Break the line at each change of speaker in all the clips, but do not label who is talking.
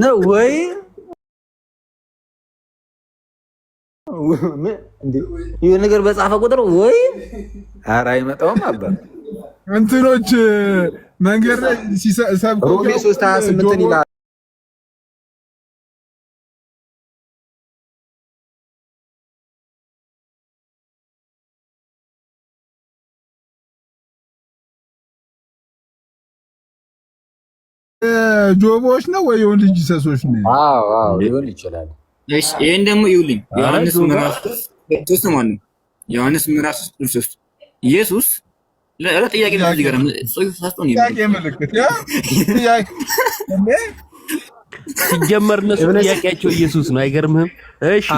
ነው ወይ ይሄ ነገር በጻፈ ቁጥር ወይ ኧረ አይመጣውም አባ
እንትኖች መንገድ ላይ ሲሰብኩ
ሮሜ 3:28 ይላል።
ጆቦች ነው ወይ የወንድ ልጅ ሰሶች ነው?
አዎ አዎ ሊሆን ይችላል።
እሺ ይሄን ደግሞ ይውልኝ ዮሐንስ ምዕራፍ 3 ማለት ነው። ዮሐንስ ምዕራፍ 3 ኢየሱስ ለጥያቄ ነው እዚህ ጋር ጽሁፍ ሳስቶን
ጥያቄ ምልክት ያ ጥያቄ
ሲጀመር እነሱ ጥያቄያቸው ኢየሱስ ነው። አይገርምህም? እሺ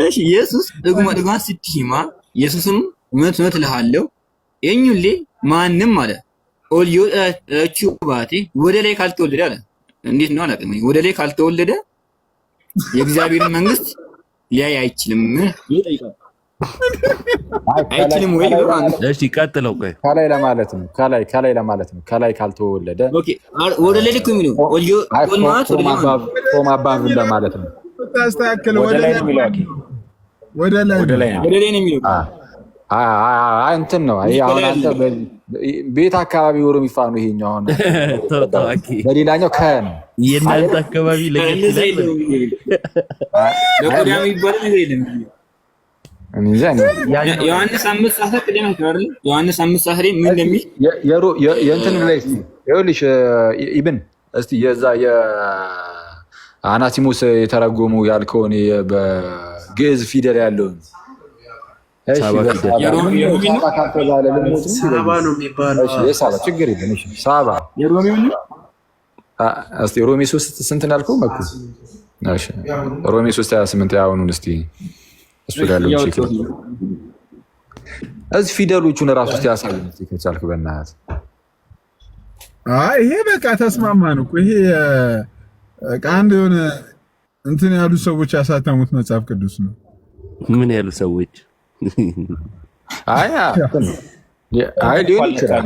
እሺ ኢየሱስ ደግሞ ስትሂማ ኢየሱስም እውነት እልሃለሁ የኙሌ ማንም አለ ኦልዮ እቹባቲ ወደ ላይ ካልተወለደ አለ። እንዴት ነው አላውቅም። ወደ ላይ ካልተወለደ የእግዚአብሔርን መንግስት ሊያይ አይችልም ይጠይቃል። አይችልም ወይ?
እሺ ቀጥለው። ቆይ
ከላይ ለማለት ነው። ከላይ ለማለት ነው። ከላይ ካልተወለደ
ኦኬ። ወደ ላይ ልክ የሚለው ኦልዮ ኦልማት
ቶም አባብ ለማለት ነው።
ታስተካክለው ወደ ላይ ነው
የሚለው
እንትን ነው። ይሄ አሁን አንተ ቤት አካባቢ ወሮ የሚፋኑ ይሄኛው አሁን በሌላኛው ከነ
የእናንተ አካባቢ ለገት
ዮሐንስ 5:10 ቅድም አይተዋል። ዮሐንስ 5:10 ምን እንደሚል
የእንትን ላይ እስቲ ይኸውልሽ ኢብን እስቲ የዛ የአናሲሞስ የተረጎሙ ያልከውን በግዕዝ ፊደል ያለውን ሳባ ነው የሚባለው። ሳባ ችግር የለም። እሺ ሳባ እስቲ ሮሜ 3 ስንት እንዳልከው መኩ? እሺ ሮሜ 3:28 ያውኑን እስቲ እሱ ጋር ያለው ቼክ እዚህ ፊደሎቹን ራሱ እስቲ ያሳየን እስቲ ከቻልክ በእናትህ።
ይሄ በቃ ተስማማን እኮ ይሄ አንድ የሆነ እንትን ያሉ ሰዎች ያሳተሙት መጽሐፍ ቅዱስ ነው።
ምን ያሉ ሰዎች?
ሊሆን ይችላል።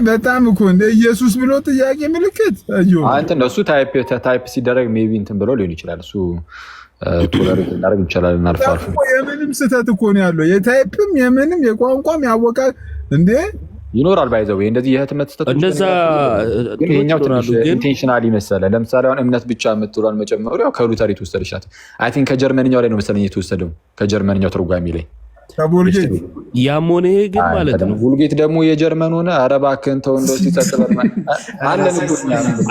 በጣም እኮ እንደ ኢየሱስ ብሎ ጥያቄ ምልክት
እንትን እሱ ታይፕ ሲደረግ ሜቢ እንትን ብሎ ሊሆን ይችላል። እሱ ቶለሬት እናደርግ እንችላለን። አልፎ አልፎ
የምንም ስህተት እኮ ነው ያለው። የታይፕም የምንም የቋንቋም ያወቃ እንዴ
ይኖራል። ባይዘው እንደዚህ የህትመት ስህተት
እንደዛ
ይሄኛው ትንሽ ኢንቴንሽናሊ መሰለ። ለምሳሌ አሁን እምነት ብቻ የምትውሏን መጨመሩ ያው ከሉተር የተወሰደች ናት። አይ ቲንክ ከጀርመንኛው ላይ ነው መሰለኝ የተወሰደው፣ ከጀርመንኛው ተርጓሚ ላይ
ከቮልጌት
ያም ሆነ ይሄ ግን ማለት ነው።
ቮልጌት ደግሞ የጀርመን ሆነ። ኧረ እባክህ ተው እንደው ሲጸጥበል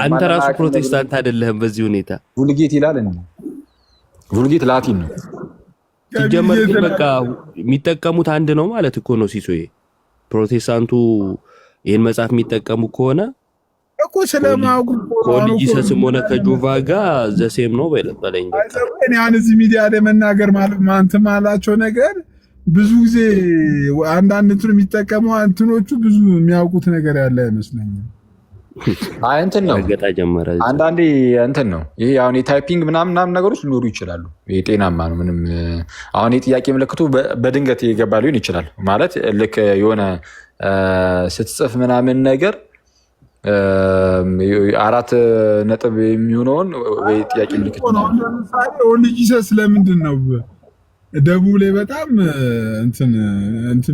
አንተ ራሱ ፕሮቴስታንት አይደለህም በዚህ ሁኔታ።
ቮልጌት ይላል እንዴ? ቮልጌት ላቲን ነው
ሲጀመር። ግን በቃ የሚጠቀሙት አንድ ነው ማለት እኮ ነው ሲሶዬ። ፕሮቴስታንቱ ይሄን መጽሐፍ የሚጠቀሙ ከሆነ
እኮ ስለማውቁ
ከጂሰስም ሆነ ከጆቫ ጋር ዘሴም ነው በለኝ።
እኔ አሁን እዚህ ሚዲያ ላይ መናገር ማለት ማንተ ማላቸው ነገር ብዙ ጊዜ አንዳንድ እንትን የሚጠቀሙ እንትኖቹ ብዙ የሚያውቁት ነገር ያለ አይመስለኝም።
እንትን ነው
ገጣ ጀመረ።
አንዳንዴ እንትን ነው ይሄ አሁን የታይፒንግ ምናምን ነገሮች ሊኖሩ ይችላሉ። ይሄ ጤናማ ነው። ምንም አሁን የጥያቄ ምልክቱ በድንገት የገባ ሊሆን ይችላል። ማለት ልክ የሆነ ስትጽፍ ምናምን ነገር 4 ነጥብ የሚሆነውን ወይ ጥያቄ ምልክት ነው።
ለምሳሌ ጂሰስ ለምንድን ነው ደቡብ ላይ በጣም እንትን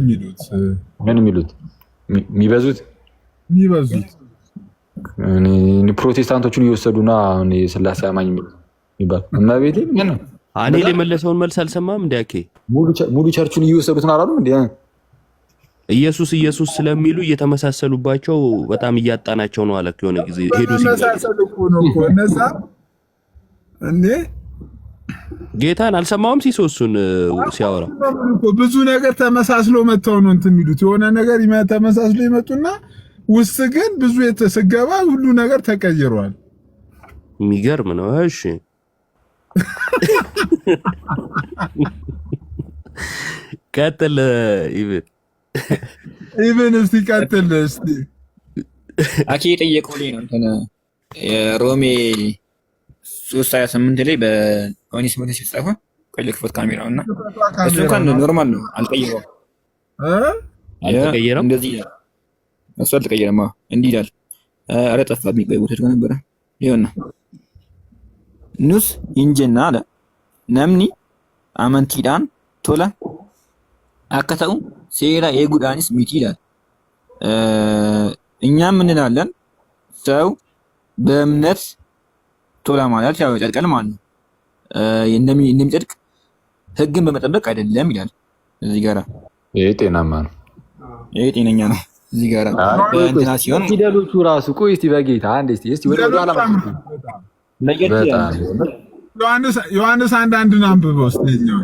የሚሉት
ምን የሚበዙት ፕሮቴስታንቶቹን እየወሰዱና ስላሴ አማኝ የሚባል እመቤቴ ምን ነው
አኔል የመለሰውን መልስ አልሰማም። እንዲያኬ
ሙሉ ቸርቹን እየወሰዱት ነው አላሉም እንዴ?
ኢየሱስ ስለሚሉ እየተመሳሰሉባቸው በጣም እያጣናቸው ነው አለ። የሆነ ጊዜ ሄዶ
እነዛ እንዴ
ጌታን አልሰማውም ሲሶሱን ሲያወራ
ብዙ ነገር ተመሳስሎ መተው ነው እንትን የሚሉት። የሆነ ነገር ተመሳስሎ ይመጡና ውስጥ ግን ብዙ የተሰገባ ሁሉ ነገር ተቀይሯል።
የሚገርም ነው። እሺ ቀጥል
ኢቭን እስቲ ቀጥል እስቲ
አኪ ጠየቀው ላይ ነው እንትን የሮሜ 3:28 ላይ በኦኔሲሞስ ሲጻፈው ቆይ ልክፈት ካሜራውና እሱ እንኳን ኖርማል ነው አልቀየረውም።
አልተቀየረም።
እንደዚህ ይላል። እሱ አልተቀየረም። እንዲህ ይላል። ኧረ ጠፋብኝ። ቆይ ቦታ ነበረ። ይኸውና ኑስ ኢንጀና አለ ነምኒ አመንቲዳን ቶላ አከተው ሴራ ኤጉዳኒስ ሚቲ ይላል። እኛም እንላለን ሰው በእምነት ቶላ ማለት ያው ይጸድቃል ማለት ነው። እንደሚጸድቅ ህግን በመጠበቅ አይደለም ይላል። እዚህ ጋራ
ይሄ ጤናማ ነው።
ይሄ ጤነኛ ነው። እዚህ ጋራ እንትና ሲሆን
ፊደሎቹ ራሱ ቆይ እስቲ በጌታ አንዴ እስቲ ወደ ኋላ
ለየት ይላል።
ዮሐንስ አንዳንድን አንብበው እስኪኛው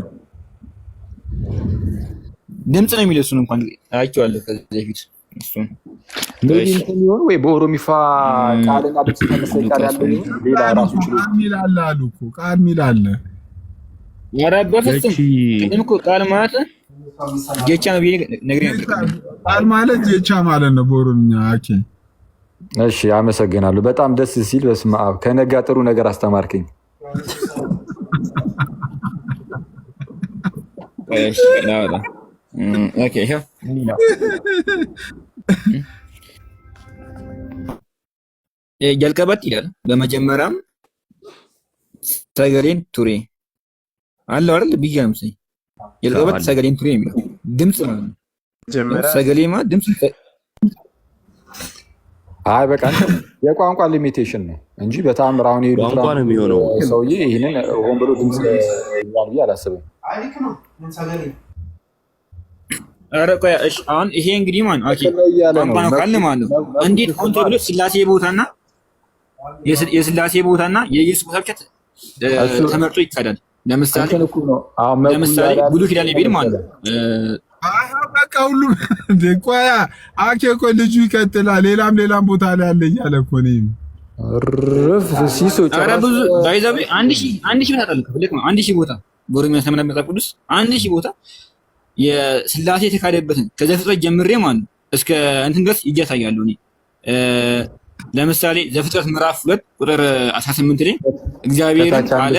ድምጽ ነው የሚለው። እሱን እንኳን አይቼዋለሁ ከዚህ በፊት። እሱን
ምን እንደሚሆን ወይ በኦሮሚፋ ቃልና ድምጽ ተመሳሳይ ቃል ያለው ሌላ ራሱ
ቃል ሚላል አሉ እኮ ቃል ሚላል።
ኧረ በፍጹም ቅድም እኮ ቃል ማለት ጀቻ ነው ብዬ ነግሬህ ነበር።
ቃል ማለት ጀቻ ማለት ነው በኦሮምኛ። ኦኬ
እሺ፣ አመሰግናለሁ። በጣም ደስ ሲል። በስመ አብ ከነጋ ጥሩ ነገር አስተማርከኝ።
እሺ ላውራ። ኦኬ ይሄው ጀልቀበት ይላል። በመጀመሪያም ሰገሌን ቱሬ አለው አይደል ብዬ ነው መሰለኝ። ጀልቀበት ሰገሌን ቱሬ የሚለው ድምጽ ማለት ነው። ሰገሌ ማለት ድምጽ።
አይ በቃ የቋንቋ ሊሚቴሽን ነው እንጂ በጣም ራውን ይሄዱ
ቋንቋ ነው የሚሆነው።
ሰውዬ ይሄንን ሆን ብሎ ድምጽ ይላል ብዬ አላስብም።
ኧረ ቆይ እሺ፣ አሁን ይሄ እንግዲህ ማን ኦኬ ቋንቋ ነው ካልን ማለት ነው። እንዴት ሆን ተብሎ ስላሴ ቦታና የስላሴ ቦታና የኢየሱስ ቦታ ብቻ ተመርጦ ይካዳል። ለምሳሌ ብሉይ ኪዳን ቢል ማለት ነው።
በቃ ሁሉም ቆያ አኬ እኮ ልጁ ይቀጥላል። ሌላም ቦታ ላይ አለ እያለ እኮ ነው።
ኧረ ብዙ ባይዛቤ አንድ ሺህ ቦታ አለ ከፈለክ ነው። 1000 ቦታ በኦሮሚያ ተመና መጽሐፍ ቅዱስ 1000 ቦታ የስላሴ የተካደበትን ከዘፍጥረት ጀምሬ ማለት ነው እስከ እንትን ድረስ ይያሳያሉ። እኔ ለምሳሌ ዘፍጥረት ምዕራፍ 2 ቁጥር 18 ላይ እግዚአብሔር አለ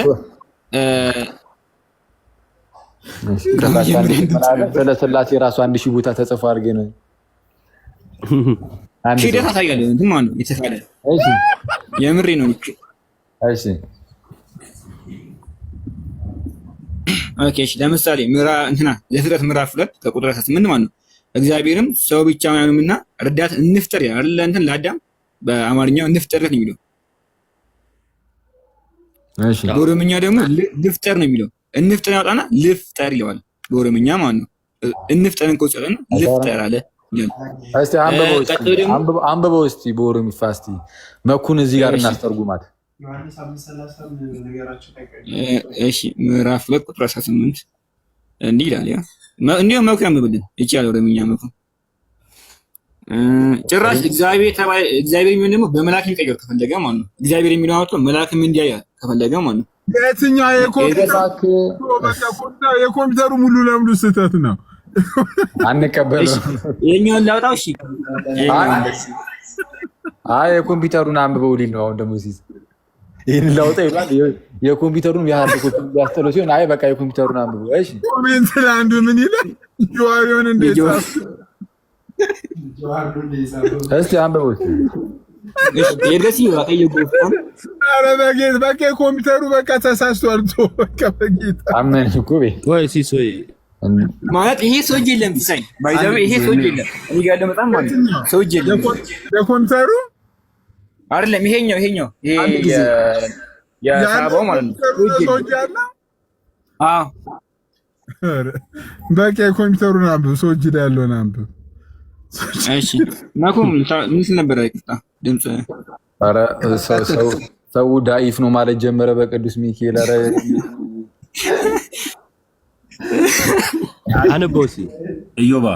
ስለ ስላሴ ራሱ 1000 ቦታ ተጽፎ አድርጌ ነው
አንድ ሺህ ታሳያለህ እንትን ማለት ነው የተካደ። እሺ የምሬ ነው።
እሺ
ኦኬ እሺ ለምሳሌ ዘፍጥረት ምዕራፍ 2 ከቁጥር 18 ማለት ነው እግዚአብሔርም ሰው ብቻ ማንምና ረዳት እንፍጠር ያለ እንትን ለአዳም በአማርኛው እንፍጠርለት ነው የሚለው።
እሺ
በኦሮምኛ ደግሞ ልፍጠር ነው የሚለው። እንፍጠር ያወጣና ልፍጠር ይለዋል በኦሮምኛ ማለት ነው። እንፍጠርን ቆጨረና ልፍጠር አለ።
እስቲ አንብበው እስቲ በኦሮሚፋ እስቲ መኩን እዚህ ጋር እናስተርጉማት።
እሺ ምዕራፍ 2 ቁጥር 18 እንዲህ ይላል። ያ እንዲሁ መኩ ያምብልን ይቻላል። ኦሮምኛ መኩ ጭራሽ እግዚአብሔር የሚሆን ደግሞ በመላክ የሚቀየር ከፈለገ ማለት ነው። እግዚአብሔር የሚለው አውጥቶ መላክም እንዲያያ ከፈለገ ማለት ነው።
የትኛው የኮምፒውተሩ ሙሉ ለሙሉ ስህተት ነው።
አንቀበለው።
የኛውን ላውጣው። እሺ
አይ የኮምፒውተሩን አንብበው ሊል ነው። አሁን ደግሞ ይሄን ላውጣ ይላል። የኮምፒውተሩን ያህል ያስተለው ሲሆን አይ በቃ የኮምፒውተሩን አንብበው። እሺ
ኮሜንት ላይ አንዱ ምን ይላል? ጆዋሪውን እንዴት
እስቲ አንብበው።
የደሲ ዋቀየ ጎፋም
አረ በቃ ኮምፒውተሩ በቃ ተሳስቷል። በቃ በጌታ
አመን እኮ
ወይ ሲሶይ
ማለት ይሄ ሰውዬ የለም ሳይ ባይዛው ይሄ ሰውዬ የለም። እኔ ጋር ለመጣም ማለት ሰውዬ የለም
የኮምፒውተሩ
አይደለም። ይሄኛው ይሄ የሳባው ማለት ነው።
ሰውዬ አለ።
አዎ
በቃ የኮምፒውተሩን አንብብ። ሰውዬ ላይ ያለውን አንብብ።
እሺ ማኩም ምን ነበር አይቅጣ ድምጽ።
ኧረ ሰው ዳኢፍ ነው ማለት ጀመረ በቅዱስ ሚካኤል። ኧረ
አንቦሲ
እዮባ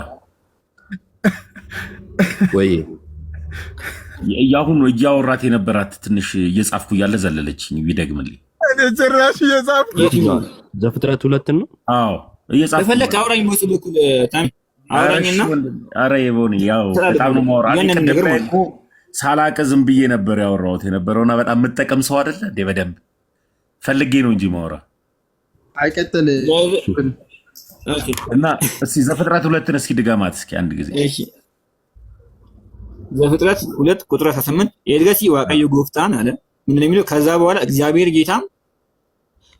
ወይ
ያሁን እያወራት የነበራት ትንሽ እየጻፍኩ እያለ ዘለለችኝ። ቢደግምልኝ
እኔ ጭራሽ እየጻፍኩ
ዘፍጥረት 2 ነው።
አዎ እየጻፍኩ
ተፈለክ አውራኝ ወስድ በኩል ታም አውራኝና
ኧረ ይቦን ያው በጣም ነው ማውራት። እኮ ሳላቀ ዝም ብዬ ነበር ያወራሁት የነበረውና በጣም የምጠቀም ሰው አይደለ እንዴ? በደንብ ፈልጌ ነው እንጂ ማውራ።
አይቀጥል
እና እስኪ ዘፍጥረት 2ን እስኪ ድገማት እስኪ አንድ ጊዜ።
እሺ ዘፍጥረት 2 ቁጥር 18 ኤርገሲ ዋቀዮ ጎፍታን አለ ምንድነው የሚለው? ከዛ በኋላ እግዚአብሔር ጌታም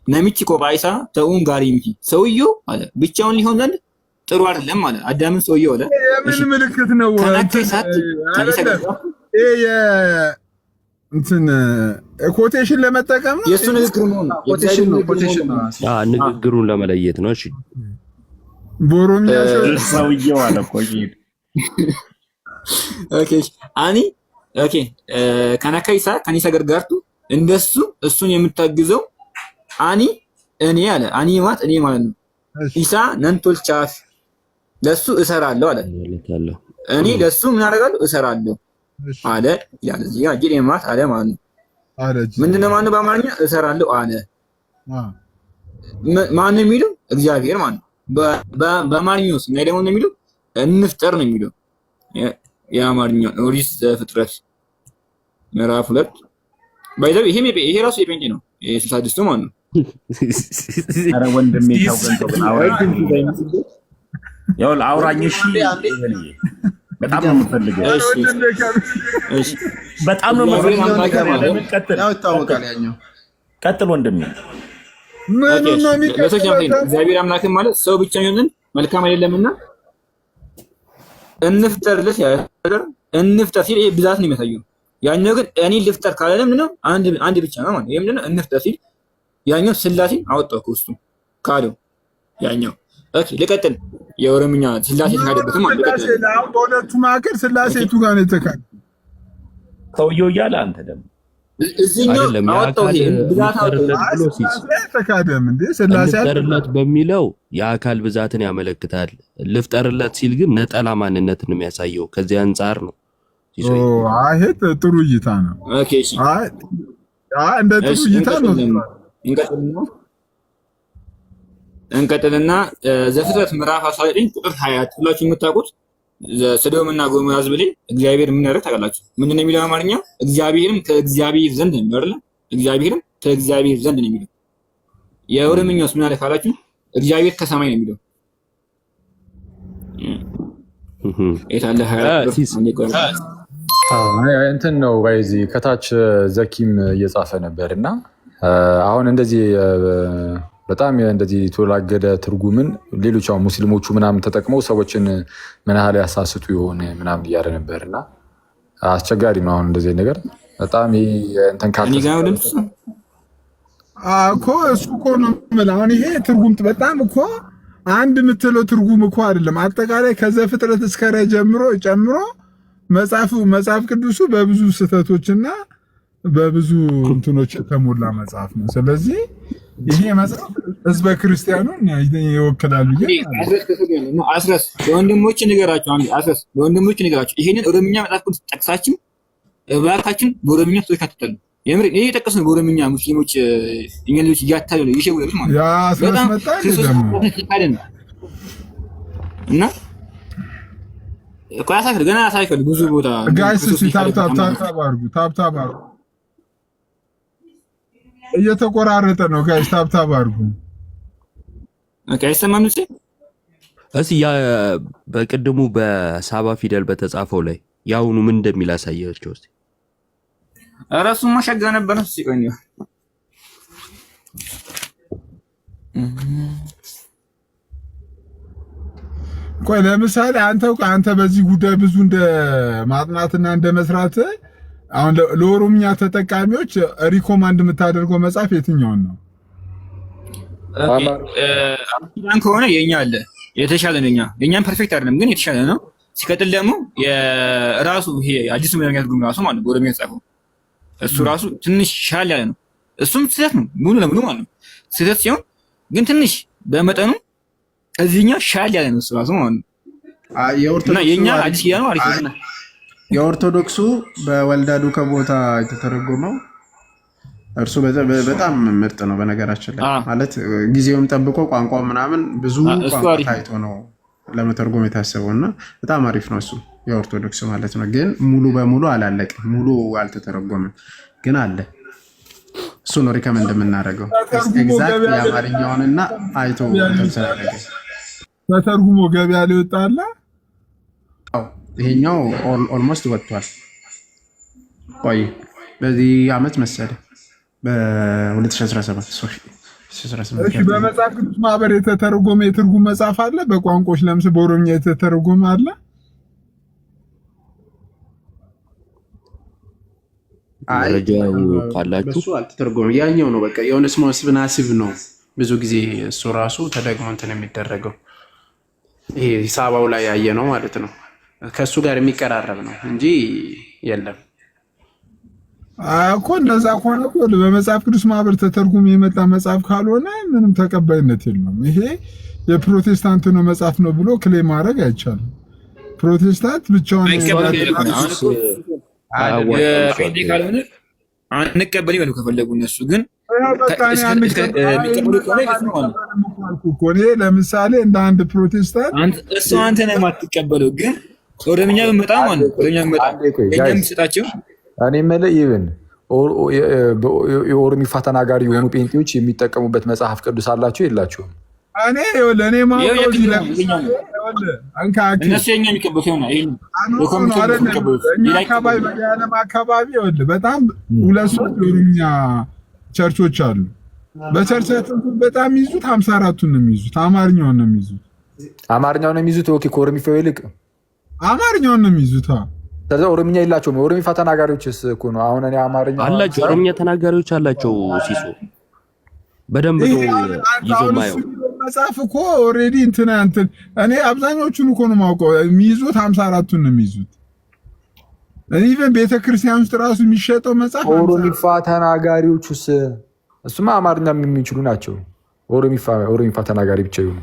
ነሚቺ ቆጳይሳ ተኡን ጋር ይምቲ ሰውየው አለ ብቻውን ሊሆን ዘንድ ጥሩ አይደለም አለ። አዳምን ሰውየው አለ
ምን ምልክት ነው? እንትን ኮቴሽን ለመጠቀም ነው።
የሱ ንግግር ነው።
ንግግሩን ለመለየት ነው። እሺ
በኦሮሚያ
ሰውየው አለ ቆይ
ኦኬ አኒ ኦኬ ከናካይሳ ከኒሳ ገርጋርቱ እንደሱ እሱን የምታግዘው አኒ እኔ አለ። አኒ ማለት እኔ ማለት ነው። ኢሳ ነንቶልቻፍ ለሱ እሰራለሁ አለ። እኔ ለሱ ምን አደርጋለሁ? እሰራለሁ አለ ይላል። እዚህ ጋር ጂዴ ማለት አለ ማለት ነው። ምንድነው ማለት ነው? በአማርኛ እሰራለሁ አለ። ማን ነው የሚለው? እግዚአብሔር ማለት ነው። በአማርኛው ውስጥ ነው ደግሞ የሚለው እንፍጠር ነው የሚለው። የአማርኛ ኦሪት ዘፍጥረት ምዕራፍ 2 ባይዘው ይሄ ራሱ የጴንጤ ነው። የ66 ማለት ነው።
አረ ወንድሜ ታውቀንቶ ግን አውራኝ እሺ። በጣም ነው የምፈልገው።
እሺ
በጣም ነው የምፈልገው።
ይታወቃል ያኛው።
ቀጥል ወንድሜ።
እግዚአብሔር አምላክም ማለት ሰው ብቻ ይሆንን መልካም አይደለምና እንፍጠርለት ያደር እንፍጠር ሲል ይሄ ብዛት ነው የሚያሳየው። ያኛው ግን እኔ ልፍጠር ካለ ምንድነው? አንድ ብቻ ነው ማለት ነው። ይሄ ምንድነው? እንፍጠር ሲል ያኛው ስላሴን አወጣው ከውስጡ ካለው ያኛው። ኦኬ ልቀጥል። የኦሮምኛ ስላሴ ተካደበት ማለት ነው።
በሁለቱ መካከል ስላሴቱ ጋር ነው የተካደ
ሰውየው እያለ አንተ ደግሞ
እዚህኛው አወጣው። ይሄ ብዛት አወጣው
ተካደም እንዴ? ስላሴ
ልፍጠርለት በሚለው የአካል ብዛትን ያመለክታል። ልፍጠርለት ሲል ግን ነጠላ ማንነትን ነው የሚያሳየው። ከዚህ አንፃር ነው።
ይሄ ጥሩ እይታ ነው።
ኦኬ እሺ
እንደ ጥሩ እይታ ነው።
እንቀጥልና ዘፍጥረት ምዕራፍ 19 ቁጥር 20 ሁላችሁ የምታውቁት ሰዶምና ጎሞራ ሕዝብ ላይ እግዚአብሔር ምን ያደርግ ታውቃላችሁ? ምንድን ነው የሚለው አማርኛ? እግዚአብሔርም ከእግዚአብሔር ዘንድ ነው አይደል? እግዚአብሔርም ከእግዚአብሔር ዘንድ ነው የሚለው። የኦሮምኛውስ ምን አለ ካላችሁ? እግዚአብሔር ከሰማይ ነው የሚለው። የታለ
እንትን ነው ባይዚ ከታች ዘኪም እየጻፈ ነበርና አሁን እንደዚህ በጣም እንደዚህ የተወላገደ ትርጉምን ሌሎች አሁን ሙስሊሞቹ ምናምን ተጠቅመው ሰዎችን ምን ያህል ያሳስቱ የሆነ ምናምን እያለ ነበርና አስቸጋሪ ነው። አሁን እንደዚህ ነገር በጣም እንትን ካለ
እኮ እሱ እኮ ነው የምልህ። አሁን ይሄ ትርጉም በጣም እኮ አንድ የምትለው ትርጉም እኮ አይደለም። አጠቃላይ ከዘፍጥረት እስከ ራዕይ ጨምሮ መጽሐፍ ቅዱሱ በብዙ ስህተቶችና በብዙ እንትኖች የተሞላ መጽሐፍ ነው። ስለዚህ ይሄ መጽሐፍ ህዝበ ክርስቲያኑን ይወክላል ብዬ
አስረስ ለወንድሞች ንገራቸው። ለወንድሞች ንገራቸው። ይሄንን ኦሮምኛ መጽሐፍ ቅዱስ ጠቅሳችን እባካችን በኦሮምኛ ሰዎች አትጠሉ። የምር ይሄ የጠቀስነው በኦሮምኛ ሙስሊሞች እኛ ልጆች እያታለሉ ይሸውላሉ ማለት ነው።
ያ አስረስ መጣ
ደግሞ እና ቆያሳክል ገና ሳይከል ብዙ ቦታ
ጋይስ ታፕታፕ አድርጉ። እየተቆራረጠ ነው ጋይስ፣ ታፕታፕ አድርጉ።
ኦኬ አይሰማም እንዴ?
እስኪ ያ በቅድሙ በሳባ ፊደል በተጻፈው ላይ ያውኑ ምን እንደሚል አሳያችሁ እስቲ።
ራሱ ማሻጋ ነበር ነው ሲቆኝ
ቆይ ለምሳሌ አንተ በዚህ ጉዳይ ብዙ እንደ ማጥናትና እንደ መስራት አሁን ለኦሮምኛ ተጠቃሚዎች ሪኮማንድ የምታደርገው መጽሐፍ የትኛውን ነው?
አማርኛ ከሆነ የኛ አለ የተሻለ ነው። የኛም ፐርፌክት አይደለም ግን የተሻለ ነው። ሲቀጥል ደግሞ የራሱ ይሄ አዲሱ መደበኛ ትርጉም ራሱ ማለት በኦሮምኛ ጻፈው እሱ ራሱ ትንሽ ሻል ያለ ነው። እሱም ስህተት ነው ሙሉ ለሙሉ ማለት ነው። ስህተት ሲሆን ግን ትንሽ በመጠኑ እዚህኛው ሻል ያለ ነው እሱ ራሱ ማለት ነው። የኛ አዲስ ያ ነው አሪፍ ነው።
የኦርቶዶክሱ በወልዳ ዱከ ቦታ የተተረጎመው እርሱ በጣም ምርጥ ነው። በነገራችን ላይ ማለት ጊዜውም ጠብቆ ቋንቋው ምናምን ብዙ ቋንቋ ታይቶ ነው ለመተርጎም የታሰበው እና በጣም አሪፍ ነው እሱ የኦርቶዶክስ ማለት ነው። ግን ሙሉ በሙሉ አላለቀም፣ ሙሉ አልተተረጎመም ግን አለ። እሱ ነው ሪከመንድ የምናደርገው ኤግዛክት የአማርኛውንና አይቶ ተሰራረገ
ተተርጉሞ ገበያ ላይ ወጣለ።
ይሄኛው ኦልሞስት ወጥቷል። ቆይ በዚህ አመት መሰለኝ በ2017
እሺ። በመጽሐፍ ቅዱስ ማህበር የተተረጎመ የትርጉም መጽሐፍ አለ? በቋንቋዎች ለምሳሌ በኦሮምኛ የተተረጎመ አለ?
መረጃው ካላችሁ
እሱ አልተተረጎመም። ያኛው ነው በቃ የሆነ ስብናስብ ነው ብዙ ጊዜ እሱ ራሱ ተደግሞ እንትን የሚደረገው ይሄ ሂሳባው ላይ ያየ ነው ማለት ነው። ከእሱ ጋር የሚቀራረብ ነው እንጂ የለም
እኮ። እንደዛ ከሆነ እኮ በመጽሐፍ ቅዱስ ማህበር ተተርጉሞ የመጣ መጽሐፍ ካልሆነ ምንም ተቀባይነት የለውም። ይሄ የፕሮቴስታንት ነው መጽሐፍ ነው ብሎ ክሌም ማድረግ አይቻልም። ፕሮቴስታንት ብቻውን
ካልሆነ አንቀበል ይበሉ ከፈለጉ እነሱ ግን
ለምሳሌ እንደ አንድ ፕሮቴስታንት
እሱ አንተ ነህ የማትቀበለው፣ ግን ኦሮምኛ ብመጣ ማለት ኦሮምኛ ብመጣ የሚሰጣቸው
እኔ የምልህ ኢቭን የኦሮሚፋ ተናጋሪ የሆኑ ጴንጤዎች የሚጠቀሙበት መጽሐፍ ቅዱስ አላቸው የላቸውም?
እኔ
እነሱ የኛ የሚቀበሉት
አካባቢ በጣም 2-3 የኦሮምኛ ቸርቾች አሉ። በቸርቻቸው በጣም የሚይዙት 54ቱን ነው የሚይዙት። አማርኛውን ነው የሚይዙት።
አማርኛውን ነው የሚይዙት። ኦኬ፣ ከኦሮሚፋው ይልቅ
አማርኛውን ነው የሚይዙት።
ስለዚህ ኦሮምኛ የላቸውም። የኦሮሚፋ ተናጋሪዎችስ እኮ ነው። አሁን እኔ አማርኛ
አላቸው፣ ኦሮምኛ ተናጋሪዎች አላቸው። ሲሶ በደንብ ነው ይዞ ማየው
መጽሐፍ እኮ ኦልሬዲ እንትን እኔ አብዛኞቹን እኮ ነው የማውቀው። የሚይዙት 54ቱን ነው የሚይዙት። ኢቨን ቤተክርስቲያን ውስጥ ራሱ የሚሸጠው መጽሐፍ
ኦሮሚፋ ተናጋሪዎቹስ እሱማ አማርኛ የሚችሉ ናቸው። ኦሮሚፋ ተናጋሪ ብቻ ይሁኑ።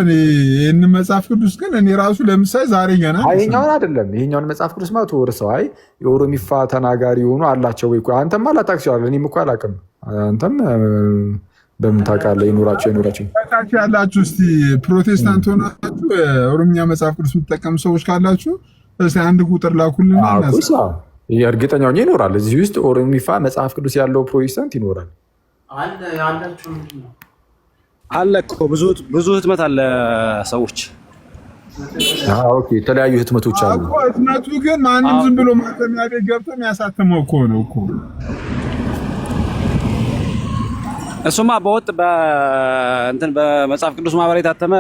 እኔ ይህን መጽሐፍ ቅዱስ ግን እኔ ራሱ ለምሳሌ ዛሬ ገና
ይሄኛውን አይደለም ይሄኛውን መጽሐፍ ቅዱስ ማለት ወርሰው የኦሮሚፋ ተናጋሪ የሆኑ አላቸው ወይ? አንተማ ላታውቅ ትችላለህ። እኔም እኮ አላውቅም። አንተም በምን ታውቃለህ? ይኖራቸው
ታች ያላችሁ እስቲ ፕሮቴስታንት ሆናችሁ ኦሮምኛ መጽሐፍ ቅዱስ የምትጠቀሙ ሰዎች ካላችሁ እስቲ አንድ ቁጥር ላኩልን።
እርግጠኛ ሆኜ ይኖራል እዚህ ውስጥ ኦሮሚፋ መጽሐፍ ቅዱስ ያለው ፕሮቴስታንት ይኖራል።
አለ እኮ ብዙ ህትመት አለ ሰዎች።
ኦኬ፣ የተለያዩ ህትመቶች አሉ
እኮ። ህትመቱ ግን ማንም ዝም ብሎ ማተሚያ ቤት ገብቶ የሚያሳትመው እኮ ነው እኮ።
እሱማ በወጥ በመጽሐፍ ቅዱስ ማህበር የታተመ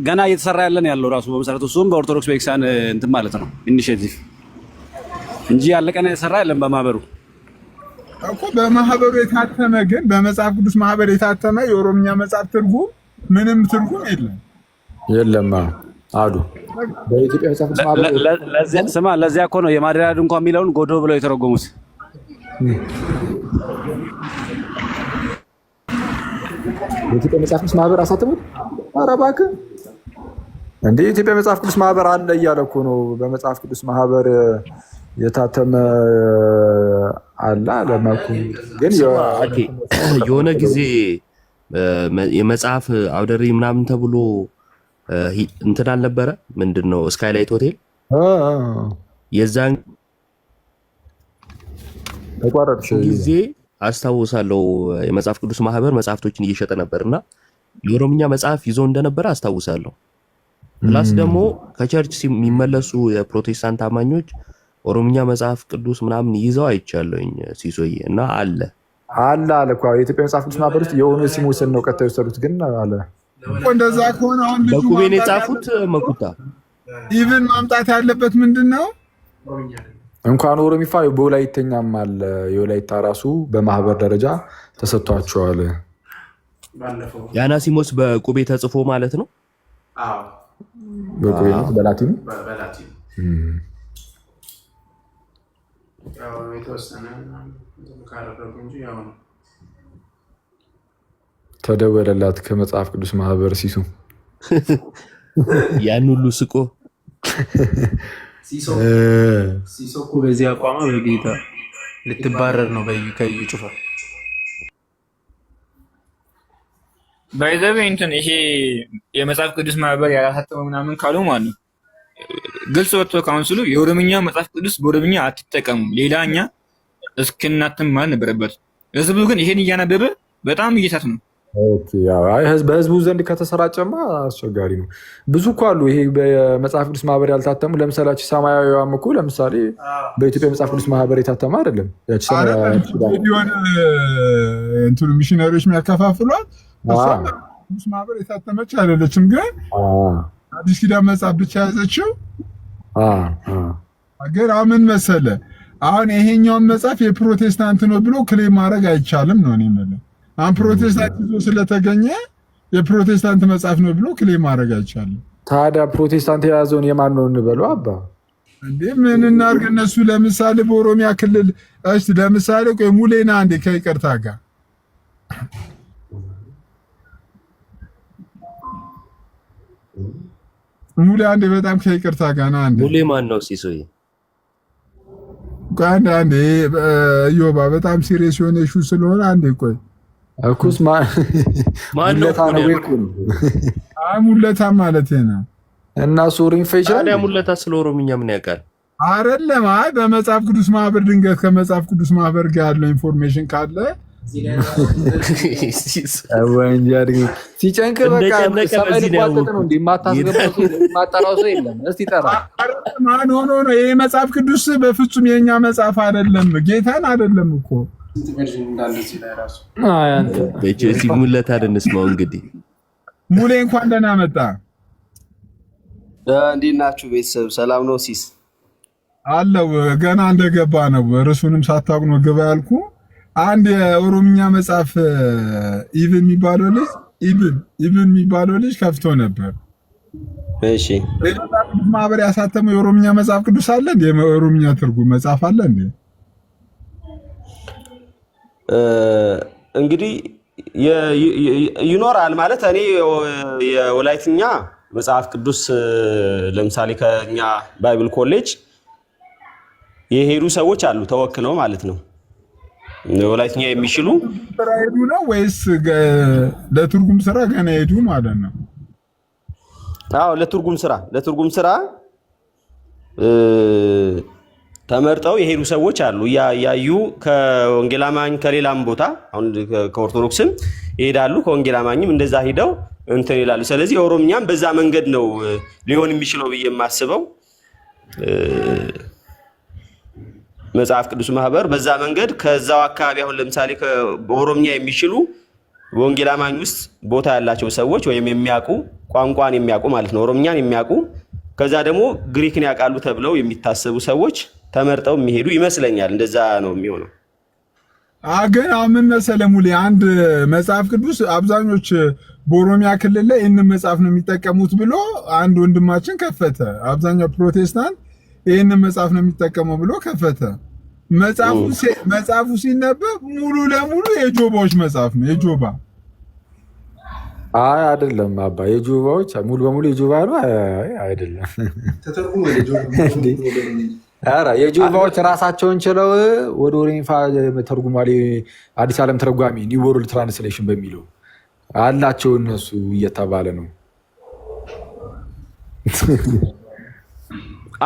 ገና እየተሰራ ያለን ያለው ራሱ በመሰረቱ እሱም በኦርቶዶክስ ቤተክርስቲያን እንትን ማለት ነው ኢኒሼቲቭ እንጂ ያለቀና የተሰራ የለም በማህበሩ
እኮ። በማህበሩ የታተመ ግን በመጽሐፍ ቅዱስ ማህበር የታተመ የኦሮምኛ መጽሐፍ ትርጉም ምንም ትርጉም
የለም አሉ። በኢትዮጵያ መጽሐፍ ቅዱስ ማህበር
ስማ፣ ለዚያ እኮ ነው የማደሪያ ድንኳን የሚለውን ጎዶ ብለው የተረጎሙት።
የኢትዮጵያ መጽሐፍ ቅዱስ ማህበር አሳተሙት። ኧረ እባክህ እንደ የኢትዮጵያ መጽሐፍ ቅዱስ ማህበር አለ እያለ እኮ ነው። በመጽሐፍ ቅዱስ ማህበር የታተመ አለ አለማኩ። ግን
የሆነ ጊዜ የመጽሐፍ አውደሪ ምናምን ተብሎ እንትን አልነበረ? ምንድነው ስካይላይት ሆቴል የዛን ጊዜ አስታውሳለሁ። የመጽሐፍ ቅዱስ ማህበር መጽሐፍቶችን እየሸጠ ነበርና የኦሮምኛ መጽሐፍ ይዞ እንደነበረ አስታውሳለሁ። ፕላስ ደግሞ ከቸርች የሚመለሱ የፕሮቴስታንት አማኞች ኦሮምኛ መጽሐፍ ቅዱስ ምናምን ይዘው አይቻለሁኝ ሲሶዬ። እና አለ
እኮ የኢትዮጵያ መጽሐፍ ቅዱስ ማህበር ውስጥ የሆነ ሲሞስን ነው ቀጥታ የወሰዱት። ግን አለ
እንደዛ ከሆነ አሁን ልጁ
በኩቤን የጻፉት መኩታ
ኢቭን ማምጣት ያለበት ምንድነው?
እንኳን ኦሮሚፋ በወላይተኛም አለ። የወላይታ ራሱ በማህበር ደረጃ ተሰጥቷቸዋል።
የአናሲሞስ በቁቤ ተጽፎ ማለት ነው።
በቁቤ በላቲኑ ተደወለላት ከመጽሐፍ ቅዱስ ማህበር ሲሱ
ያን ሁሉ ስቆ
ሲሶ እኮ በዚህ አቋማ በጌታ ልትባረር ነው ከዩ ጩፋ
ባይዘብ እንትን ይሄ የመጽሐፍ ቅዱስ ማህበር ያላሳተመው ምናምን ካሉ ማለት ነው ግልጽ ወጥቶ ካውንስሉ የኦሮምኛ መጽሐፍ ቅዱስ በኦሮምኛ አትጠቀሙ፣ ሌላኛ እስክናትም ማለት ነበረበት። ህዝቡ ግን ይሄን እያነበበ በጣም እየሳት ነው።
በህዝቡ ዘንድ ከተሰራጨማ አስቸጋሪ ነው። ብዙ እኮ አሉ። ይሄ በመጽሐፍ ቅዱስ ማህበር ያልታተሙ ለምሳሌ ሰማያዊዋም እኮ ለምሳሌ በኢትዮጵያ መጽሐፍ ቅዱስ ማህበር የታተመ አይደለም።
እንትኑ ሚሽነሪዎች የሚያከፋፍሏት ቅዱስ ማህበር የታተመች አይደለችም። ግን አዲስ ኪዳን መጽሐፍ ብቻ ያዘችው። ግን አሁን መሰለ አሁን ይሄኛውን መጽሐፍ የፕሮቴስታንት ነው ብሎ ክሌም ማድረግ አይቻልም ነው እኔ የምልህ። አሁን ፕሮቴስታንት ይዞ ስለተገኘ የፕሮቴስታንት መጽሐፍ ነው ብሎ ክሌም ማድረግ አይቻልም።
ታዲያ ፕሮቴስታንት የያዘውን የማን ነው እንበለው? አባ
እንዴ ምን እናድርግ? እነሱ ለምሳሌ በኦሮሚያ ክልል እሺ፣ ለምሳሌ ቆይ ሙሌና አንዴ ከይቅርታ ጋር ሙሌ አንዴ በጣም ከይቅርታ ጋር ነው። አንዴ
ሙሌ ማን ነው? ሲሶይ
አንዴ እዮባ በጣም ሲሪየስ የሆነ ኢሹ ስለሆነ አንዴ ቆይ
እኩስ ማን ነው?
ሙለታ ማለት ነው።
እና ሱሪን ፈይቻ
ታዲያ ሙለታ ስለ ኦሮምኛ ምን ያውቃል?
አይደለም። አይ በመጽሐፍ ቅዱስ ማህበር ድንገት ከመጽሐፍ ቅዱስ ማህበር ጋር ያለው ኢንፎርሜሽን ካለ
ሲጨንቅ በቃ ማጠራው ሰው የለም። እስቲ ጠራ
ማን ሆኖ ነው? ይሄ መጽሐፍ ቅዱስ በፍጹም የኛ መጽሐፍ አይደለም። ጌታን አይደለም እኮ
ሙለታ እንስማው እንግዲህ።
ሙሌ እንኳን ደህና መጣ።
እንዴት ናችሁ ቤተሰብ? ሰላም ነው? ሲስ
አለው ገና እንደገባ ነው። ርዕሱንም ሳታውቅ ነው ገባ ያልኩ። አንድ የኦሮምኛ መጽሐፍ ኢቭን የሚባለው ልጅ ከፍቶ ነበር።
እሺ
ማህበር ያሳተመው የኦሮምኛ መጽሐፍ ቅዱስ አለ እንዴ? የኦሮምኛ ትርጉም መጽሐፍ አለ እንዴ?
እንግዲህ ይኖራል ማለት እኔ የወላይትኛ መጽሐፍ ቅዱስ ለምሳሌ ከኛ ባይብል ኮሌጅ የሄዱ ሰዎች አሉ ተወክለው ማለት ነው። ወላይትኛ የሚችሉ
ስራ ሄዱ ነው ወይስ ለትርጉም ስራ ገና ሄዱ ማለት ነው?
አዎ ለትርጉም ስራ ተመርጠው የሄዱ ሰዎች አሉ። ያዩ ከወንጌል አማኝ ከሌላም ቦታ አሁን ከኦርቶዶክስም ይሄዳሉ፣ ከወንጌል አማኝም እንደዛ ሄደው እንትን ይላሉ። ስለዚህ ኦሮምኛም በዛ መንገድ ነው ሊሆን የሚችለው ብዬ የማስበው። መጽሐፍ ቅዱስ ማህበር በዛ መንገድ ከዛው አካባቢ አሁን ለምሳሌ በኦሮምኛ የሚችሉ ወንጌል አማኝ ውስጥ ቦታ ያላቸው ሰዎች ወይም የሚያውቁ ቋንቋን የሚያውቁ ማለት ነው ኦሮምኛን የሚያውቁ ከዛ ደግሞ ግሪክን ያውቃሉ ተብለው የሚታሰቡ ሰዎች ተመርጠው የሚሄዱ ይመስለኛል። እንደዛ ነው የሚሆነው።
ግን አሁን ምን መሰለህ ሙሌ፣ አንድ መጽሐፍ ቅዱስ አብዛኞች በኦሮሚያ ክልል ላይ ይህንን መጽሐፍ ነው የሚጠቀሙት ብሎ አንድ ወንድማችን ከፈተ። አብዛኛው ፕሮቴስታንት ይህንን መጽሐፍ ነው የሚጠቀመው ብሎ ከፈተ። መጽሐፉ ሲነበብ ሙሉ ለሙሉ የጆባዎች መጽሐፍ ነው። የጆባ
አይ አይደለም አባ፣ የጆባዎች ሙሉ በሙሉ የጆባ ነው አይደለም። ኧረ የጆባዎች ራሳቸውን ችለው ወደ ኦሪንፋ ተርጉማሌ አዲስ ዓለም ተረጓሚ ኒው ወርልድ ትራንስሌሽን በሚለው አላቸው እነሱ እየተባለ ነው።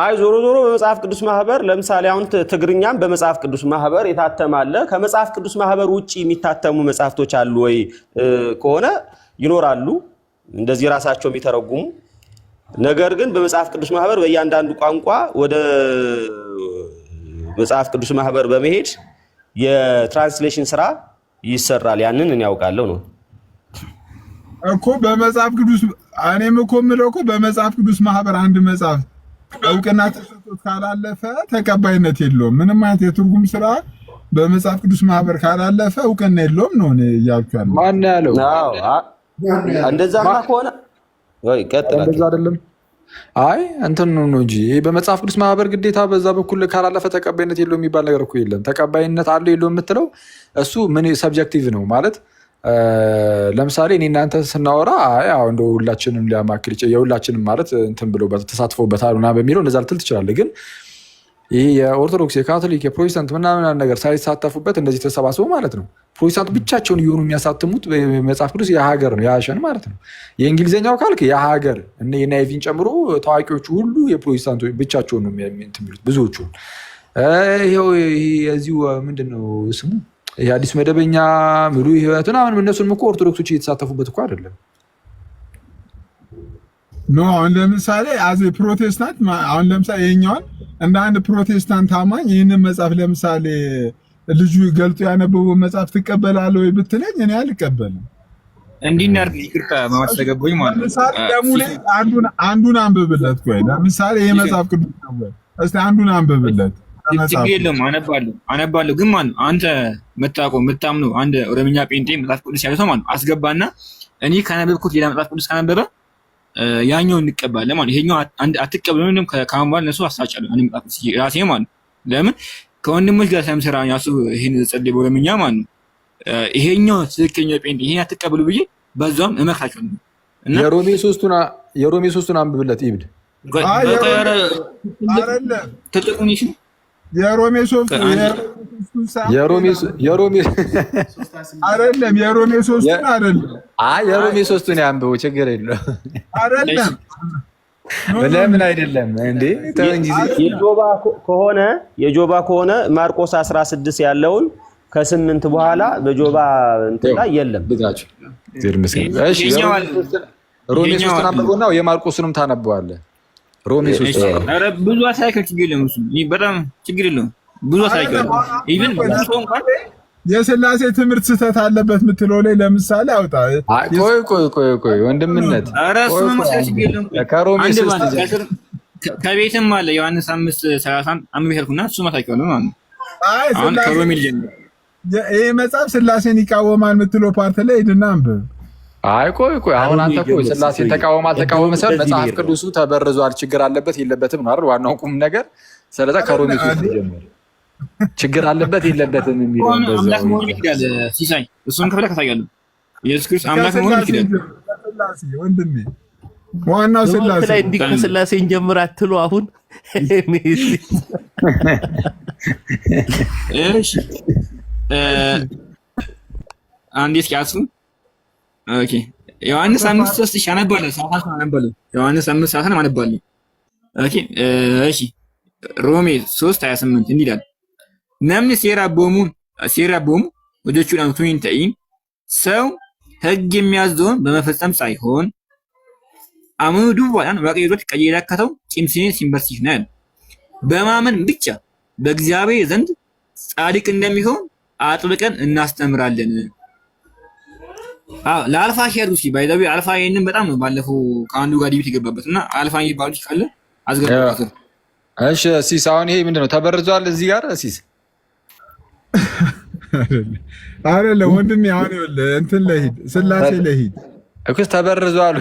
አይ ዞሮ በመጽሐፍ ቅዱስ ማህበር ለምሳሌ አሁን ትግርኛም በመጽሐፍ ቅዱስ ማህበር የታተማለ። ከመጽሐፍ ቅዱስ ማህበር ውጪ የሚታተሙ መጽሐፍቶች አሉ ወይ ከሆነ ይኖራሉ፣ እንደዚህ ራሳቸው የሚተረጉሙ። ነገር ግን በመጽሐፍ ቅዱስ ማህበር በእያንዳንዱ ቋንቋ ወደ መጽሐፍ ቅዱስ ማህበር በመሄድ የትራንስሌሽን ስራ ይሰራል። ያንን እኔ ያውቃለሁ ነው
እኮ በመጽሐፍ ቅዱስ። እኔም እኮ የምለው እኮ በመጽሐፍ ቅዱስ ማህበር አንድ መጽሐፍ እውቅና ተሰጥቶት ካላለፈ ተቀባይነት የለውም። ምንም አይነት የትርጉም ስራ በመጽሐፍ ቅዱስ ማህበር ካላለፈ እውቅና የለውም ነው እያልኩ ያለው።
ማን ያለው?
እንደዛማ ከሆነ ወይ ቀጥታ
እንደዛ አይደለም። አይ እንትን ነው እንጂ በመጽሐፍ ቅዱስ ማህበር ግዴታ በዛ በኩል ካላለፈ ተቀባይነት የለውም የሚባል ነገር እኮ የለም። ተቀባይነት አለው የለውም የምትለው እሱ ምን ሰብጀክቲቭ ነው ማለት። ለምሳሌ እኔ እናንተ ስናወራ ያው እንደ ሁላችንም ሊያማክል ይችላል። የሁላችንም ማለት እንትን ብሎ ተሳትፎበታል እና በሚለው እንደዛ ልትል ትችላለህ። ግን ይሄ የኦርቶዶክስ የካቶሊክ የፕሮቴስታንት ምናምን ነገር ሳይሳተፉበት እንደዚህ ተሰባስበው ማለት ነው። ፕሮቴስታንት ብቻቸውን እየሆኑ የሚያሳትሙት መጽሐፍ ቅዱስ የሀገር ነው የአሸን ማለት ነው። የእንግሊዝኛው ካልክ የሀገር እነ የናይቪን ጨምሮ ታዋቂዎቹ ሁሉ የፕሮቴስታንቶች ብቻቸውን ነው የሚሉት ብዙዎቹ። ይኸው የዚሁ ምንድን ነው ስሙ የአዲስ መደበኛ ሙሉ ህይወት ምናምን እነሱንም እኮ ኦርቶዶክሶች እየተሳተፉበት እኮ አይደለም።
ኖ አሁን ለምሳሌ አዜ ፕሮቴስታንት አሁን ለምሳሌ የኛውን እንደ አንድ ፕሮቴስታንት አማኝ ይህንን መጽሐፍ ለምሳሌ ልጁ ገልጦ ያነበበው መጽሐፍ ትቀበላለህ ወይ ብትለኝ እኔ አልቀበልም።
እንዲናርግ ይቅርታ ማስተገበኝ ማለት ነው።
ለምሳሌ ደግሞ አንዱን አንብብለት። ቆይ ለምሳሌ ይሄ መጽሐፍ ቅዱስ ነው። እስቲ አንዱን አንብብለት።
ችግር የለውም አነባለሁ። ግን ማለት አንተ የምታምነው አንድ ኦሮምኛ ጴንጤ መጽሐፍ ቅዱስ ያለው ሰው ማለት አስገባና እኔ ካነበብኩት ሌላ መጽሐፍ ቅዱስ ካነበበ ያኛው እንቀበላለን ማለት ይሄኛው አትቀበሉንም። ከአሁን በኋላ እነሱ አሳጫሉ እኔ መጽሐፍ ቅዱስ ራሴ ማለት ለምን ከወንድሞች ጋር ስለምሰራ ያሱ ይሄን ጸልይ በኦሮምኛ ማለት ነው። ይሄኛው ትክክለኛ ጴንጤ ይሄን አትቀበሉ ብዬ በዛም እመክራቸዋለሁ። እና
የሮሜ 3ቱን አንብብለት ይብድ
ተጠቁኒሽ
የሮሜ 3 አይደለም የሮሜ 3 አይደለም።
የሮሜ 3ቱን ያንብቡ ችግር የለውም።
አይደለም
ለምን አይደለም እንዴ?
የጆባ ከሆነ ማርቆስ 16 ያለውን ከ8 በኋላ በጆባ እንትን ላይ የለም።
እሺ ሮሜ 3 አንብበውና የማርቆስንም ታነበዋለህ። ሮሜ 3
ኧረ ብዙ አሳይከው ችግር የለውም። እሱ በጣም ችግር የለውም። ብዙ አሳይከው ኢቭን ብዙ ሰው እንኳን
የሥላሴ ትምህርት ስህተት አለበት የምትለው ላይ ለምሳሌ አውጣ።
ቆይ ወንድምነት
ኧረ እሱ መሰለኝ ችግር የለውም።
ከሮሜ 3
ከቤትም አለ ዮሐንስ 5:30 አምብሄልኩና እሱ ማታውቂው ማለት ነው። አሁን ከሮሜ ልጀምር።
ይሄ መጽሐፍ ሥላሴን ይቃወማል የምትለው ፓርት ላይ ሄድና አንብብ።
ቆይ አሁን አንተ እኮ ሥላሴን ተቃወመ ሰው መጽሐፍ ቅዱሱ ተበርዟል ችግር አለበት የለበትም ነው አይደል? ዋናው ቁም ነገር። ስለዛ ከሮሜ 3 ጀምር። ችግር አለበት የለበትም የሚለው
አምላክ መሆኑን ይክዳል ሲሳይ። እሱን ከፈለክ ታሳያለህ። ኢየሱስ ክርስቶስ አምላክ መሆኑን ይክዳል።
ሥላሴ ወንድሜ ዋናው ሥላሴ
ላይ እንዲህ ከሥላሴን ጀምር አትሉ አሁን
እሺ አንዴ እስኪ አስቡ። ኦኬ ዮሐንስ 5:3 ያነባል። ሰዓት አነባለሁ። ዮሐንስ 5:30 አነባለሁ። ኦኬ እሺ ሮሜ 3:28 እንዲህ ይላል namni seera abboomu hojjechuudhaan utuu hin ta'in ሰው ሕግ የሚያዘውን በመፈጸም ሳይሆን አምኑ ዱባን ዋቀይሮት ቀየራ ከተው ቂምሲን ሲምበርሲፍ ነው በማመን ብቻ በእግዚአብሔር ዘንድ ጻድቅ እንደሚሆን አጥብቀን እናስተምራለን። ለአልፋ ሼሩሲ ባይዛዊ አልፋ ይሄንን በጣም ነው ባለፈው ከአንዱ ጋር ዲቪት የገባበትና አልፋ ይባሉ ካለ አዝገባበት።
እሺ ሲስ አሁን ይሄ ምንድነው ተበርዟል እዚህ ጋር ሲስ
አይደለም ወንድሜ። አሁን ይኸውልህ እንትን ላይ ሂድ፣ ሥላሴ ላይ ሂድ
እኮ ተበርዟል።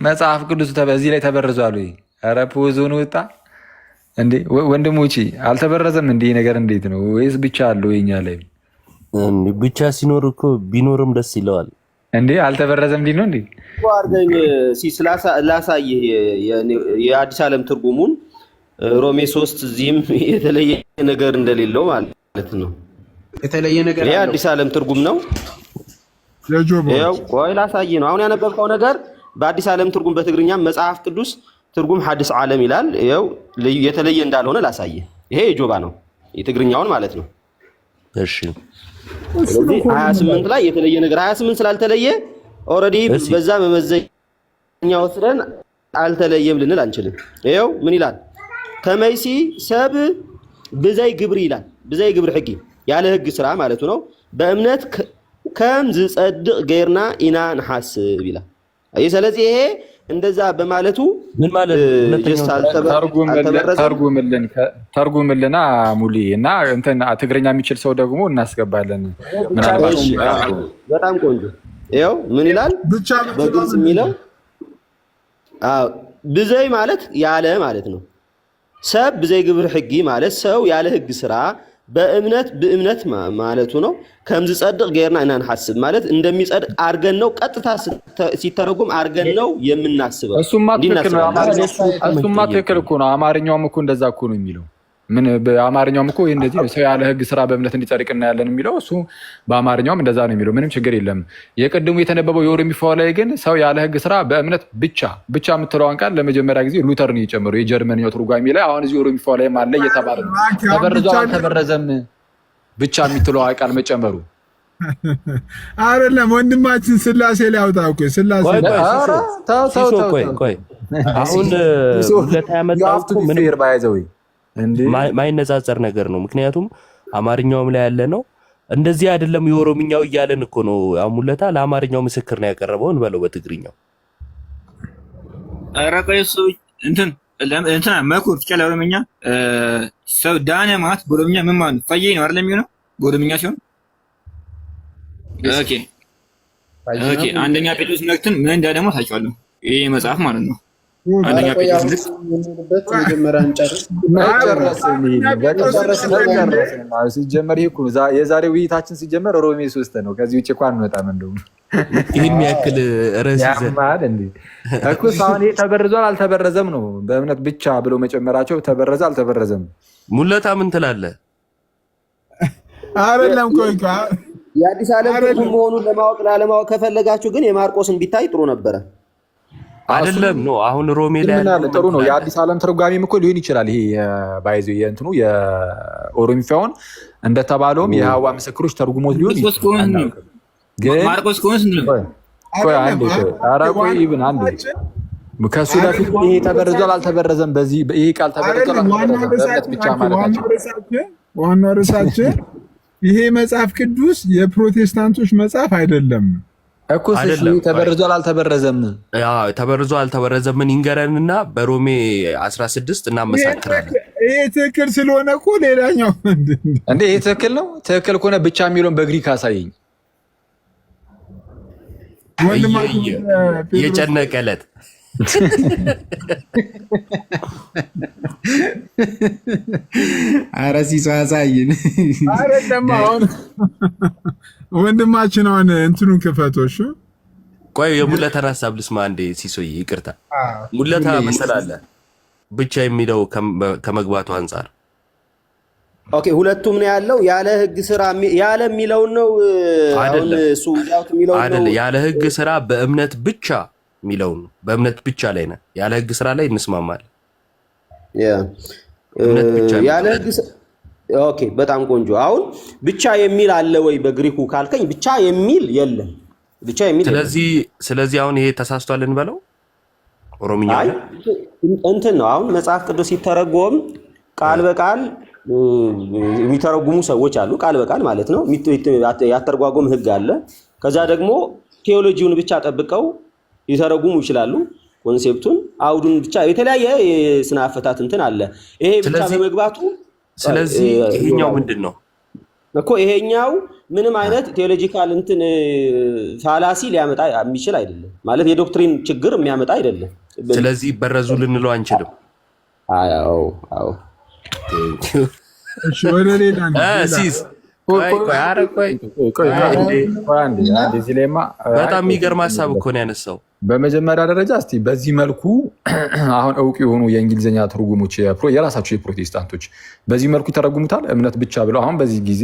መጽሐፍ ቅዱስ በዚህ ላይ ተበርዟል። ኧረ ፖዞን ወጣ እንዴ ወንድሞቼ፣ አልተበረዘም እንዴ ነገር? እንዴት ነው ወይስ ብቻ አለው የኛ ላይ
ብቻ ሲኖር እኮ ቢኖርም ደስ ይለዋል
እንዴ? አልተበረዘም እንዴ ነው እንዴ?
አርገኝ ላሳይህ የአዲስ ዓለም ትርጉሙን ሮሜ 3 እዚህም የተለየ ነገር እንደሌለው ማለት ነው።
የተለየ ነገር
ይሄ አዲስ ዓለም ትርጉም ነው። ቆይ ላሳይህ ነው። አሁን ያነበብከው ነገር በአዲስ ዓለም ትርጉም በትግርኛ መጽሐፍ ቅዱስ ትርጉም ሐዲስ ዓለም ይላል። ይኸው የተለየ እንዳልሆነ ላሳይህ። ይሄ የጆባ ነው የትግርኛውን ማለት ነው።
እሺ
ስለዚህ 28 ላይ የተለየ ነገር 28 ስላልተለየ ኦልሬዲ በዛ መመዘኛ ወስደን አልተለየም ልንል አንችልም። ይኸው ምን ይላል? ከመይሲ ሰብ ብዘይ ግብር ይላል። ብዘይ ግብር ሕጊ ያለ ሕግ ስራ ማለቱ ነው። በእምነት ከም ዝጸድቅ ገይርና ኢና ንሓስብ ይላል። ስለዚህ ይሄ እንደዛ በማለቱ
ምን ማለት
ተርጉምልና ሙሊ እና እንትን ትግርኛ የሚችል ሰው ደግሞ እናስገባለን።
በጣም ቆንጆ። ይኸው ምን ይላል በግልጽ የሚለው ብዘይ ማለት ያለ ማለት ነው። ሰብ ብዘይ ግብር ሕጊ ማለት ሰው ያለ ሕግ ስራ በእምነት ማለቱ ነው። ከም ዝጸድቅ ገይርና ኢና ንሓስብ ማለት እንደሚጸድቅ አርገን ነው። ቀጥታ ሲተረጉም አርገን ነው የምናስበው።
እሱማ ትክክል እኮ ነው። አማርኛውም እኮ እንደዛ እኮ ነው የሚለው። ምን በአማርኛውም እኮ እንደዚህ ነው። ሰው ያለ ሕግ ስራ በእምነት እንዲጸድቅ እናያለን የሚለው እሱ በአማርኛውም እንደዛ ነው የሚለው። ምንም ችግር የለም። የቅድሙ የተነበበው የኦሮሚፋው ላይ ግን ሰው ያለ ሕግ ስራ በእምነት ብቻ የምትለዋን ቃል ለመጀመሪያ ጊዜ ሉተር ነው የጨመረው የጀርመንኛው ትርጓሜ ላይ። አሁን እዚህ ኦሮሚፋው ላይ አለ እየተባለ ነው። ተበርዟል አልተበረዘም ብቻ የሚትለው ቃል መጨመሩ
አይደለም። ወንድማችን ስላሴ ላይ አውጣው እኮ ስላሴ
ቆይ አሁን ሁለት ያመጣው ምንም ማይነጻጸር ነገር ነው። ምክንያቱም አማርኛውም ላይ ያለ ነው እንደዚህ አይደለም የኦሮምኛው እያለን እኮ ነው። አሙለታ ለአማርኛው ምስክር ነው ያቀረበው እንበለው በትግርኛው
አራቀይሱ እንትን መኩር ትችላ ኦሮምኛ ሰው ዳነ ማለት በኦሮምኛ ምን ማለት ፈዬ ነው አይደለም የሚሆነው በኦሮምኛ ሲሆን ኦኬ አንደኛ ጴጥሮስ መልእክትን ምን እንዳለ ደግሞ ታውቂዋለሁ። ይሄ መጽሐፍ ማለት ነው። አንደኛ ጴጥሮስ
መልእክት መጀመሪያን ጨርስ
ሲጀመር ይሄ እኮ የዛሬው ውይይታችን ሲጀመር ሮሜ 3 ነው። ከዚህ ውጭ እንኳን እንወጣም። እንደውም
ይሄን ያክል ርዕስ
ያማል እንዴ እኮ ሳውን ይሄ ተበርዟል አልተበረዘም ነው። በእምነት ብቻ ብሎ መጨመራቸው ተበረዘ አልተበረዘም።
ሙለታ ምን ትላለህ?
አይደለም ቆይ
የአዲስ ዓለም ትርጉም መሆኑን ለማወቅ ላለማወቅ ከፈለጋችሁ ግን የማርቆስን ቢታይ ጥሩ ነበረ።
አይደለም ነው አሁን ሮሜ ላይ
ያለ ጥሩ ነው። የአዲስ ዓለም ትርጓሜም እኮ ሊሆን ይችላል። ይሄ ባይዞ የእንትኑ የኦሮሚፋውን እንደተባለውም የሐዋ ምስክሮች ተርጉሞት ሊሆን ይችላል። ግን
ማርቆስ ኮንስ ነው
ቆይ አንዴ አራቆይ ይብን አንዴ ከሱ በፊት ይሄ ተበረዘል አልተበረዘም። በዚህ ይሄ ቃል ተበረዘል አልተበረዘም ብቻ ማለታችን
ዋናው ርዕሳችን ይሄ መጽሐፍ ቅዱስ የፕሮቴስታንቶች መጽሐፍ አይደለም
እኮ። ስለዚህ ተበርዟል አልተበረዘም፣
ተበርዟል አልተበረዘምን ይንገረንና በሮሜ 16 እናመሳክራለን።
ይሄ ትክክል ስለሆነ እኮ ሌላኛው
እንዴ ይሄ ትክክል ነው። ትክክል ከሆነ ብቻ የሚለውን በግሪክ አሳየኝ።
የጨነቀለት
ኧረ ሲሶ አሳይን።
አይደለም አሁን ወንድማችን አሁን እንትኑን ክፈቶሽ።
ቆይ የሙለታን ሀሳብ ልስማ አንዴ። ሲሶዬ ይቅርታ ሙለታ መሰላለ ብቻ የሚለው ከመግባቱ አንጻር
ኦኬ ሁለቱም ነው ያለው። ያለ ህግ ስራ ያለ የሚለው ነው አሁን እሱ ያውት የሚለው ነው።
ያለ ህግ ስራ በእምነት ብቻ የሚለው ነው። በእምነት ብቻ ላይ ነው። ያለ ህግ ስራ ላይ እንስማማለን።
ያለ ህግ ኦኬ በጣም ቆንጆ። አሁን ብቻ የሚል አለ ወይ በግሪኩ ካልከኝ ብቻ የሚል የለም። ብቻ የሚል
ስለዚህ አሁን ይሄ ተሳስቷል እንበለው። ኦሮምኛ
እንትን ነው አሁን መጽሐፍ ቅዱስ ሲተረጎም ቃል በቃል የሚተረጉሙ ሰዎች አሉ። ቃል በቃል ማለት ነው። ያተርጓጎም ህግ አለ። ከዛ ደግሞ ቴዎሎጂውን ብቻ ጠብቀው ይተረጉሙ ይችላሉ። ኮንሴፕቱን አውዱን ብቻ የተለያየ የስነ አፈታት እንትን አለ። ይሄ ብቻ በመግባቱ
ስለዚህ ይሄኛው ምንድነው
እኮ ይሄኛው ምንም አይነት ቴዎሎጂካል እንትን ፋላሲ ሊያመጣ የሚችል አይደለም። ማለት የዶክትሪን ችግር የሚያመጣ አይደለም።
ስለዚህ በረዙ ልንለው አንችልም።
አዎ
እሺ ወደ ሌላ ነው
ሲስ በጣም የሚገርም ሀሳብ እኮ ነው ያነሳው።
በመጀመሪያ ደረጃ እስቲ በዚህ መልኩ አሁን እውቅ የሆኑ የእንግሊዝኛ ትርጉሞች የራሳቸው የፕሮቴስታንቶች በዚህ መልኩ ይተረጉሙታል። እምነት ብቻ ብለው አሁን በዚህ ጊዜ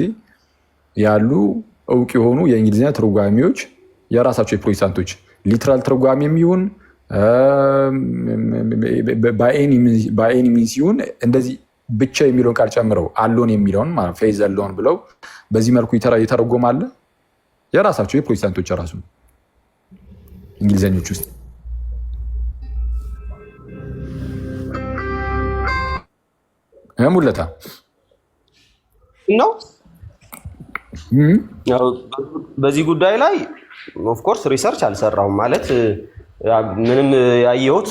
ያሉ እውቅ የሆኑ የእንግሊዝኛ ትርጓሚዎች የራሳቸው የፕሮቴስታንቶች ሊትራል ትርጓሚ የሚሆን በኤኒ ሚንስ ይሁን እንደዚህ ብቻ የሚለውን ቃል ጨምረው አሎን የሚለውን ማለት ፌዝ አሎን ብለው በዚህ መልኩ ይተረጎማል። የራሳቸው የፕሮቴስታንቶች ራሱ እንግሊዘኞች ውስጥ ሙለታ
ነው። በዚህ ጉዳይ ላይ ኦፍኮርስ ሪሰርች አልሰራሁም። ማለት ምንም ያየሁት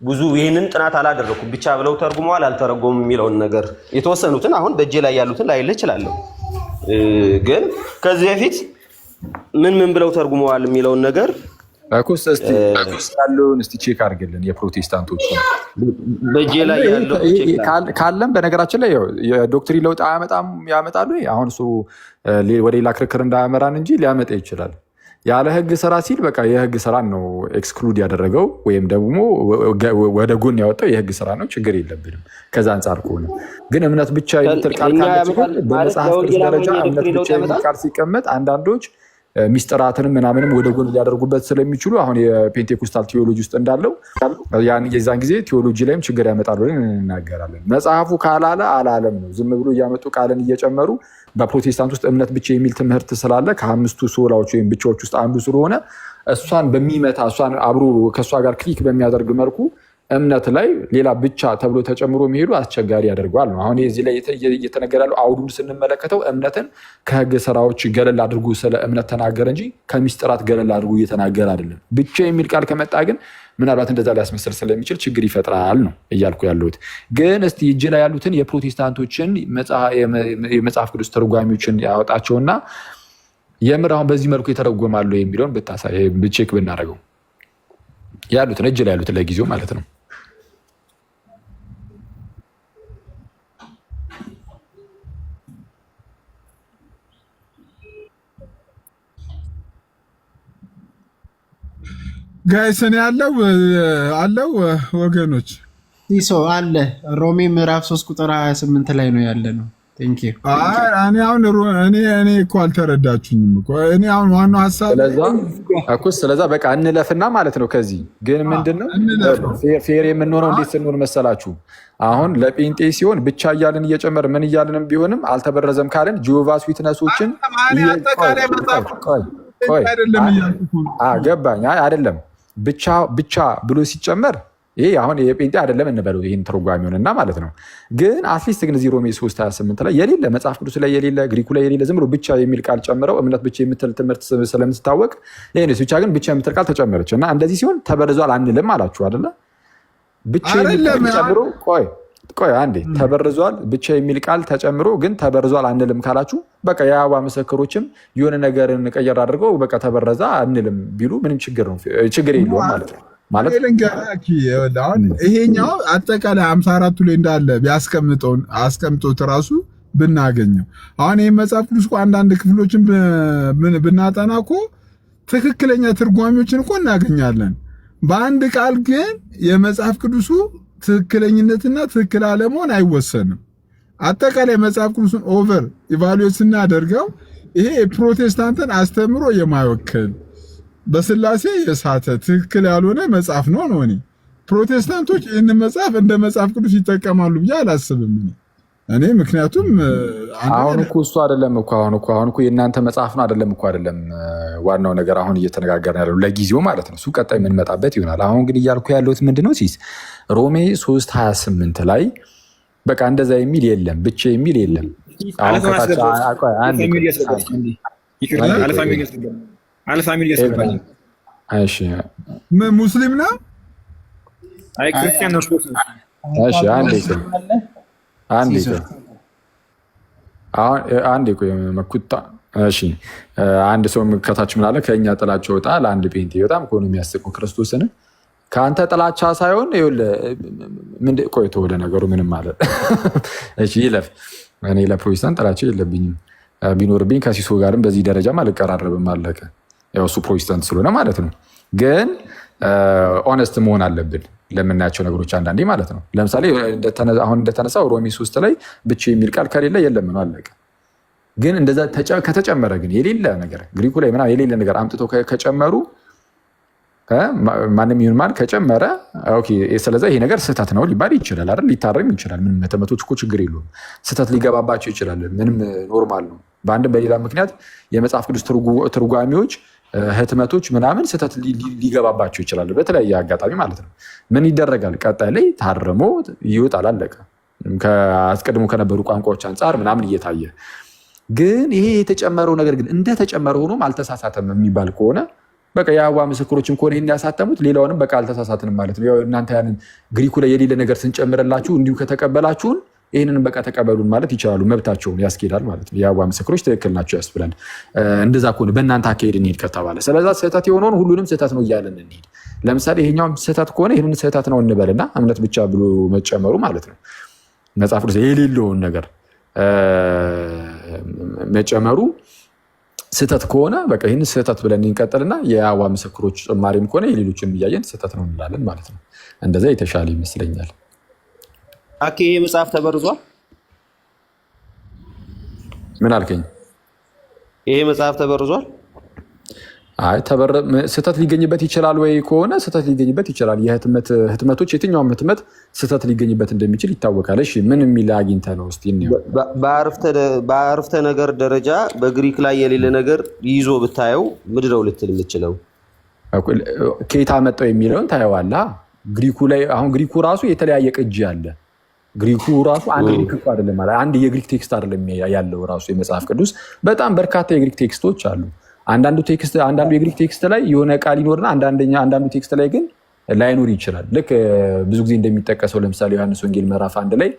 ብዙ ይህንን ጥናት አላደረኩም። ብቻ ብለው ተርጉመዋል አልተረጎሙም የሚለውን ነገር የተወሰኑትን አሁን በእጄ ላይ ያሉትን ላይልህ እችላለሁ። ግን ከዚህ በፊት ምን ብለው ተርጉመዋል የሚለውን ነገር
ያለውን እስቲ ቼክ አድርግልን። የፕሮቴስታንቶች
በእጄ ላይ ያለው
ካለም በነገራችን ላይ የዶክትሪን ለውጥ ያመጣሉ። አሁን እሱ ወደ ሌላ ክርክር እንዳያመራን እንጂ ሊያመጣ ይችላል። ያለ ህግ ስራ ሲል በቃ የህግ ስራን ነው ኤክስክሉድ ያደረገው ወይም ደግሞ ወደ ጎን ያወጣው የህግ ስራ ነው። ችግር የለብንም ከዛ አንጻር ከሆነ ግን እምነት ብቻ የምትል ቃል ካለች በመጽሐፍ ቅዱስ ደረጃ እምነት ብቻ የሚል ቃል ሲቀመጥ አንዳንዶች ሚስጥራትንም ምናምንም ወደ ጎን ሊያደርጉበት ስለሚችሉ አሁን የፔንቴኮስታል ቴዎሎጂ ውስጥ እንዳለው የዛን ጊዜ ቴዎሎጂ ላይም ችግር ያመጣል ብለን እንናገራለን። መጽሐፉ ካላለ አላለም ነው። ዝም ብሎ እያመጡ ቃልን እየጨመሩ በፕሮቴስታንት ውስጥ እምነት ብቻ የሚል ትምህርት ስላለ ከአምስቱ ሶላዎች ወይም ብቻዎች ውስጥ አንዱ ስለሆነ እሷን በሚመታ እሷን አብሮ ከእሷ ጋር ክሊክ በሚያደርግ መልኩ እምነት ላይ ሌላ ብቻ ተብሎ ተጨምሮ የሚሄዱ አስቸጋሪ ያደርገዋል ነው። አሁን እዚህ ላይ እየተነገረ ያለው አውዱን ስንመለከተው እምነትን ከህግ ስራዎች ገለል አድርጎ ስለ እምነት ተናገረ እንጂ ከሚስጥራት ገለል አድርጎ እየተናገረ አይደለም። ብቻ የሚል ቃል ከመጣ ግን ምናልባት እንደዛ ሊያስመስል ስለሚችል ችግር ይፈጥራል ነው እያልኩ ያለሁት። ግን እስቲ እጅ ላይ ያሉትን የፕሮቴስታንቶችን የመጽሐፍ ቅዱስ ተርጓሚዎችን ያወጣቸውና የምር አሁን በዚህ መልኩ የተረጎማሉ የሚለውን ብቼክ ብናደርገው ያሉትን እጅ ላይ ያሉትን ለጊዜው ማለት ነው።
ጋይስን አለው ወገኖች
ይሶ አለ ሮሜ ምዕራፍ 3 ቁጥር 28 ላይ ነው ያለ ነው። ቴንክ ዩ።
እኔ አሁን እኔ እኮ አልተረዳችሁኝም እኮ እኔ አሁን ዋናው ሐሳብ
ስለዛ በቃ እንለፍና ማለት ነው። ከዚህ ግን ምንድነው ፌር የምንሆነው እንዴት ስንሆን መሰላችሁ? አሁን ለጴንጤ ሲሆን ብቻ እያልን እየጨመር ምን እያልንም ቢሆንም አልተበረዘም ካልን ጂኦቫስ ዊትነሶችን ገባኝ አይደለም ብቻ ብሎ ሲጨመር ይሄ አሁን የጴንጤ አይደለም እንበለው ይህን ትርጓሜውንና ማለት ነው። ግን አትሊስት ግን እዚህ ሮሜ 3:28 ላይ የሌለ መጽሐፍ ቅዱስ ላይ የሌለ ግሪኩ ላይ የሌለ ዝም ብሎ ብቻ የሚል ቃል ጨምረው እምነት ብቻ የምትል ትምህርት ስለምትታወቅ ይሄ ብቻ ግን ብቻ የምትል ቃል ተጨመረች እና እንደዚህ ሲሆን ተበርዟል አንልም አላችሁ አይደለ? ብቻ የሚል ጨምሮ ቆይ አንዴ ተበርዟል ብቻ የሚል ቃል ተጨምሮ ግን ተበርዟል አንልም ካላችሁ በቃ የአዋ ምስክሮችም የሆነ ነገርን ቀየር አድርገው በቃ ተበረዛ አንልም ቢሉ ምንም ችግር የለውም ማለት ነው። ማለት
ይሄኛው አጠቃላይ 54ቱ ላይ እንዳለ አስቀምጦት ራሱ ብናገኘው አሁን ይህ መጽሐፍ ቅዱስ እኮ አንዳንድ ክፍሎችን ብናጠና እኮ ትክክለኛ ትርጓሚዎችን እኮ እናገኛለን። በአንድ ቃል ግን የመጽሐፍ ቅዱሱ ትክክለኝነትና ትክክል አለመሆን አይወሰንም። አጠቃላይ መጽሐፍ ቅዱስን ኦቨር ኢቫሉዌት ስናደርገው ይሄ የፕሮቴስታንትን አስተምሮ የማይወክል በስላሴ የሳተ ትክክል ያልሆነ መጽሐፍ ነው። እኔ ፕሮቴስታንቶች ይህንን መጽሐፍ እንደ መጽሐፍ ቅዱስ ይጠቀማሉ ብዬ አላስብም። እኔ ምክንያቱም
አሁን እኮ እሱ አይደለም እኮ አሁን እኮ የእናንተ መጽሐፍ ነው አይደለም እኮ አይደለም ዋናው ነገር አሁን እየተነጋገርን ያለው ለጊዜው ማለት ነው። እሱ ቀጣይ የምንመጣበት ይሆናል። አሁን ግን እያልኩ ያለሁት ምንድነው ሲስ ሮሜ 3:28 ላይ በቃ እንደዛ የሚል የለም ብቻ የሚል የለም።
ሙስሊም ነው
ክርስቲያን ነው።
አንድ መኩታ አንድ ሰው ከታች ምን አለ? ከእኛ ጥላቻ ወጣ ለአንድ ጴንጤ በጣም ከሆነ የሚያስቁ ክርስቶስን ከአንተ ጥላቻ ሳይሆን ቆይቶ ወደ ነገሩ ምንም ማለት ይለፍ። እኔ ለፕሮቴስታንት ጥላቻ የለብኝም። ቢኖርብኝ ከሲሶ ጋርም በዚህ ደረጃም አልቀራረብም። አለቀ። ያው እሱ ፕሮቴስታንት ስለሆነ ማለት ነው። ግን ኦነስት መሆን አለብን ለምናያቸው ነገሮች አንዳንዴ ማለት ነው። ለምሳሌ አሁን እንደተነሳው ሮሜ 3 ላይ ብቻ የሚል ቃል ከሌለ የለም ነው አለቀ። ግን እንደዛ ከተጨመረ ግን የሌለ ነገር ግሪኩ ላይ ምናምን የሌለ ነገር አምጥተው ከጨመሩ ማንም ይሁን ማን ከጨመረ ስለዛ ይሄ ነገር ስህተት ነው ሊባል ይችላል አይደል? ሊታረም ይችላል። ምንም መተመቶች እኮ ችግር የለውም። ስህተት ሊገባባቸው ይችላል። ምንም ኖርማል ነው። በአንድም በሌላ ምክንያት የመጽሐፍ ቅዱስ ትርጓሚዎች ህትመቶች ምናምን ስህተት ሊገባባቸው ይችላል። በተለያየ አጋጣሚ ማለት ነው። ምን ይደረጋል? ቀጣይ ላይ ታርሞ ይወጣል። አለቀ። አስቀድሞ ከነበሩ ቋንቋዎች አንጻር ምናምን እየታየ ግን ይሄ የተጨመረው ነገር ግን እንደተጨመረ ሆኖም አልተሳሳተም የሚባል ከሆነ በቃ የአዋ ምስክሮችም ከሆነ ይህን ያሳተሙት ሌላውንም በቃ አልተሳሳትንም ማለት ነው። እናንተ ያንን ግሪኩ ላይ የሌለ ነገር ስንጨምርላችሁ እንዲሁ ከተቀበላችሁን ይህንንም በቃ ተቀበሉን ማለት ይችላሉ። መብታቸውን ያስኬዳል ማለት ነው። የአዋ ምስክሮች ትክክል ናቸው ያስብላል። እንደዛ ከሆነ በእናንተ አካሄድ እንሄድ ከተባለ ስለዛ ስህተት የሆነውን ሁሉንም ስህተት ነው እያለን እንሄድ። ለምሳሌ ይሄኛውም ስህተት ከሆነ ይህንን ስህተት ነው እንበልና እምነት ብቻ ብሎ መጨመሩ ማለት ነው መጽሐፍ ቅዱስ የሌለውን ነገር መጨመሩ ስህተት ከሆነ በቃ ይህን ስህተት ብለን እንቀጥልና የአዋ ምስክሮች ጭማሪም ከሆነ የሌሎችን እያየን ስህተት ነው እንላለን ማለት ነው። እንደዛ የተሻለ ይመስለኛል።
ይሄ መጽሐፍ ተበርዟል።
ምን አልከኝ?
ይሄ መጽሐፍ ተበርዟል።
አይ ስህተት ሊገኝበት ይችላል ወይ ከሆነ ስህተት ሊገኝበት ይችላል። ህትመቶች የትኛውም ህትመት ስህተት ሊገኝበት እንደሚችል ይታወቃል። እሺ ምን የሚል አግኝተህ ነው? እስቲ
በአረፍተ ነገር ደረጃ በግሪክ ላይ የሌለ ነገር ይዞ ብታየው ምንድን ነው ልትል የምችለው?
ከየት አመጣው የሚለውን ታየዋለህ። ግሪኩ ላይ አሁን ግሪኩ ራሱ የተለያየ ቅጂ አለ። ግሪኩ ራሱ አንድ ግሪክ እኮ አይደለም ማለት አንድ የግሪክ ቴክስት አይደለም ያለው ራሱ የመጽሐፍ ቅዱስ በጣም በርካታ የግሪክ ቴክስቶች አሉ። አንዳንዱ የግሪክ ቴክስት ላይ የሆነ ቃል ይኖርና አንዳንዱ ቴክስት ላይ ግን ላይኖር ይችላል። ልክ ብዙ ጊዜ እንደሚጠቀሰው ለምሳሌ ዮሐንስ ወንጌል ምዕራፍ 1 ላይ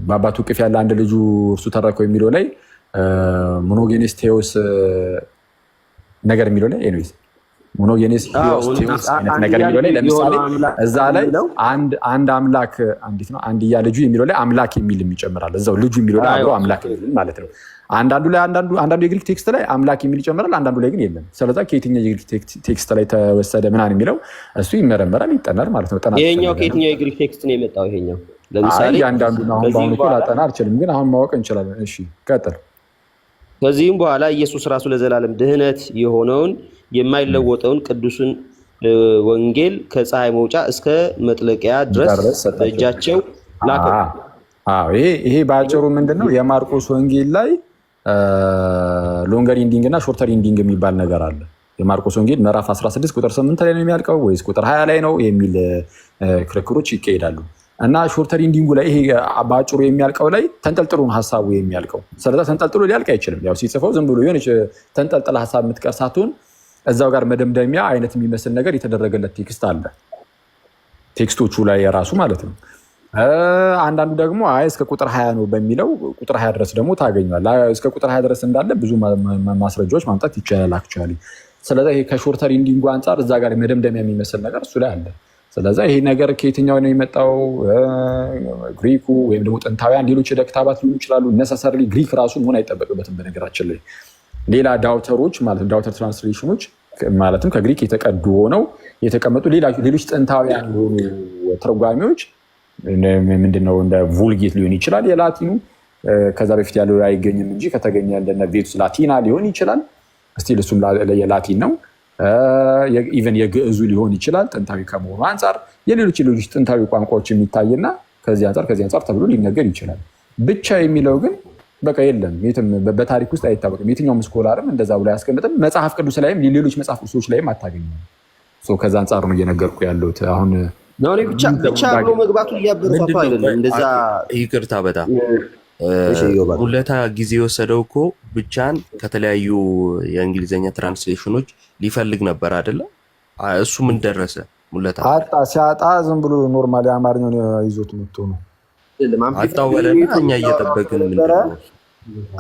በአባቱ እቅፍ ያለ አንድ ልጁ እርሱ ተረከው የሚለው ላይ ሞኖጌኔስ ቴዎስ ነገር የሚለው ላይ ኤኒዌይስ ሞኖጌኔስ ቴዎስ ነገር የሚለው ላይ ለምሳሌ እዛ ላይ አንድ አምላክ አንዲት ነው አንድያ ልጁ የሚለው ላይ አምላክ የሚል ይጨምራል። እዛው ልጁ የሚለው ላይ አብሮ አምላክ የሚል ማለት ነው። አንዳንዱ የግሪክ ቴክስት ላይ አምላክ የሚል ይጨምራል፣ አንዳንዱ ላይ ግን የለም። ስለዚህ ከየትኛው የግሪክ ቴክስት ላይ ተወሰደ ምናምን የሚለው እሱ ይመረመራል፣ ይጠናል ማለት ነው።
ይሄኛው ከየትኛው የግሪክ ቴክስት ነው የመጣው? ይሄኛው ለምሳሌ
አንዳንዱ አሁን በአሁኑ እኮ ላጠና አልችልም፣ ግን አሁን ማወቅ እንችላለን። እሺ ቀጥል።
ከዚህም በኋላ ኢየሱስ ራሱ ለዘላለም ድህነት የሆነውን የማይለወጠውን ቅዱስን ወንጌል ከፀሐይ መውጫ እስከ መጥለቂያ ድረስ በእጃቸው ላከው።
ይሄ በአጭሩ ምንድነው የማርቆስ ወንጌል ላይ ሎንገር ኢንዲንግ እና ሾርተር ኢንዲንግ የሚባል ነገር አለ። የማርቆስ ወንጌል ምዕራፍ 16 ቁጥር 8 ላይ ነው የሚያልቀው ወይስ ቁጥር 20 ላይ ነው የሚል ክርክሮች ይካሄዳሉ። እና ሾርተር ኢንዲንጉ ላይ ይሄ በአጭሩ የሚያልቀው ላይ ተንጠልጥሎ ሀሳቡ የሚያልቀው። ስለዚህ ተንጠልጥሎ ሊያልቅ አይችልም። ያው ሲጽፈው ዝም ብሎ የሆነች ተንጠልጥላ ሀሳብ የምትቀር ሳትሆን እዛው ጋር መደምደሚያ አይነት የሚመስል ነገር የተደረገለት ቴክስት አለ ቴክስቶቹ ላይ የራሱ ማለት ነው። አንዳንዱ ደግሞ እስከ ቁጥር 20 ነው በሚለው ቁጥር 20 ድረስ ደግሞ ታገኛል። እስከ ቁጥር 20 ድረስ እንዳለ ብዙ ማስረጃዎች ማምጣት ይቻላል አክቹዋሊ። ስለዚህ ይሄ ከሾርተር ኢንዲንጉ አንጻር እዛ ጋር መደምደሚያ የሚመስል ነገር እሱ ላይ አለ። ስለዚህ ይሄ ነገር ከየትኛው ነው የመጣው? ግሪኩ ወይም ደግሞ ጥንታውያን ሌሎች የዕደ ክታባት ሊሆኑ ይችላሉ። ነሰሰርሊ ግሪክ ራሱ መሆን አይጠበቅበትም። በነገራችን ላይ ሌላ ዳውተሮች ማለት ዳውተር ትራንስሌሽኖች ማለትም ከግሪክ የተቀዱ ሆነው የተቀመጡ ሌሎች ጥንታውያን የሆኑ ተርጓሚዎች ምንድነው እንደ vulgate ሊሆን ይችላል የላቲኑ ከዛ በፊት ያለው አይገኝም እንጂ ከተገኘ እንደነ ቬቱስ ላቲና ሊሆን ይችላል። ስቲል እሱም የላቲን ነው። ኢቨን የግዕዙ ሊሆን ይችላል ጥንታዊ ከመሆኑ አንጻር የሌሎች ጥንታዊ ቋንቋዎች የሚታይና ከዚህ አንጻር ተብሎ ሊነገር ይችላል። ብቻ የሚለው ግን በቃ የለም የትም በታሪክ ውስጥ አይታወቅም። የትኛውም ስኮላርም እንደዛ ብሎ አያስቀምጥም። መጽሐፍ ቅዱስ ላይም ሌሎች መጽሐፍ ቅዱሶች ላይም አታገኝም። ከዛ አንጻር ነው እየነገርኩ ያለሁት አሁን
ብቻ ብሎ መግባቱ እያበረታቱ አይደለም። እንደዛ
ይቅርታ በጣም ሙለታ ጊዜ የወሰደው እኮ ብቻን ከተለያዩ የእንግሊዝኛ ትራንስሌሽኖች ሊፈልግ ነበር አይደለ? እሱ ምን ደረሰ? ሙለታ
ሲያጣ ዝም ብሎ ኖርማሊ አማርኛውን ይዞት መጥቶ ነው
አጣው በለና እኛ እየጠበቅን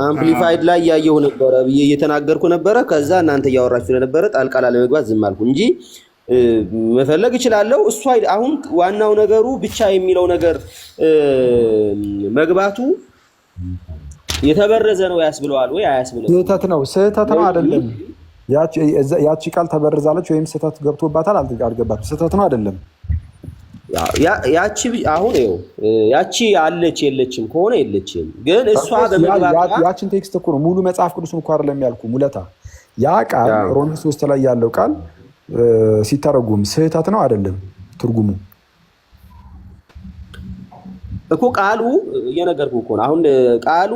አምፕሊፋይድ ላይ ያየው ነበረ ብዬ እየተናገርኩ ነበረ። ከዛ እናንተ እያወራችሁ ስለነበረ ጣልቃ ላለመግባት ዝም አልኩ እንጂ መፈለግ እችላለሁ። እሱ አሁን ዋናው ነገሩ ብቻ የሚለው ነገር መግባቱ የተበረዘ ነው ያስብለዋል ወይ አያስብለውም?
ስህተት ነው አይደለም። ያቺ ቃል ተበርዛለች ወይም ስህተት ገብቶባታል አልገባትም። ስህተት ነው አይደለም።
ያቺ አሁን ይኸው ያቺ አለች የለችም ከሆነ የለችም፣ ግን እሷ በመግባቷ
ያቺን ቴክስት እኮ ነው ሙሉ መጽሐፍ ቅዱስን እኮ አይደለም ያልኩ ሙለታ። ያ ቃል ሮሜ 3 ላይ ያለው ቃል ሲተረጉም ስህተት ነው አይደለም? ትርጉሙ
እኮ ቃሉ እየነገርኩህ እኮ ነው። አሁን ቃሉ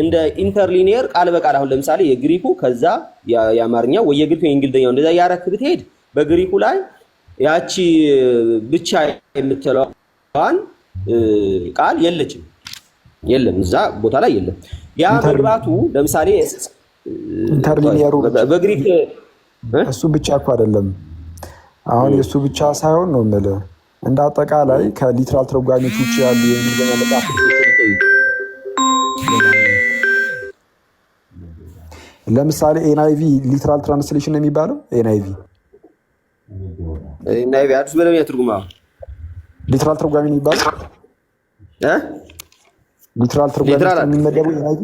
እንደ ኢንተርሊኒየር ቃል በቃል አሁን ለምሳሌ የግሪኩ ከዛ የአማርኛው ወይ የግሪኩ የእንግሊዝኛው እንደዛ ያረክ ብትሄድ በግሪኩ ላይ ያቺ ብቻ የምትለዋን ቃል የለችም፣ የለም እዛ ቦታ ላይ የለም። ያ መግባቱ ለምሳሌ
ኢንተርሊኒየሩ
በግሪክ
እሱ ብቻ እኮ አይደለም። አሁን የእሱ ብቻ ሳይሆን ነው የምልህ እንደ አጠቃላይ ከሊትራል ተርጓሚዎች ውጭ ያሉ የእንግሊዝኛ መጽሐፍ ለምሳሌ ኤንአይቪ ሊትራል ትራንስሌሽን ነው የሚባለው። ኤንአይቪ
አዲስ መደበኛ ትርጉም
ሊትራል ተርጓሚ ነው የሚባለው። ሊትራል ተርጓሚ የሚመደቡ ኤንአይቪ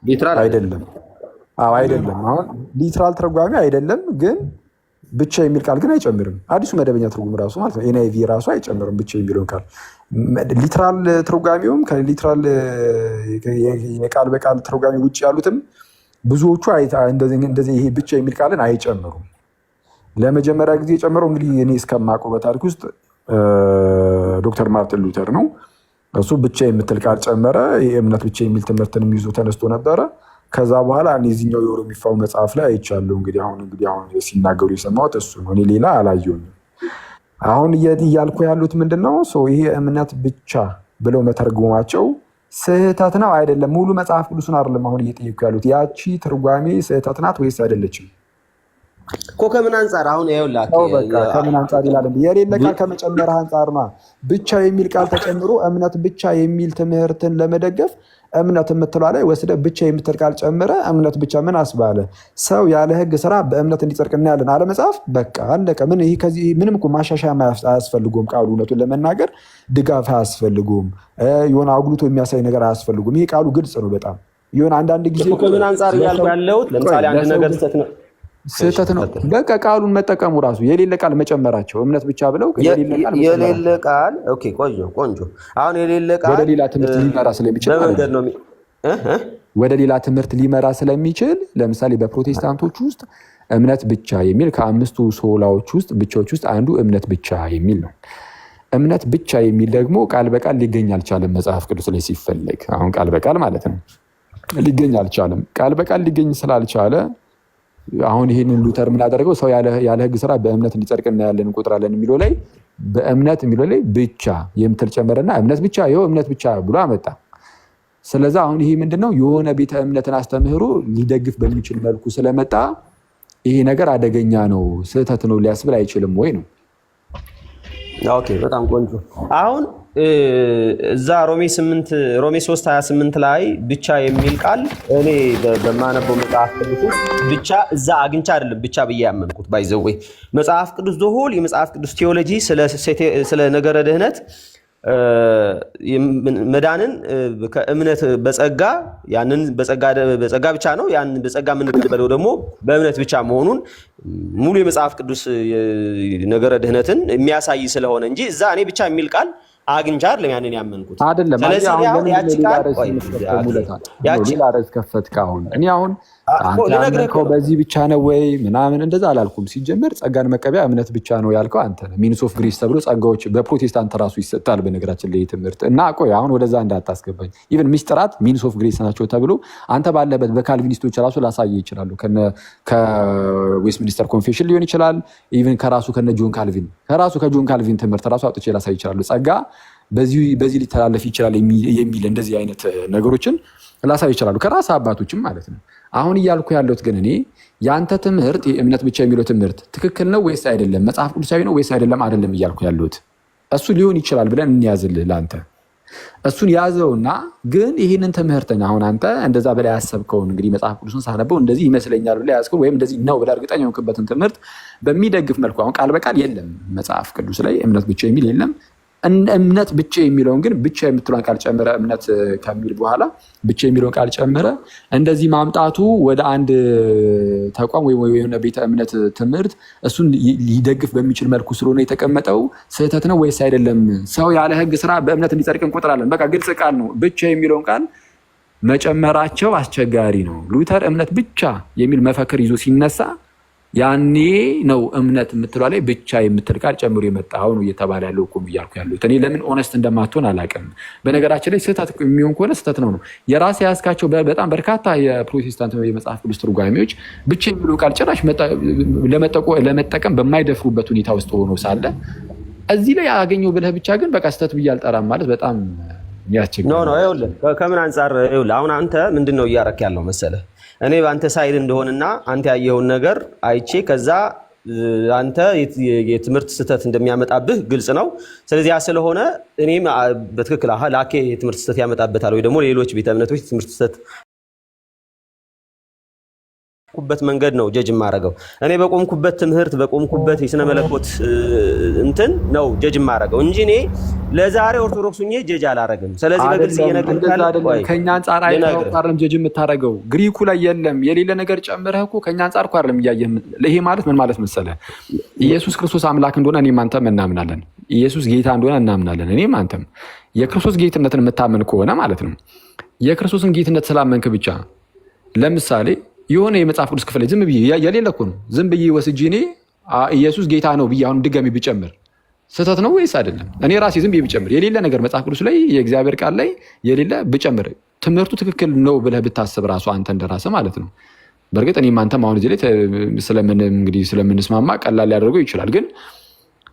ሊትራል
አይደለም። አይደለም። አሁን ሊትራል ተርጓሚ አይደለም፣ ግን ብቻ የሚል ቃል ግን አይጨምርም። አዲሱ መደበኛ ትርጉም ራሱ ማለት ነው ኤንአይቪ ራሱ አይጨምርም ብቻ የሚለውን ቃል። ሊትራል ተርጓሚውም ከሊትራል የቃል በቃል ተርጓሚ ውጭ ያሉትም ብዙዎቹ እንደዚህ ይሄ ብቻ የሚል ቃልን አይጨምሩም። ለመጀመሪያ ጊዜ የጨመረው እንግዲህ እኔ እስከማውቀው በታሪክ ውስጥ ዶክተር ማርቲን ሉተር ነው። እሱ ብቻ የምትል ቃል ጨመረ። የእምነት ብቻ የሚል ትምህርትን ይዞ ተነስቶ ነበረ። ከዛ በኋላ እኔ እዚህኛው የኦሮሚፋው መጽሐፍ ላይ አይቻለሁ። እንግዲህ አሁን ሲናገሩ የሰማሁት እሱ ነው። እኔ ሌላ አላየሁም። አሁን እያልኩ ያሉት ምንድን ነው? ይሄ እምነት ብቻ ብለው መተርጎማቸው ስህተት ነው አይደለም? ሙሉ መጽሐፍ ቅዱስን አይደለም አሁን እየጠየኩ ያሉት። ያቺ ትርጓሜ ስህተት ናት ወይስ አይደለችም
እኮ? ከምን አንጻር አሁን ይኸውልህ፣
ከምን አንጻር ይላል? የሌለ ቃል ከመጨመርህ አንጻር ነው። ብቻ የሚል ቃል ተጨምሮ እምነት ብቻ የሚል ትምህርትን ለመደገፍ እምነት የምትለው ላይ ወስደ ብቻ የምትል ቃል ጨምረ እምነት ብቻ ምን አስባለ? ሰው ያለ ሕግ ስራ በእምነት እንዲጸድቅ እናያለን አለ መጽሐፍ። በቃ አለቀ። ምንም እኮ ማሻሻያ አያስፈልጉም። ቃሉ እውነቱን ለመናገር ድጋፍ አያስፈልጉም። የሆነ አጉልቶ የሚያሳይ ነገር አያስፈልጉም። ይሄ ቃሉ ግልጽ ነው በጣም የሆነ አንዳንድ ጊዜ
ከምን አንጻር እያልኩ ያለሁት ለምሳሌ አንድ ነገር
ስህተት ነው። በቃ ቃሉን መጠቀሙ ራሱ የሌለ ቃል መጨመራቸው እምነት ብቻ ብለው
የሌለ ቃል ኦኬ፣ ቆንጆ። አሁን የሌለ ቃል
ወደ ሌላ ትምህርት ሊመራ ስለሚችል ወደ ሌላ ትምህርት ሊመራ ስለሚችል ለምሳሌ በፕሮቴስታንቶች ውስጥ እምነት ብቻ የሚል ከአምስቱ ሶላዎች ውስጥ ብቻዎች ውስጥ አንዱ እምነት ብቻ የሚል ነው። እምነት ብቻ የሚል ደግሞ ቃል በቃል ሊገኝ አልቻለም መጽሐፍ ቅዱስ ላይ ሲፈለግ። አሁን ቃል በቃል ማለት ነው ሊገኝ አልቻለም። ቃል በቃል ሊገኝ ስላልቻለ አሁን ይህንን ሉተር ምን አደረገው? ሰው ያለ ሕግ ስራ በእምነት እንዲጸድቅ እናያለን እንቆጥራለን የሚለው ላይ በእምነት የሚለው ላይ ብቻ የምትል ጨመረና እምነት ብቻ ይኸው እምነት ብቻ ብሎ አመጣ። ስለዚህ አሁን ይሄ ምንድነው የሆነ ቤተ እምነትን አስተምህሮ ሊደግፍ በሚችል መልኩ ስለመጣ ይሄ ነገር አደገኛ ነው፣ ስህተት ነው ሊያስብል አይችልም ወይ ነው።
ኦኬ፣ በጣም ቆንጆ። አሁን እዛ ሮሜ 3:28 ላይ ብቻ የሚል ቃል እኔ በማነበው መጽሐፍ ቅዱስ ብቻ እዛ አግኝቻ አይደለም ብቻ ብዬ ያመንኩት ባይዘው መጽሐፍ ቅዱስ ዘሆል የመጽሐፍ ቅዱስ ቴዎሎጂ ስለ ነገረ ድህነት መዳንን ከእምነት በጸጋ ያንን በጸጋ ብቻ ነው ያን በጸጋ የምንቀበለው ደግሞ በእምነት ብቻ መሆኑን ሙሉ የመጽሐፍ ቅዱስ ነገረ ድህነትን የሚያሳይ ስለሆነ እንጂ እዛ እኔ ብቻ የሚል ቃል አግኝቻ አይደለም ያንን ያመንኩት
አይደለም።
ስለዚህ አሁን ያቺ ቃል
ሌላ ርዕስ ከፈትክ። እኔ አሁን አንተ በዚህ ብቻ ነው ወይ ምናምን እንደዛ አላልኩም። ሲጀመር ጸጋን መቀበያ እምነት ብቻ ነው ያልከው አንተ ነህ። ሚንስ ኦፍ ግሬስ ተብሎ ጸጋዎች በፕሮቴስታንት ራሱ ይሰጣል በነገራችን ላይ ትምህርት እና ቆይ አሁን ወደዛ እንዳታስገባኝ። ኢቨን ሚስጥራት ሚንስ ኦፍ ግሬስ ናቸው ተብሎ አንተ ባለበት በካልቪኒስቶች ራሱ ላሳየ ይችላሉ። ከዌስትሚኒስተር ኮንፌሽን ሊሆን ይችላል። ኢቨን ከራሱ ከጆን ካልቪን ትምህርት ራሱ አውጥቼ ላሳይ ይችላሉ። ጸጋ በዚህ ሊተላለፍ ይችላል የሚል እንደዚህ አይነት ነገሮችን ላሳይ ይችላሉ ከራስ አባቶችም ማለት ነው። አሁን እያልኩ ያለሁት ግን እኔ የአንተ ትምህርት የእምነት ብቻ የሚለው ትምህርት ትክክል ነው ወይስ አይደለም፣ መጽሐፍ ቅዱሳዊ ነው ወይስ አይደለም እያልኩ ያለሁት እሱ ሊሆን ይችላል ብለን እንያዝልህ። ለአንተ እሱን ያዘውና ግን ይህንን ትምህርትን አሁን አንተ እንደዛ በላይ ያሰብከውን እንግዲህ መጽሐፍ ቅዱስን ሳነበው እንደዚህ ይመስለኛል ብለህ ያዝከው ወይም እንደዚህ ነው ብለህ እርግጠኛ የሆንክበትን ትምህርት በሚደግፍ መልኩ አሁን ቃል በቃል የለም መጽሐፍ ቅዱስ ላይ እምነት ብቻ የሚል የለም። እምነት ብቻ የሚለውን ግን ብቻ የምትለውን ቃል ጨምረ እምነት ከሚል በኋላ ብቻ የሚለውን ቃል ጨምረ እንደዚህ ማምጣቱ ወደ አንድ ተቋም ወይ የሆነ ቤተ እምነት ትምህርት እሱን ሊደግፍ በሚችል መልኩ ስለሆነ የተቀመጠው ስህተት ነው ወይስ አይደለም? ሰው ያለ ሕግ ስራ በእምነት እንዲጸድቅ እንቆጥራለን። በቃ ግልጽ ቃል ነው። ብቻ የሚለውን ቃል መጨመራቸው አስቸጋሪ ነው። ሉተር እምነት ብቻ የሚል መፈክር ይዞ ሲነሳ ያኔ ነው እምነት የምትለው ላይ ብቻ የምትል ቃል ጨምሮ የመጣው ነው እየተባለ ያለው እኮ ብያልኩ ያሉት። እኔ ለምን ኦነስት እንደማትሆን አላውቅም። በነገራችን ላይ ስህተት የሚሆን ከሆነ ስህተት ነው። የራሴ ያዝካቸው በጣም በርካታ የፕሮቴስታንት የመጽሐፍ ቅዱስ ትርጓሜዎች ብቻ የሚለው ቃል ጭራሽ ለመጠቀም በማይደፍሩበት ሁኔታ ውስጥ ሆኖ ሳለ እዚህ ላይ ያገኘው ብለህ ብቻ ግን በቃ ስህተት ብዬ አልጠራም ማለት በጣም ያስቸግራል። ኖ ይኸውልህ ከምን አንጻር ይኸውልህ አሁን አንተ ምንድን ነው እያረክ ያለው መሰለህ? እኔ በአንተ ሳይድ እንደሆንና አንተ ያየኸውን ነገር አይቼ ከዛ አንተ የትምህርት ስህተት እንደሚያመጣብህ ግልጽ ነው። ስለዚህ ያ ስለሆነ እኔም በትክክል ላኬ የትምህርት ስህተት ያመጣበታል ወይ ደግሞ ሌሎች ቤተ እምነቶች የትምህርት ስህተት በት መንገድ ነው ጀጅ ማረገው። እኔ በቆምኩበት ትምህርት በቆምኩበት የስነ መለኮት እንትን ነው ጀጅ ማረገው እንጂ እኔ ለዛሬ ኦርቶዶክስ ሆኜ ጀጅ አላረግም። ስለዚህ በግልጽ እየነገርኩህ ከኛ አንጻር አይተውታረም ጀጅ የምታረገው ግሪኩ ላይ የለም የሌለ ነገር ጨምረህ እኮ ከኛ አንጻር እኮ አይደለም እያየህ። ይሄ ማለት ምን ማለት መሰለህ? ኢየሱስ ክርስቶስ አምላክ እንደሆነ እኔም አንተም እናምናለን። ኢየሱስ ጌታ እንደሆነ እናምናለን እኔም አንተም። የክርስቶስ ጌትነትን የምታመን ከሆነ ማለት ነው የክርስቶስን ጌትነት ስላመንክ ብቻ ለምሳሌ የሆነ የመጽሐፍ ቅዱስ ክፍል ዝም ብዬ የሌለ እኮ ነው ዝም ብዬ ወስጄ እኔ ኢየሱስ ጌታ ነው ብዬ አሁን ድጋሚ ብጨምር ስህተት ነው ወይስ አይደለም? እኔ ራሴ ዝም ብዬ ብጨምር የሌለ ነገር መጽሐፍ ቅዱስ ላይ የእግዚአብሔር ቃል ላይ የሌለ ብጨምር ትምህርቱ ትክክል ነው ብለህ ብታስብ ራሱ አንተ እንደራስህ ማለት ነው። በእርግጥ እኔም አንተም አሁን እዚህ ላይ ስለምንስማማ ቀላል ሊያደርገው ይችላል። ግን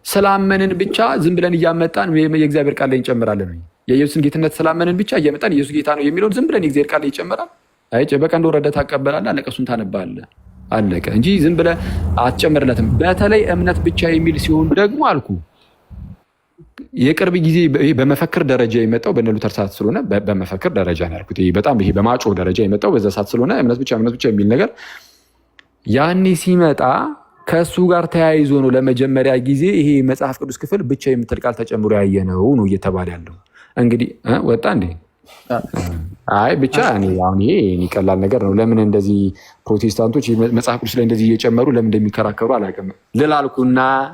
ስላመንን ብቻ ዝም ብለን እያመጣን የእግዚአብሔር ቃል ላይ እንጨምራለን ወይ? የኢየሱስን ጌትነት ስላመንን ብቻ እያመጣን ኢየሱስ ጌታ ነው የሚለውን ዝም ብለን የእግዚአብሔር ቃል ላይ ይጨምራል? አይ በቃ እንደወረደ ታቀበላለህ፣ አለቀሱን ታነባለህ፣ አለቀ እንጂ ዝም ብለህ አትጨምርለትም። በተለይ እምነት ብቻ የሚል ሲሆን ደግሞ አልኩ የቅርብ ጊዜ በመፈክር ደረጃ የመጣው በእነ ሉተር ሰዓት ስለሆነ በመፈክር ደረጃ ነው ያልኩት። በጣም ይሄ በማጮህ ደረጃ የመጣው በዛ ሰዓት ስለሆነ እምነት ብቻ የሚል ነገር ያኔ ሲመጣ ከእሱ ጋር ተያይዞ ነው ለመጀመሪያ ጊዜ ይሄ መጽሐፍ ቅዱስ ክፍል ብቻ የምትል ቃል ተጨምሮ ያየነው ነው እየተባለ ያለው። እንግዲህ ወጣ እንዴ? አይ ብቻ አሁን ይሄ ቀላል ነገር ነው። ለምን እንደዚህ ፕሮቴስታንቶች መጽሐፍ ቅዱስ ላይ እንደዚህ እየጨመሩ ለምን እንደሚከራከሩ አላውቅም።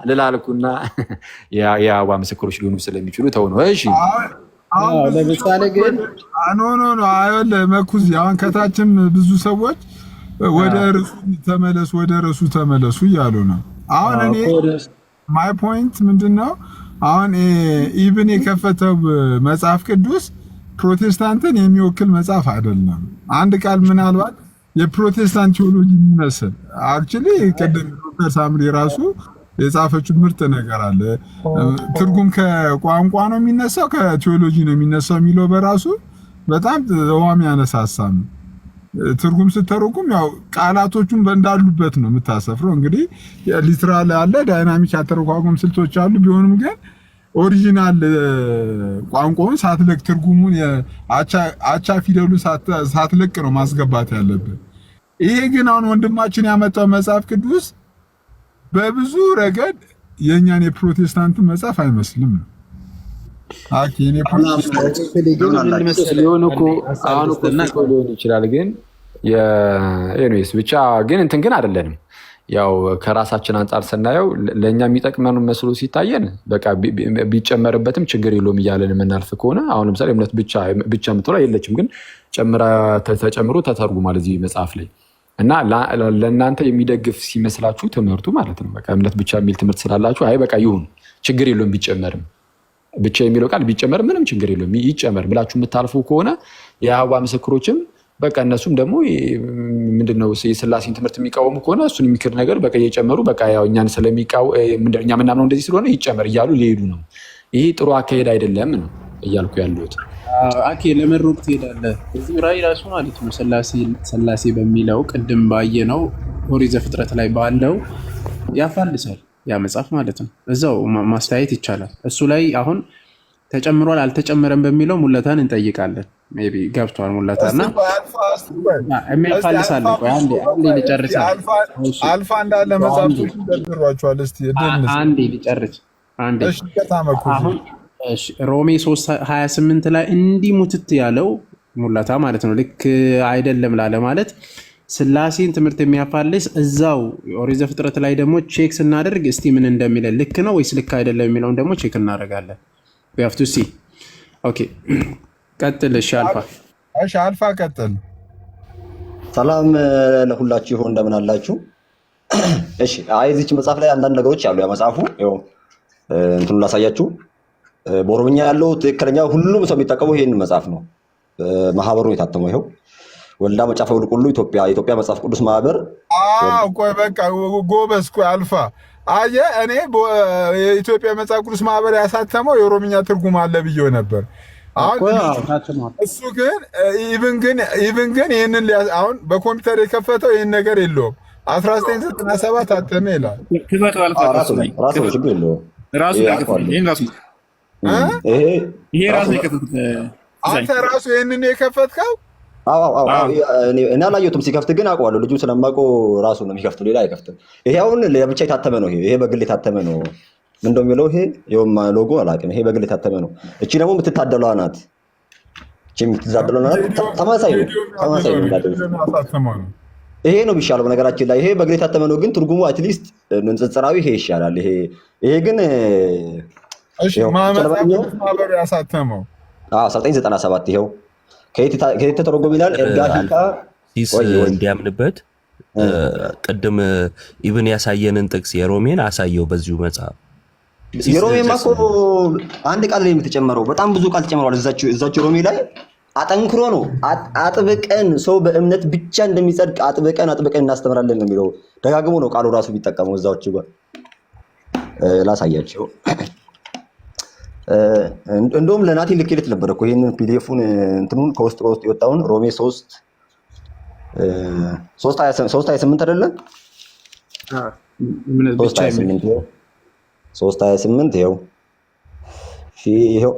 ልላልኩና የአዋ ምስክሮች ሊሆኑ ስለሚችሉ ተው ነው። እሺ
ለምሳሌ ግን
ኖ መኩዚ አሁን ከታችም ብዙ ሰዎች ወደ ርዕሱ ተመለሱ እያሉ ነው። አሁን እኔ ማይ ፖይንት ምንድነው? አሁን ኢቭን የከፈተው መጽሐፍ ቅዱስ ፕሮቴስታንትን የሚወክል መጽሐፍ አይደለም። አንድ ቃል ምናልባት የፕሮቴስታንት ቴዎሎጂ የሚመስል አክቹሊ ቅድም ዶክተር ሳምሪ ራሱ የጻፈችው ምርጥ ነገር አለ። ትርጉም ከቋንቋ ነው የሚነሳው ከቴዎሎጂ ነው የሚነሳው የሚለው በራሱ በጣም ዋሚ ያነሳሳም። ትርጉም ስተረጉም ያው ቃላቶቹን እንዳሉበት ነው የምታሰፍረው። እንግዲህ ሊትራል አለ፣ ዳይናሚክ ያተረጓጎም ስልቶች አሉ። ቢሆንም ግን ኦሪጂናል ቋንቋውን ሳትለቅ ትርጉሙን አቻ ፊደሉን ሳትለቅ ነው ማስገባት ያለብን። ይሄ ግን አሁን ወንድማችን ያመጣው መጽሐፍ ቅዱስ በብዙ ረገድ የኛን የፕሮቴስታንት መጽሐፍ አይመስልም ነው።
ሊሆን ይችላል ግን ኤኒዌይስ ብቻ ግን እንትን ግን አይደለንም። ያው ከራሳችን አንጻር ስናየው ለእኛ የሚጠቅመን መስሎ ሲታየን በቃ ቢጨመርበትም ችግር የለውም እያለን የምናልፍ ከሆነ አሁን ለምሳሌ እምነት ብቻ የምትለው የለችም፣ ግን ተጨምሮ ተተርጉሟል እዚህ መጽሐፍ ላይ እና ለእናንተ የሚደግፍ ሲመስላችሁ ትምህርቱ ማለት ነው በቃ እምነት ብቻ የሚል ትምህርት ስላላችሁ አይ በቃ ይሁን ችግር የለውም ቢጨመርም ብቻ የሚለው ቃል ቢጨመር ምንም ችግር የለውም ይጨመር ብላችሁ የምታልፉ ከሆነ የአህዋ ምስክሮችም በቃ እነሱም ደግሞ ምንድነው የሥላሴን ትምህርት የሚቃወሙ ከሆነ እሱን የሚክድ ነገር በቃ እየጨመሩ በቃ ያው እኛን እኛ ምናምነው እንደዚህ ስለሆነ ይጨመር እያሉ ሊሄዱ ነው። ይሄ ጥሩ አካሄድ አይደለም ነው እያልኩ ያለሁት።
ለመሮቅ ትሄዳለህ እዚህ ራእይ ራሱ ማለት ነው ሥላሴ በሚለው ቅድም ባየነው ኦሪት ዘፍጥረት ላይ ባለው ያፋልሳል ያ መጽሐፍ ማለት ነው። እዛው ማስተያየት ይቻላል። እሱ ላይ አሁን ተጨምሯል አልተጨመረም በሚለው ሙለታን እንጠይቃለን። ሜቢ ገብቷል ሙለታና የሚያፋልሳል። ቆይ አንዴ ልጨርስ።
አልፋ እንዳለ መጽሐፍቶች ደርድሯቸዋል። እስቲ
አንዴ ልጨርስ። እሺ አሁን እሺ ሮሜ 3:28 ላይ እንዲህ ሙትት ያለው ሙለታ ማለት ነው ልክ አይደለም ላለ ማለት ሥላሴን ትምህርት የሚያፋልስ እዛው ኦሪት ዘፍጥረት ላይ ደግሞ ቼክ ስናደርግ እስቲ ምን እንደሚለን ልክ ነው ወይስ ልክ አይደለም የሚለውን ደግሞ ቼክ እናደርጋለን። we have to see ኦኬ ቀጥል። እሺ አልፋ ቀጥል።
ሰላም ለሁላችሁ ይሁን፣ እንደምን አላችሁ? እሺ እዚች መጽሐፍ ላይ አንዳንድ ነገሮች አሉ። ያ መጽሐፉ ይኸው እንትኑ ላሳያችሁ። በኦሮምኛ ያለው ትክክለኛ ሁሉም ሰው የሚጠቀመው ይሄን መጽሐፍ ነው። ማህበሩ የታተመው ይኸው ወልዳ መጽሐፈ ሁሉ የኢትዮጵያ መጽሐፍ ቅዱስ ማህበር።
ቆይ በቃ ጎበዝ። ቆይ አልፋ አየህ፣ እኔ የኢትዮጵያ መጽሐፍ ቅዱስ ማህበር ያሳተመው የኦሮምኛ ትርጉም አለ ብዬው ነበር። አሁን እሱ ግን ኢቭን ግን ይህንን አሁን በኮምፒውተር የከፈተው ይህን ነገር የለውም። 1997 አተመ ይላል። አንተ ራሱ ይህንን የከፈትከው?
እኔ አላየሁትም። ሲከፍት ግን አውቀዋለሁ። ልጁ ስለማውቀው ራሱ ነው የሚከፍተው፣ ሌላ አይከፍትም። ይሄ አሁን ለብቻ የታተመ ነው። ይሄ በግል የታተመ ነው። ምን እንደሚለው ይሄ ሎጎ አላውቅም። ይሄ በግል የታተመ ነው። እቺ ደግሞ የምትታደለዋ ናት። እቺ የምትታደለዋ ናት። ተመሳሳይ ነው። ይሄ ነው የሚሻለው። በነገራችን ላይ ይሄ በግል የታተመ ነው፣ ግን ትርጉሙ አትሊስት ንጽጽራዊ ይሄ ይሻላል። ይሄ ግን
እሺ ማህበሩ ያሳተመው
1997 ይሄው ከየት ተተረጎመ ይላል።
ሲስ እንዲያምንበት ቅድም ኢብን ያሳየንን ጥቅስ የሮሜን አሳየው በዚሁ መጽሐፍ።
የሮሜማ እኮ አንድ ቃል ላይ የምትጨመረው በጣም ብዙ ቃል ተጨምሯል። እዛችሁ ሮሜ ላይ አጠንክሮ ነው አጥብቀን ሰው በእምነት ብቻ እንደሚጸድቅ አጥብቀን እናስተምራለን ነው የሚለው። ደጋግሞ ነው ቃሉ ራሱ ቢጠቀመው እዛዎቹ ጋር ላሳያቸው። እንደውም ለናቲ ልኬለት ነበር እኮ ይሄንን ፒዲኤፉን እንትኑን ከውስጥ የወጣውን ሮሜ 3:28 አይደለ? 3:28 ይኸው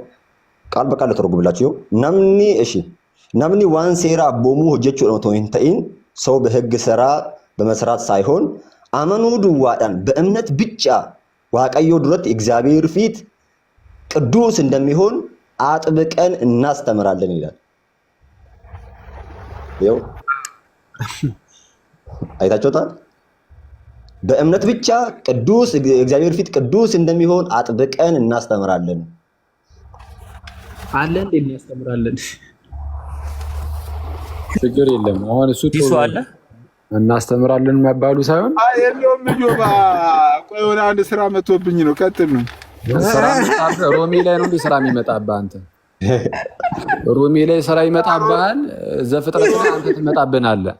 ቃል በቃል ተረጉምላችሁ ናምኒ ዋን ሴራ አቦሙ ሆጀቹ ነው ተይን ሰው በህግ ስራ በመስራት ሳይሆን አመኑ ድዋዳን በእምነት ብቻ ዋቀዮ ድረት እግዚአብሔር ፊት ቅዱስ እንደሚሆን አጥብቀን እናስተምራለን ይላል። ይኸው አይታችሁታል። በእምነት ብቻ ቅዱስ እግዚአብሔር ፊት ቅዱስ እንደሚሆን አጥብቀን እናስተምራለን
አለን እናስተምራለን።
ችግር የለም። አሁን እሱ
ዲሱ አለ
እናስተምራለን መባሉ ሳይሆን
የለውም። ጆባ ቆይ ወደ አንድ ስራ መጥቶብኝ ነው። ቀጥል ነው
ስራ ሮሜ ላይ ነው እንዴ ስራ የሚመጣብህ አንተ? ሮሜ ላይ ስራ ይመጣብሃል። ዘፍጥረት ላይ አንተ ትመጣብናለህ።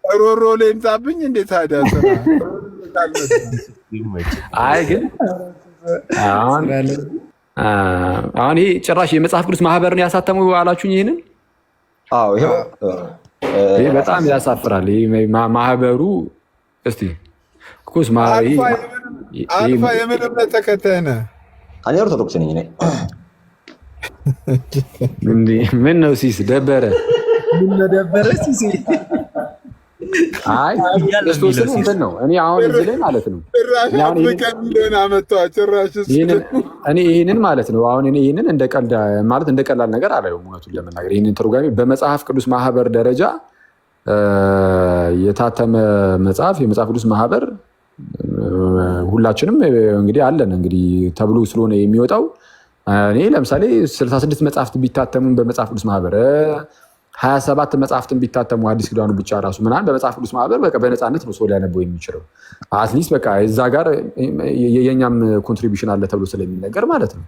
ሮሮ ላይ ይምጣብኝ እንዴ ታዲያ ስራ?
አይ ግን አሁን ይሄ ጭራሽ የመጽሐፍ ቅዱስ ማህበርን ያሳተሙ አላችሁኝ። ይሄንን ይሄ በጣም ያሳፍራል። ይሄ ማህበሩ እስቲ ኩስ
አልፋ የምን እምነት ተከታይ ነህ?
እኔ ኦርቶዶክስ ነኝ።
ምን ነው ሲስ ደበረ?
ምን ደበረ ሲስ?
አይ ክርስቶስን እንትን ነው። እኔ አሁን እዚህ ላይ ማለት ነው እኔ ይሄንን ማለት ነው አሁን እኔ ይሄንን እንደ ቀልድ ማለት እንደ ቀላል ነገር አላየውም። እውነቱን ለመናገር ይሄንን ተርጓሚ በመጽሐፍ ቅዱስ ማህበር ደረጃ የታተመ መጽሐፍ የመጽሐፍ ቅዱስ ማህበር ሁላችንም እንግዲህ አለን እንግዲህ ተብሎ ስለሆነ የሚወጣው እኔ ለምሳሌ 66 መጽሐፍት ቢታተሙን በመጽሐፍ ቅዱስ ማህበር 27 መጽሐፍትን ቢታተሙ አዲስ ኪዳኑ ብቻ ራሱ ምናምን በመጽሐፍ ቅዱስ ማህበር በቃ በነፃነት ነው ሰው ሊያነበው የሚችለው። አትሊስት በቃ እዛ ጋር የኛም ኮንትሪቢዩሽን አለ ተብሎ ስለሚነገር ማለት ነው።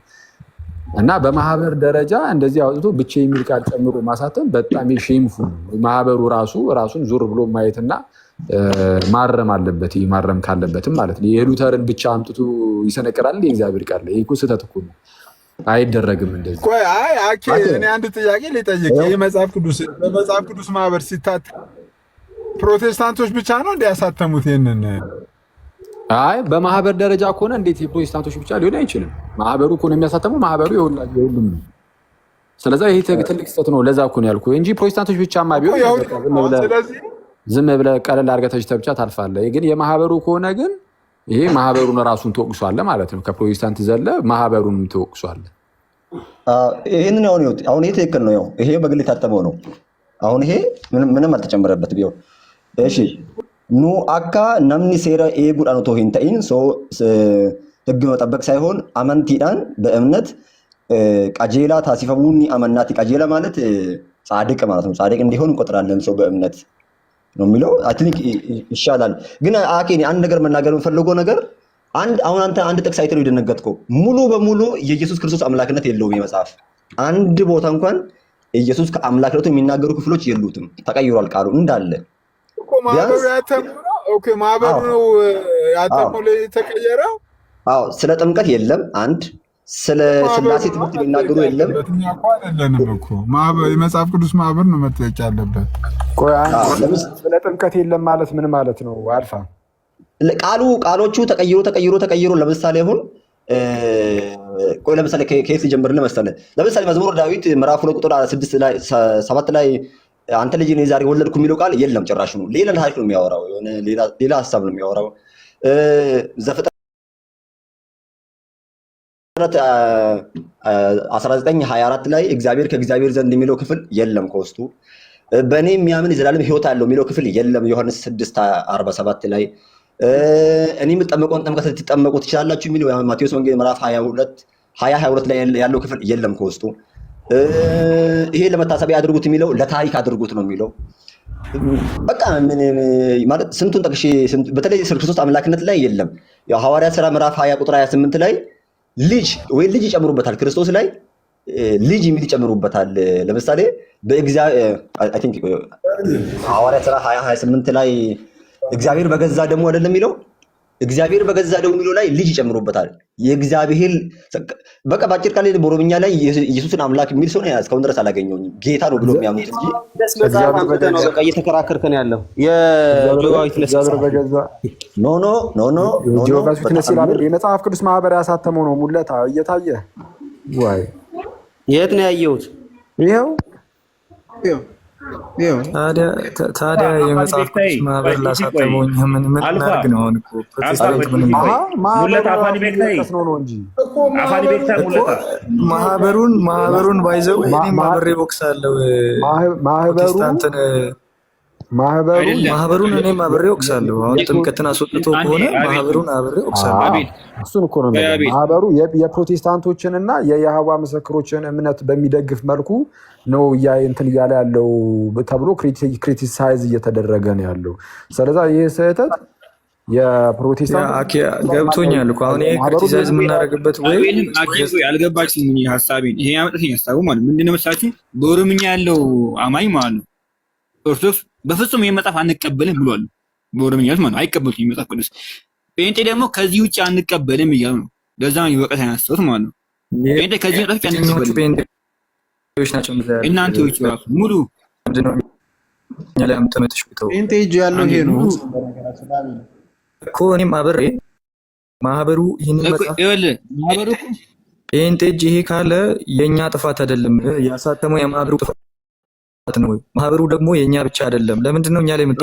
እና በማህበር ደረጃ እንደዚህ አውጥቶ ብቻ የሚል ቃል ጨምሮ ማሳተም በጣም ሼምፉል ነው። ማህበሩ ራሱን ዞር ብሎ ማየትና ማረም አለበት። ማረም ካለበትም ማለት ነው የሉተርን ብቻ አምጥቶ ይሰነቅራል የእግዚአብሔር ቃል ላይ እኮ ስህተት እኮ ነው። አይደረግም እንደዚህ።
ቆይ እኔ አንድ ጥያቄ ልጠይቅ። የመጽሐፍ ቅዱስ በመጽሐፍ ቅዱስ ማህበር ሲታተም ፕሮቴስታንቶች ብቻ ነው እንዲያሳተሙት ይሄንን?
አይ በማህበር ደረጃ ከሆነ እንዴት የፕሮቴስታንቶች ብቻ ሊሆን አይችልም። ማህበሩ እኮ ነው የሚያሳተመው። ማህበሩ የሁሉም ነው። ስለዚህ ይሄ ትልቅ ስህተት ነው። ለዛ እኮ ነው ያልኩህ እንጂ ፕሮቴስታንቶች ብቻማ ቢሆን ዝም ብለህ ቀለል አድርገህ ተችተህ ብቻ ታልፋለህ። ግን የማህበሩ ከሆነ ግን ይሄ ማህበሩን ራሱን ተወቅሷል ማለት ነው። ከፕሮቴስታንት ዘለ ማህበሩንም ተወቅሷል።
ይሄንን አሁን ይሄ ትክክል ነው። ይሄ በግል የታተመው ነው። አሁን ይሄ ምንም አልተጨመረበት ቢሆን እሺ ኑ አካ ነምኒ ሴራ ኤጉዳን ቶ ሂንተኢን ህግ መጠበቅ ሳይሆን አመንቲዳን በእምነት ቀጄላ ታሲፈሙኒ አመናቲ ቀጄላ ማለት ጻድቅ ማለት ነው። ጻድቅ እንዲሆን እንቆጥራለን ሰው በእምነት ነው የሚለው። አይ ቲንክ ይሻላል። ግን አኬኒ አንድ ነገር መናገር የምፈልገው ነገር አሁን አንተ አንድ ጥቅስ አይተህ ነው የደነገጥከው። ሙሉ በሙሉ የኢየሱስ ክርስቶስ አምላክነት የለውም የመጽሐፍ አንድ ቦታ እንኳን ኢየሱስ ከአምላክነቱ የሚናገሩ ክፍሎች የሉትም። ተቀይሯል ቃሉ እንዳለ
እኮ ማህበሩ ነው ያተመው ላይ የተቀየረው።
አዎ ስለ ጥምቀት የለም። አንድ ስለ ስላሴ ትምህርት የሚናገሩ የለም።
የመጽሐፍ ቅዱስ ማህበር ነው መጠየቅ ያለበት።
ስለ ጥምቀት የለም ማለት ምን ማለት ነው? አልፋ
ቃሎቹ ተቀይሮ ለምሳሌ አሁን ለምሳሌ ከየት ጀምርልህ መሰለህ? ለምሳሌ መዝሙር ዳዊት ምዕራፍ 2 ቁጥር 6 ላይ 7 ላይ አንተ ልጅ ነኝ ዛሬ ወለድኩ የሚለው ቃል የለም ጭራሽ ነው። ሌላ ታሪክ ነው የሚያወራው። የሆነ ሌላ ሀሳብ ነው የሚያወራው። ዘፍጥረት 19:24 ላይ እግዚአብሔር ከእግዚአብሔር ዘንድ የሚለው ክፍል የለም ከውስጡ። በእኔ የሚያምን የዘላለም ሕይወት አለው የሚለው ክፍል የለም። ዮሐንስ 6:47 ላይ እኔ የምጠመቀውን ጥምቀት ልትጠመቁ ትችላላችሁ የሚለው ማቴዎስ ወንጌል ምዕራፍ 22 ላይ ያለው ክፍል የለም ከውስጡ። ይሄ ለመታሰቢያ አድርጉት የሚለው ለታሪክ አድርጉት ነው የሚለው። በቃ ምን ማለት ስንቱን ጠቅሼ በተለይ ክርስቶስ አምላክነት ላይ የለም። ያው ሐዋርያት ሥራ ምዕራፍ 20 ቁጥር 28 ላይ ልጅ ይጨምሩበታል። ክርስቶስ ላይ ልጅ የሚል ይጨምሩበታል። ለምሳሌ ሐዋርያት ሥራ 20:28 ላይ እግዚአብሔር በገዛ ደሙ አይደለም የሚለው እግዚአብሔር በገዛ ደሙ የሚለው ላይ ልጅ ይጨምሩበታል። የእግዚአብሔር በቃ ባጭር ቃል በኦሮምኛ ላይ ኢየሱስን አምላክ የሚል ሰው እስካሁን ድረስ አላገኘሁኝም። ጌታ ነው ብሎ የሚያምኑት እንጂ
በቃ እየተከራከርከን ያለው የጆባዊት
የመጽሐፍ ቅዱስ ማህበር ያሳተመው ነው። ሙለታ እየታየ ወይ
የት ነው ያየሁት?
ይኸው
ታዲያ የመጽሐፍ ቅዱስ ማህበር ላሳተመው ምን እናድርግ ነው? አሁን እኮ ፕሮቴስታንት ምንም ማህበሩን ባይዘው እኔ ማህበሬ ወቅሳለሁ። ፕሮቴስታንትን ማህበሩን እኔ ማህበሬ ወቅሳለሁ። አሁን ጥምቀትን አስወጥቶ ከሆነ ማህበሩን አብሬ ወቅሳለሁ።
እሱን እኮ ነው ማህበሩ የፕሮቴስታንቶችንና የየሃዋ ምስክሮችን እምነት በሚደግፍ መልኩ ነው እንትን እያለ ያለው ተብሎ ክሪቲሳይዝ እየተደረገ ነው ያለው። ስለዚህ ይህ ስህተት የፕሮቴስታንት
ገብቶኛል እኮ አሁን ይሄ ክሪቲሳይዝ የምናደርግበት ወይ
ያልገባችሁኝ ሀሳቤን ይሄ ያመጣኝ ሀሳቡ ማለት ምንድነው መሰላችሁ? በኦሮምኛ ያለው አማኝ ማለት ነው ኦርቶዶክስ በፍጹም ይሄን መጽሐፍ አንቀበልም ብሏል። በኦሮምኛ ማለት ነው አይቀበሉትም መጽሐፍ ቅዱስ። ጴንጤ ደግሞ ከዚህ ውጭ አንቀበልም እያሉ ነው። ለዛ ነው ይወቀት ያነሳሁት ማለት ነው። ጴንጤ ከዚህ ውጭ አንቀበልም
ናቸው
እናንተዎች ራሱ ሙሉ
ጴንጤ እጅ ያለው ይሄ ነው
እኮ። እኔም አብሬ ማህበሩ ይህንን መጽሐፍ
ማህበሩ
ጴንጤ እጅ ይሄ ካለ የእኛ ጥፋት አይደለም፣ ያሳተመው የማህበሩ ጥፋት ነው። ማህበሩ ደግሞ የእኛ ብቻ አይደለም። ለምንድን ነው እኛ ላይ መጣ?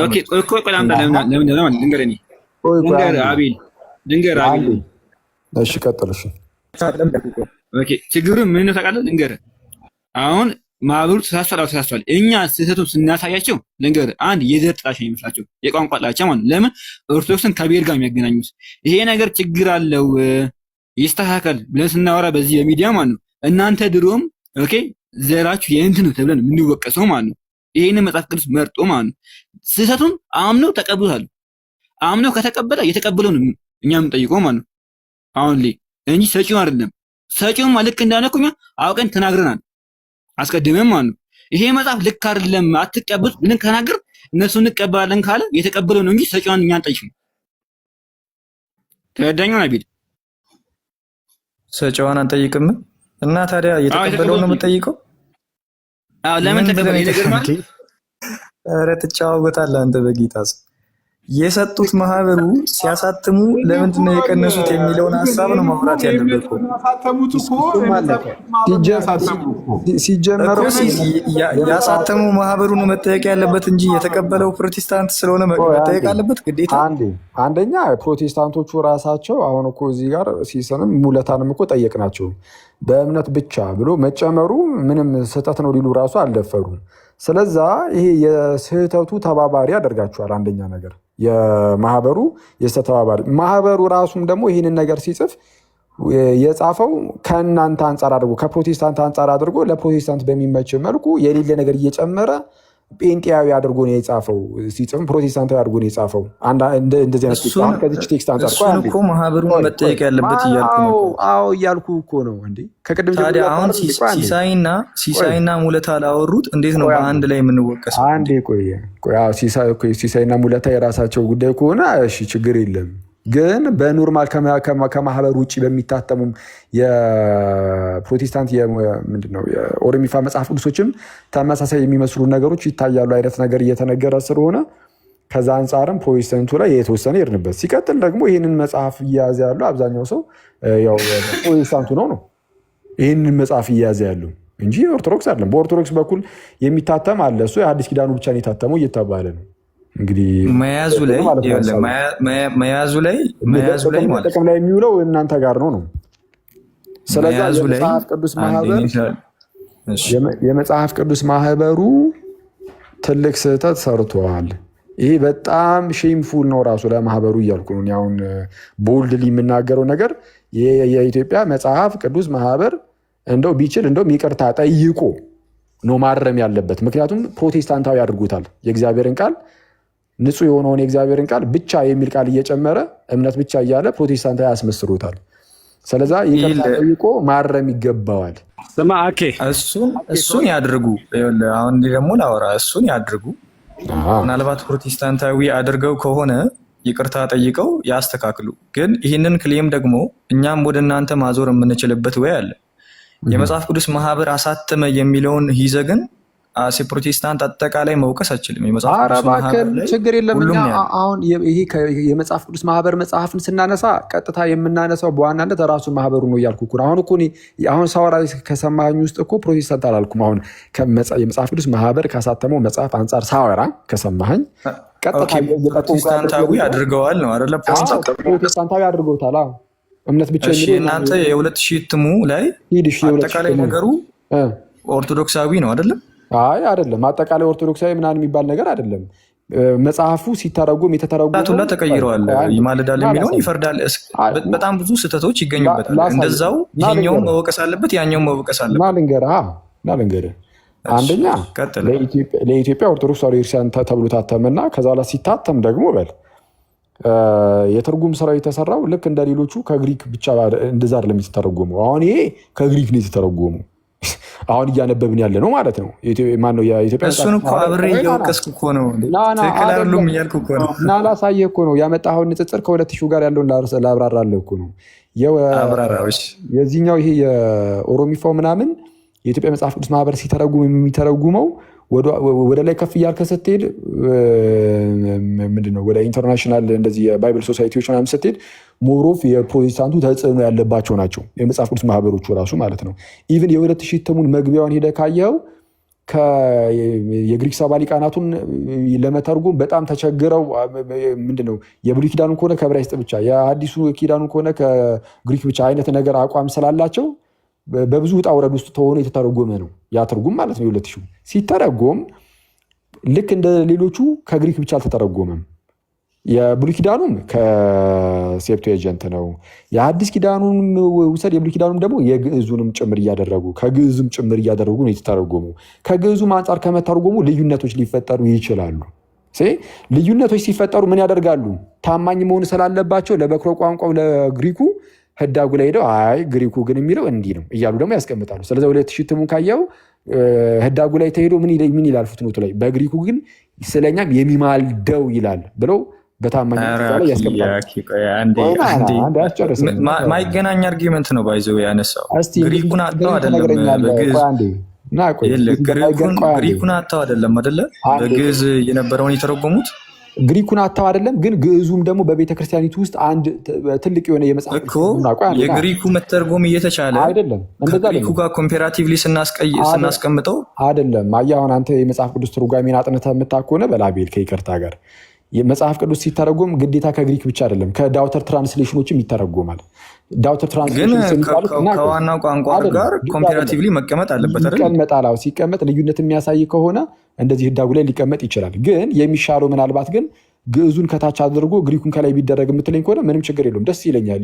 እሺ ቀጥል።
እሺ ችግሩ ምን ነው ታውቃለህ? ልንገርህ አሁን ማህበሩ ተሳስቷል። እኛ ስህተቱን ስናሳያቸው ልንገርህ አንድ የዘር ጥላቻ ይመስላቸው የቋንቋ ጥላቻ ማለት ነው። ለምን ኦርቶዶክስን ከብሔር ጋር የሚያገናኙት ይሄ ነገር ችግር አለው ይስተካከል ብለን ስናወራ በዚህ በሚዲያ ማለት ነው እናንተ ድሮም ኦኬ ዘራችሁ የእንትን ነው ተብለን የምንወቀሰው ማለት ነው። ይሄንን መጽሐፍ ቅዱስ መርጦ ማለት ነው ስህተቱን አምነው ተቀብሏል። አምነው ከተቀበለ የተቀበለው ነው እኛ የምንጠይቀው ማለት ነው። አሁን ላይ እንጂ ሰጪው አይደለም። ሰጪው ልክ እንዳነኩኛ አውቀን ተናግረናል አስቀድመን ማለት ነው። ይሄ መጽሐፍ ልክ አይደለም አትቀበሉ ብለን ከናገር እነሱ እንቀበላለን ካለ የተቀበለው ነው እንጂ ሰጪውን እኛ አንጠይቅም። ተረዳኛው አቢል
ሰጪውን አንጠይቅም እና ታዲያ የተቀበለው ነው የምጠይቀው?
አዎ ለምን ተቀበለ ነገር ማለት
ኧረ ትጫወታለህ አንተ በጌታ ስም። የሰጡት ማህበሩ ሲያሳትሙ ለምንድን ነው የቀነሱት የሚለውን ሀሳብ ነው ማውራት ያለበት እኮ።
ሲጀመር
ያሳተሙ ማህበሩ ነው መጠየቅ ያለበት እንጂ የተቀበለው ፕሮቴስታንት ስለሆነ መጠየቅ አለበት ግዴታ።
አንደኛ ፕሮቴስታንቶቹ ራሳቸው አሁን እኮ እዚህ ጋር ሲሰንም ሙለታንም እኮ ጠየቅናቸው በእምነት ብቻ ብሎ መጨመሩ ምንም ስህተት ነው ሊሉ ራሱ አልደፈሩም። ስለዛ ይሄ የስህተቱ ተባባሪ ያደርጋቸዋል። አንደኛ ነገር የማህበሩ የስህተት ተባባሪ ማህበሩ ራሱም ደግሞ ይህንን ነገር ሲጽፍ የጻፈው ከእናንተ አንጻር አድርጎ ከፕሮቴስታንት አንጻር አድርጎ ለፕሮቴስታንት በሚመች መልኩ የሌለ ነገር እየጨመረ ጴንጤያዊ አድርጎ ነው የጻፈው። ሲጽፍ ፕሮቴስታንታዊ አድርጎ ነው የጻፈው። እንደዚህ አይነት ከዚች ቴክስት አንጻር
እሱን እኮ ማህበሩን መጠየቅ ያለበት እያልኩ ነው።
አዎ እያልኩ እኮ ነው እንዴ። ከቅድም
ታዲያ አሁን ሲሳይና ሙለታ ላወሩት እንዴት ነው በአንድ ላይ የምንወቀሰው?
አንዴ ቆይ ሲሳይና ሙለታ የራሳቸው ጉዳይ ከሆነ እሺ ችግር የለም። ግን በኖርማል ከማህበር ውጭ በሚታተሙም የፕሮቴስታንት ምንድነው የኦሮሚፋ መጽሐፍ ቅዱሶችም ተመሳሳይ የሚመስሉ ነገሮች ይታያሉ አይነት ነገር እየተነገረ ስለሆነ ከዛ አንጻርም ፕሮቴስታንቱ ላይ የተወሰነ ይርንበት። ሲቀጥል ደግሞ ይህንን መጽሐፍ እያያዘ ያለው አብዛኛው ሰው ያው ፕሮቴስታንቱ ነው ይህንን መጽሐፍ እያያዘ ያለው እንጂ ኦርቶዶክስ አይደለም። በኦርቶዶክስ በኩል የሚታተም አለ። እሱ የአዲስ ኪዳኑ ብቻ ነው የታተመው እየተባለ ነው። እንግዲህ
መያዙ ላይ ማለት
ጥቅም ላይ የሚውለው እናንተ ጋር ነው። ስለዚህ የመጽሐፍ ቅዱስ ማህበሩ ትልቅ ስህተት ሰርቷል። ይሄ በጣም ሼምፉል ነው ራሱ ለማህበሩ እያልኩ ነው። አሁን ቦልድሊ የምናገረው ነገር የኢትዮጵያ መጽሐፍ ቅዱስ ማህበር እንደው ቢችል እንደውም ይቅርታ ጠይቆ ነው ማረም ያለበት። ምክንያቱም ፕሮቴስታንታዊ አድርጎታል። የእግዚአብሔርን ቃል ንጹህ የሆነውን የእግዚአብሔርን ቃል ብቻ የሚል ቃል እየጨመረ እምነት ብቻ እያለ ፕሮቴስታንታዊ ያስመስሩታል። ስለዛ ይቅርታ ጠይቆ ማረም ይገባዋል።
ስማ አኬ
እሱን ያድርጉ። አሁን ደግሞ ላወራ እሱን ያድርጉ። ምናልባት ፕሮቴስታንታዊ አድርገው ከሆነ ይቅርታ ጠይቀው ያስተካክሉ። ግን ይህንን ክሌም ደግሞ እኛም ወደ እናንተ ማዞር የምንችልበት ወይ አለ። የመጽሐፍ ቅዱስ ማህበር አሳተመ የሚለውን ይዘህ ግን አሴ ፕሮቴስታንት አጠቃላይ መውቀስ አችልም። የመጽሐፍ ቅዱስ ማህበር ላይ
ችግር የለም። አሁን ይሄ የመጽሐፍ ቅዱስ ማህበር መጽሐፍን ስናነሳ ቀጥታ የምናነሳው በዋናነት ራሱ ማህበሩ ነው እያልኩ እኮ አሁን እኮ አሁን ሳወራ ከሰማኝ ውስጥ እኮ ፕሮቴስታንት አላልኩም። አሁን የመጽሐፍ ቅዱስ ማህበር ካሳተመው መጽሐፍ አንጻር ሳወራ ከሰማኸኝ ቀጥታ
ፕሮቴስታንታዊ አድርገዋል ነው አይደለ?
ፕሮቴስታንታዊ አድርገውታል። እምነት ብቻ
እናንተ የ2000 እትሙ ላይ አጠቃላይ ነገሩ ኦርቶዶክሳዊ ነው አይደለም?
አይ አይደለም። አጠቃላይ ኦርቶዶክሳዊ ምናምን የሚባል ነገር አይደለም። መጽሐፉ ሲተረጎም የተተረጎመ
ተቀይረዋል። ይማልዳል የሚለውን ይፈርዳል። በጣም ብዙ ስህተቶች ይገኙበታል። እንደዛው ይሄኛውም መወቀስ አለበት፣ ያኛውም መወቀስ አለበት።
ልንገርህ አንደኛ ለኢትዮጵያ ኦርቶዶክስ ተዋሕዶ ቤተክርስቲያን ተብሎ ታተመና ከዛ በኋላ ሲታተም ደግሞ የትርጉም ስራው የተሰራው ልክ እንደ ሌሎቹ ከግሪክ ብቻ እንደዛ አይደለም የተተረጎመው። አሁን ይሄ ከግሪክ ነው የተተረጎመው። አሁን እያነበብን ያለ ነው ማለት ነው። ማነው የኢትዮጵያ
እሱን እኮ አብሬ እየወቀስኩ እኮ ነው። ትክክል አይደሉም እያልኩ እኮ ነው።
እና ላሳየህ እኮ ነው ያመጣኸውን ንጽጽር ከ2000 ጋር ያለውን ላብራራለህ እኮ ነው። የዚህኛው ይሄ የኦሮሚፋው ምናምን የኢትዮጵያ መጽሐፍ ቅዱስ ማህበር ሲተረጉም የሚተረጉመው ወደ ላይ ከፍ እያልከ ስትሄድ ምንድነው ወደ ኢንተርናሽናል እንደዚህ የባይብል ሶሳይቲዎች ምናምን ስትሄድ ሞሮፍ የፕሮቴስታንቱ ተጽዕኖ ያለባቸው ናቸው የመጽሐፍ ቅዱስ ማህበሮቹ ራሱ ማለት ነው። ኢቭን የ2000 እትሙን መግቢያውን ሄደ ካየው የግሪክ ሰባ ሊቃናቱን ለመተርጎም በጣም ተቸግረው ምንድነው የብሉይ ኪዳኑን ከሆነ ከዕብራይስጥ ብቻ የአዲሱ ኪዳኑን ከሆነ ከግሪክ ብቻ አይነት ነገር አቋም ስላላቸው በብዙ ውጣ ውረድ ውስጥ ተሆኖ የተተረጎመ ነው ያ ትርጉም ማለት ነው። የ2000 ሲተረጎም ልክ እንደ ሌሎቹ ከግሪክ ብቻ አልተተረጎመም። የብሉይ ኪዳኑም ከሴፕቱኤጀንት ነው። የአዲስ ኪዳኑን ውሰድ። የብሉይ ኪዳኑም ደግሞ የግዕዙንም ጭምር እያደረጉ ከግዕዙም ጭምር እያደረጉ ነው የተተረጎሙ። ከግዕዙም አንጻር ከመተርጎሙ ልዩነቶች ሊፈጠሩ ይችላሉ። ልዩነቶች ሲፈጠሩ ምን ያደርጋሉ? ታማኝ መሆን ስላለባቸው ለበኩረ ቋንቋው ለግሪኩ ህዳጉ ላይ ሄደው አይ ግሪኩ ግን የሚለው እንዲህ ነው እያሉ ደግሞ ያስቀምጣሉ። ስለዚህ 2000 እትሙን ካየው ህዳጉ ላይ ተሄዶ ምን ይላል ፉትኖቱ ላይ በግሪኩ ግን ስለኛም የሚማልደው ይላል ብለው በታማኝ ላይ ያስቀምጣሉ።
ማይገናኝ አርጊመንት ነው ባይዘው ያነሳው። ግሪኩን አጣው አይደለም ግሪኩን አጣው አይደለም በግዕዝ የነበረውን የተረጎሙት
ግሪኩን አታው አይደለም ግን ግዕዙም ደግሞ በቤተክርስቲያኒቱ ውስጥ አንድ ትልቅ የሆነ የመጽሐፍ
እኮ የግሪኩ መተርጎም እየተቻለ
አይደለም።
ግሪኩ ጋር ኮምፓራቲቭሊ ስናስቀምጠው
አይደለም። አሁን አንተ የመጽሐፍ ቅዱስ ትርጓሜን አጥንተህ የምታውቀው በላቤል ከይቅርታ ጋር የመጽሐፍ ቅዱስ ሲተረጎም ግዴታ ከግሪክ ብቻ አይደለም ከዳውተር ትራንስሌሽኖችም ይተረጎማል። ዳውተር ትራንስሌሽን
ከዋናው ቋንቋ ጋር ኮምፓራቲቭሊ መቀመጥ አለበት አይደል?
ይቀመጣል። ሲቀመጥ ልዩነት የሚያሳይ ከሆነ እንደዚህ ህዳጉ ላይ ሊቀመጥ ይችላል። ግን የሚሻለው ምናልባት ግን ግዕዙን ከታች አድርጎ ግሪኩን ከላይ ቢደረግ የምትለኝ ከሆነ ምንም ችግር የለውም፣ ደስ ይለኛል።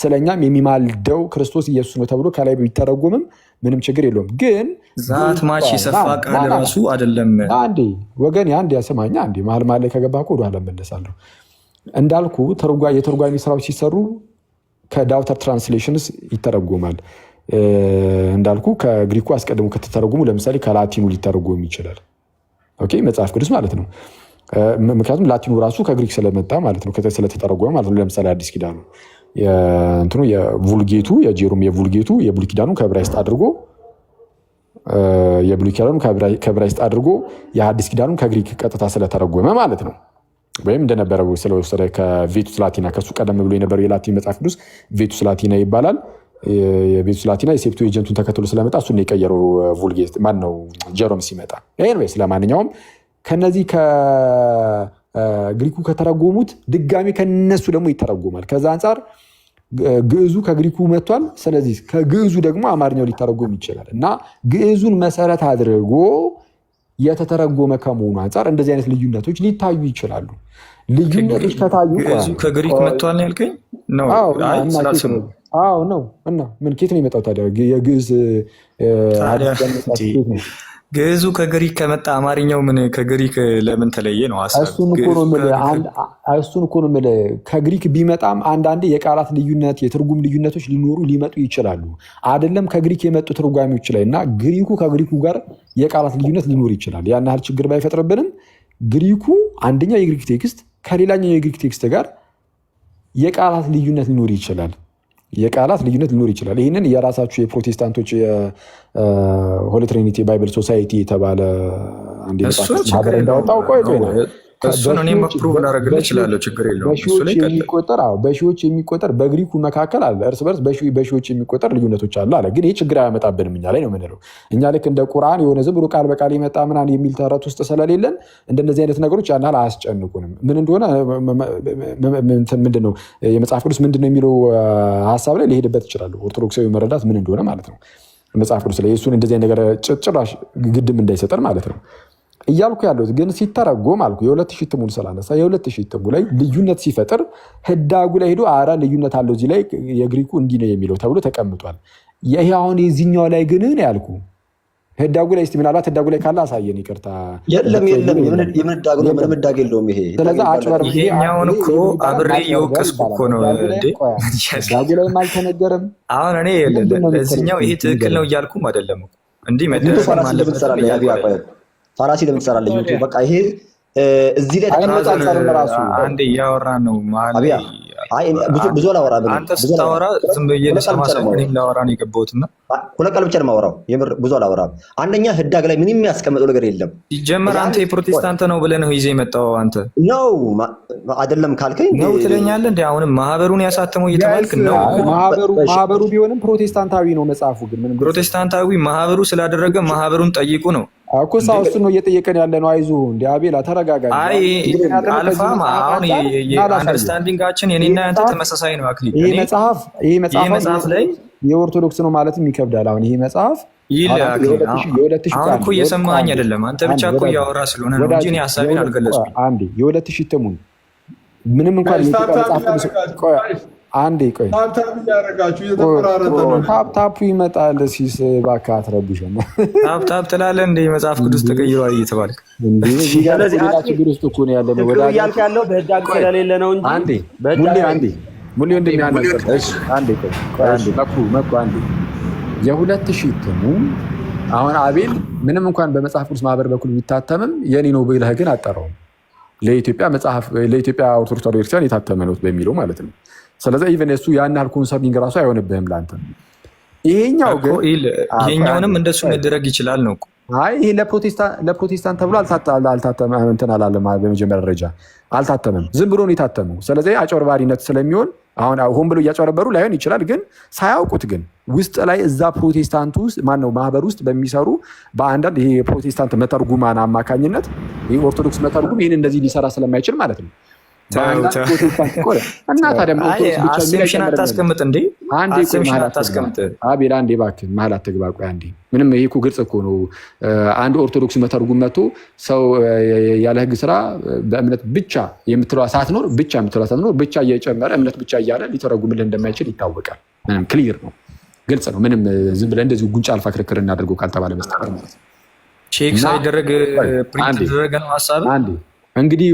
ስለኛም የሚማልደው ክርስቶስ ኢየሱስ ነው ተብሎ ከላይ ቢተረጎምም ምንም ችግር የለውም። ግን
ዛት ማች የሰፋ ቃል ራሱ አይደለም።
አንዴ ወገን አንዴ ያሰማኛ አንዴ መሀል ላይ ከገባ እኮ ወደኋላ እመለሳለሁ። እንዳልኩ የተርጓሚ ስራዎች ሲሰሩ ከዳውተር ትራንስሌሽንስ ይተረጎማል። እንዳልኩ ከግሪኩ አስቀድሞ ከተተረጎሙ ለምሳሌ ከላቲኑ ሊተረጎም ይችላል። ኦኬ መጽሐፍ ቅዱስ ማለት ነው። ምክንያቱም ላቲኑ ራሱ ከግሪክ ስለመጣ ማለት ነው ስለተተረጎመ ማለት ነው። ለምሳሌ አዲስ ኪዳኑ የvulጌቱ የጄሮም የvulጌቱ የብሉይ ኪዳኑ ከዕብራይስጥ አድርጎ የብሉይ ኪዳኑ ከዕብራይስጥ አድርጎ የአዲስ ኪዳኑ ከግሪክ ቀጥታ ስለተረጎመ ማለት ነው። ወይም እንደነበረው ስለወሰደ ከቬቱስ ላቲና ከሱ ቀደም ብሎ የነበረው የላቲን መጽሐፍ ቅዱስ ቬቱስ ላቲና ይባላል። የቬቱስ ላቲና የሴፕቱኤጀንቱን ተከትሎ ስለመጣ እሱን የቀየረው vulጌት ማነው ጄሮም ሲመጣ። ኤኒዌይስ ለማንኛውም ከነዚህ ከግሪኩ ከተረጎሙት ድጋሚ ከነሱ ደግሞ ይተረጎማል። ከዛ አንጻር ግዕዙ ከግሪኩ መጥቷል። ስለዚህ ከግዕዙ ደግሞ አማርኛው ሊተረጎም ይችላል እና ግዕዙን መሰረት አድርጎ የተተረጎመ ከመሆኑ አንጻር እንደዚህ አይነት ልዩነቶች ሊታዩ ይችላሉ። ልዩነቶች ከታዩ
ግዕዙ ከግሪክ መጥቷል ነው ያልከኝ?
አዎ ነው። እና ምን ኬት ነው የመጣው ታዲያ? የግዕዝ
ግዕዙ ከግሪክ ከመጣ አማርኛው ምን ከግሪክ ለምን ተለየ ነው ሀሳብ።
እሱን እኮ ነው የምልህ። ከግሪክ ቢመጣም አንዳንዴ የቃላት ልዩነት የትርጉም ልዩነቶች ሊመጡ ይችላሉ። አይደለም ከግሪክ የመጡ ትርጓሚዎች ላይ እና ግሪኩ ከግሪኩ ጋር የቃላት ልዩነት ሊኖር ይችላል። ያን ያህል ችግር ባይፈጥርብንም ግሪኩ አንደኛው የግሪክ ቴክስት ከሌላኛው የግሪክ ቴክስት ጋር የቃላት ልዩነት ሊኖር ይችላል። ይህንን የራሳችሁ የፕሮቴስታንቶች የሆሊ ትሪኒቲ ባይብል ሶሳይቲ የተባለ አንድ ማህበር እንዳወጣው ቆይ
እሱን እኔም ፕሩቭ ላደርግልህ እችላለሁ። ችግር የለውም።
በሺዎች የሚቆጠር በግሪኩ መካከል አለ፣ እርስ በርስ በሺዎች የሚቆጠር ልዩነቶች አለ አለ። ግን ይህ ችግር አያመጣብንም እኛ ላይ ነው የምንለው። እኛ ልክ እንደ ቁርአን የሆነ ዝም ብሎ ቃል በቃል የመጣ ምናምን የሚል ተረት ውስጥ ስለሌለን እንደነዚህ አይነት ነገሮች ያን ያህል አያስጨንቁንም። ምን እንደሆነ ምንድነው የመጽሐፍ ቅዱስ ምንድነው የሚለው ሀሳብ ላይ ሊሄድበት ይችላሉ። ኦርቶዶክሳዊ መረዳት ምን እንደሆነ ማለት ነው መጽሐፍ ቅዱስ ላይ እሱን እንደዚህ ነገር ጭራሽ ግድም እንዳይሰጠን ማለት ነው እያልኩ ያለሁት። ግን ሲተረጎም አልኩ የ2000 እትሙን ስላነሳ የ2000 እትሙ ላይ ልዩነት ሲፈጥር ህዳጉ ላይ ሄዶ አራ ልዩነት አለው እዚህ ላይ የግሪኩ እንዲህ ነው የሚለው ተብሎ ተቀምጧል። ይሄ አሁን የዚህኛው ላይ ግን ነው ያልኩ ህዳጉ ላይ እስቲ ምናልባት ህዳጉ ላይ ካለ አሳየን። ይቅርታ
የለም የምንዳጉ ነው ምንዳግ የለውም።
ስለዚህ አጭበር
ይሄኛውን እኮ አብሬ የወቀስኩ እኮ ነው እንዴ
ህዳጉ ላይም አልተነገረም።
አሁን እኔ እዚህኛው ይሄ ትክክል ነው እያልኩም አይደለም እኮ እንዲህ መደረግ ማለት
ፋራሲ ለምን ትሰራለህ? ዩቲዩብ በቃ ይሄ እዚህ ላይ
ራሱ አንዴ እያወራን ነው ማለት
ብዙ አላወራም።
አንተ ስታወራ ዝም ብዬ ልሰማ ሳይሆን እኔም ላወራ ነው የገባሁት እና
ሁለት ቃል ብቻ ነው የማወራው። የምር ብዙ አላወራም። አንደኛ ህዳግ ላይ ምንም የሚያስቀምጠው ነገር የለም።
ሲጀመር አንተ የፕሮቴስታንት ነው ብለህ ነው ይዘህ የመጣው አንተ
ነው አይደለም ካልከኝ
ነው ትለኛለህ እንዴ? አሁንም ማህበሩን ያሳተመው እየተባልክ ነው።
ማህበሩ ቢሆንም ፕሮቴስታንታዊ ነው መጽሐፉ። ግን ምንም
ፕሮቴስታንታዊ ማህበሩ ስላደረገ ማህበሩን ጠይቁ ነው
እኮ ሳው እሱ ነው እየጠየቀን ያለ ነው። አይዞህ እንደ አቤላ ተረጋጋ።
አይ አልፋማ አሁን የአንደርስታንዲንጋችን የኔና ያንተ ተመሳሳይ ነው። አክሊል
ይሄ መጽሐፍ ላይ የኦርቶዶክስ ነው ማለትም ይከብዳል። አሁን ይሄ መጽሐፍ
አሁን እኮ እየሰማኸኝ አይደለም። አንተ ብቻ እኮ እያወራ ስለሆነ ነው እንጂ እኔ ሀሳቤን አልገለጽኩም።
አንዴ የ2000 እትሙን ምንም እንኳን መጽሐፍ አንዴ ቆይ ታፕ ይመጣል ሲስ እባክህ አትረብሸን።
ታፕ ትላለህ እንደ መጽሐፍ ቅዱስ ተቀይሯል እየተባልክ
ስለዚህ ችግር ውስጥ እኮ ነው ያለነው።
እያልክ ያለው በህዳግ ስለሌለ ነው እንጂ
ሙሌ እንደሚያነሳው እሺ አንዴ ቆይ አንዴ የ2000 እትሙ አሁን አቤል ምንም እንኳን በመጽሐፍ ቅዱስ ማህበር በኩል የሚታተምም የኔ ነው ብለህ ግን አጠራውም ለኢትዮጵያ ኦርቶዶክስ ተዋሕዶ ቤተክርስቲያን የታተመ ነው በሚለው ማለት ነው። ስለዚህ ኢቨን እሱ ያን ያህል ኮንሰርኒንግ ራሱ አይሆንብህም ለአንተ።
ይሄኛውንም እንደሱ መደረግ ይችላል ነው እኮ።
አይ ይሄ ለፕሮቴስታንት ተብሎ አልታተመም እንትን አላለም። በመጀመሪያ ደረጃ አልታተመም፣ ዝም ብሎ ነው የታተመው። ስለዚህ አጭበርባሪነት ስለሚሆን አሁን ሆን ብሎ እያጭበረበሩ ላይሆን ይችላል፣ ግን ሳያውቁት ግን ውስጥ ላይ እዛ ፕሮቴስታንት ውስጥ ማነው ማህበር ውስጥ በሚሰሩ በአንዳንድ ይሄ የፕሮቴስታንት መተርጉማን አማካኝነት ይሄ ኦርቶዶክስ መተርጉም ይህን እንደዚህ ሊሰራ ስለማይችል ማለት ነው። እና ታዲያ
አሴፕሽን አታስቀምጥ እንዴ?
አቤል አንዴ እባክህ መሀል አትግባ። ቆይ አንዴ ምንም ይሄ እኮ ግልጽ እኮ ነው። አንድ ኦርቶዶክስ መተርጉም መጥቶ ሰው ያለ ህግ ስራ በእምነት ብቻ የምትለዋ ሳትኖር ብቻ እየጨመረ እምነት ብቻ እያለ ሊተረጉምልህ እንደማይችል ይታወቃል። ምንም ክሊር ነው፣ ግልጽ ነው። ምንም ዝም ብለህ እንደዚሁ ጉንጫ አልፋ ክርክር እናደርገው ካልተባለ በስተቀር ማለት ነው።
ቼክ ሳይደረግ ፕሪንት ተደረገ ነው ሀሳብ አንዴ
እንግዲህ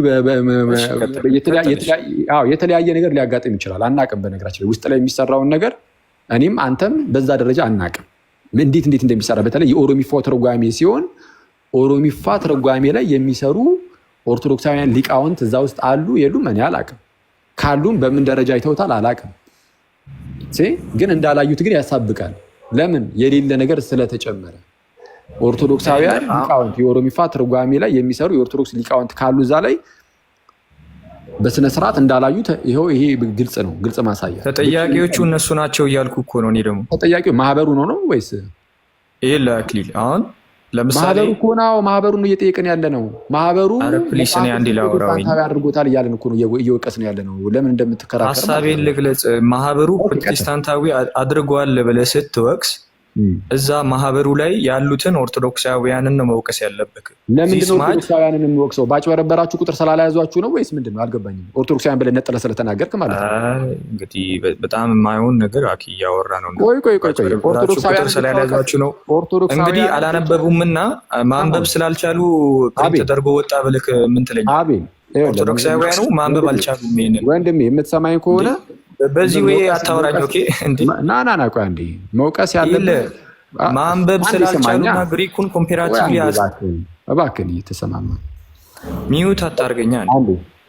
የተለያየ ነገር ሊያጋጥም ይችላል። አናቅም። በነገራችን ላይ ውስጥ ላይ የሚሰራውን ነገር እኔም አንተም በዛ ደረጃ አናቅም፣ እንዴት እንደሚሰራ። በተለይ የኦሮሚፋ ተረጓሜ ሲሆን ኦሮሚፋ ተረጓሜ ላይ የሚሰሩ ኦርቶዶክሳውያን ሊቃውንት እዛ ውስጥ አሉ የሉም? እኔ አላቅም። ካሉም በምን ደረጃ አይተውታል አላቅም። ግን እንዳላዩት ግን ያሳብቃል። ለምን? የሌለ ነገር ስለተጨመረ። ኦርቶዶክሳውያን ሊቃውንት የኦሮሚፋ ትርጓሜ ላይ የሚሰሩ የኦርቶዶክስ ሊቃውንት ካሉ እዛ ላይ በስነ ስርዓት እንዳላዩት ይሄ ግልጽ ነው፣ ግልጽ ማሳያ።
ተጠያቂዎቹ እነሱ ናቸው እያልኩ እኮ ነው። እኔ ደግሞ
ተጠያቂው ማህበሩ ነው ወይስ
ይሄ ለአክሊል? አሁን ለምሳሌ
ማህበሩ እኮ ነው፣ ማህበሩን ነው እየጠየቅን ያለ ነው። ማህበሩ
ፕሊስ እኔ አንዴ ላወራው
አድርጎታል እያልን እኮ ነው እየወቀስን ያለ ነው። ለምን እንደምትከራከር
ሀሳቤን ልግለጽ። ማህበሩ ፕሮቴስታንታዊ አድርጓል ብለህ ስትወቅስ እዛ ማህበሩ ላይ ያሉትን ኦርቶዶክሳውያንን ነው መውቀስ ያለብህ።
ለምንድን ነው ኦርቶዶክሳውያንን የሚወቅሰው? ባጭበረበራችሁ ቁጥር ስላላያዟችሁ ነው ወይስ ምንድን ነው? አልገባኝም። ኦርቶዶክሳውያን ብለህ ነጥለህ ስለተናገርክ ማለት ነው።
እንግዲህ በጣም የማይሆን ነገር አኪ እያወራ ነው።
ቆይ ኦርቶዶክሳውያን
ስላልያዟችሁ ነው እንግዲህ አላነበቡምና ማንበብ ስላልቻሉ ፕሪንት ተደርጎ ወጣ ብልክ ምን ትለኛለህ?
አቤል
ኦርቶዶክሳውያኑ ማንበብ አልቻሉም። ይሄንን
ወንድሜ የምትሰማኝ ከሆነ
በዚህ ወይ አታወራኝ። ኦኬ እንዴ
ና ቆይ አንዴ መውቀስ ያለብህ
ማንበብ ስላልቻሉና ግሪኩን ኮምፓራቲቭሊ ያዝ።
እባክህ እየተሰማማ
ሚዩት አታርገኛ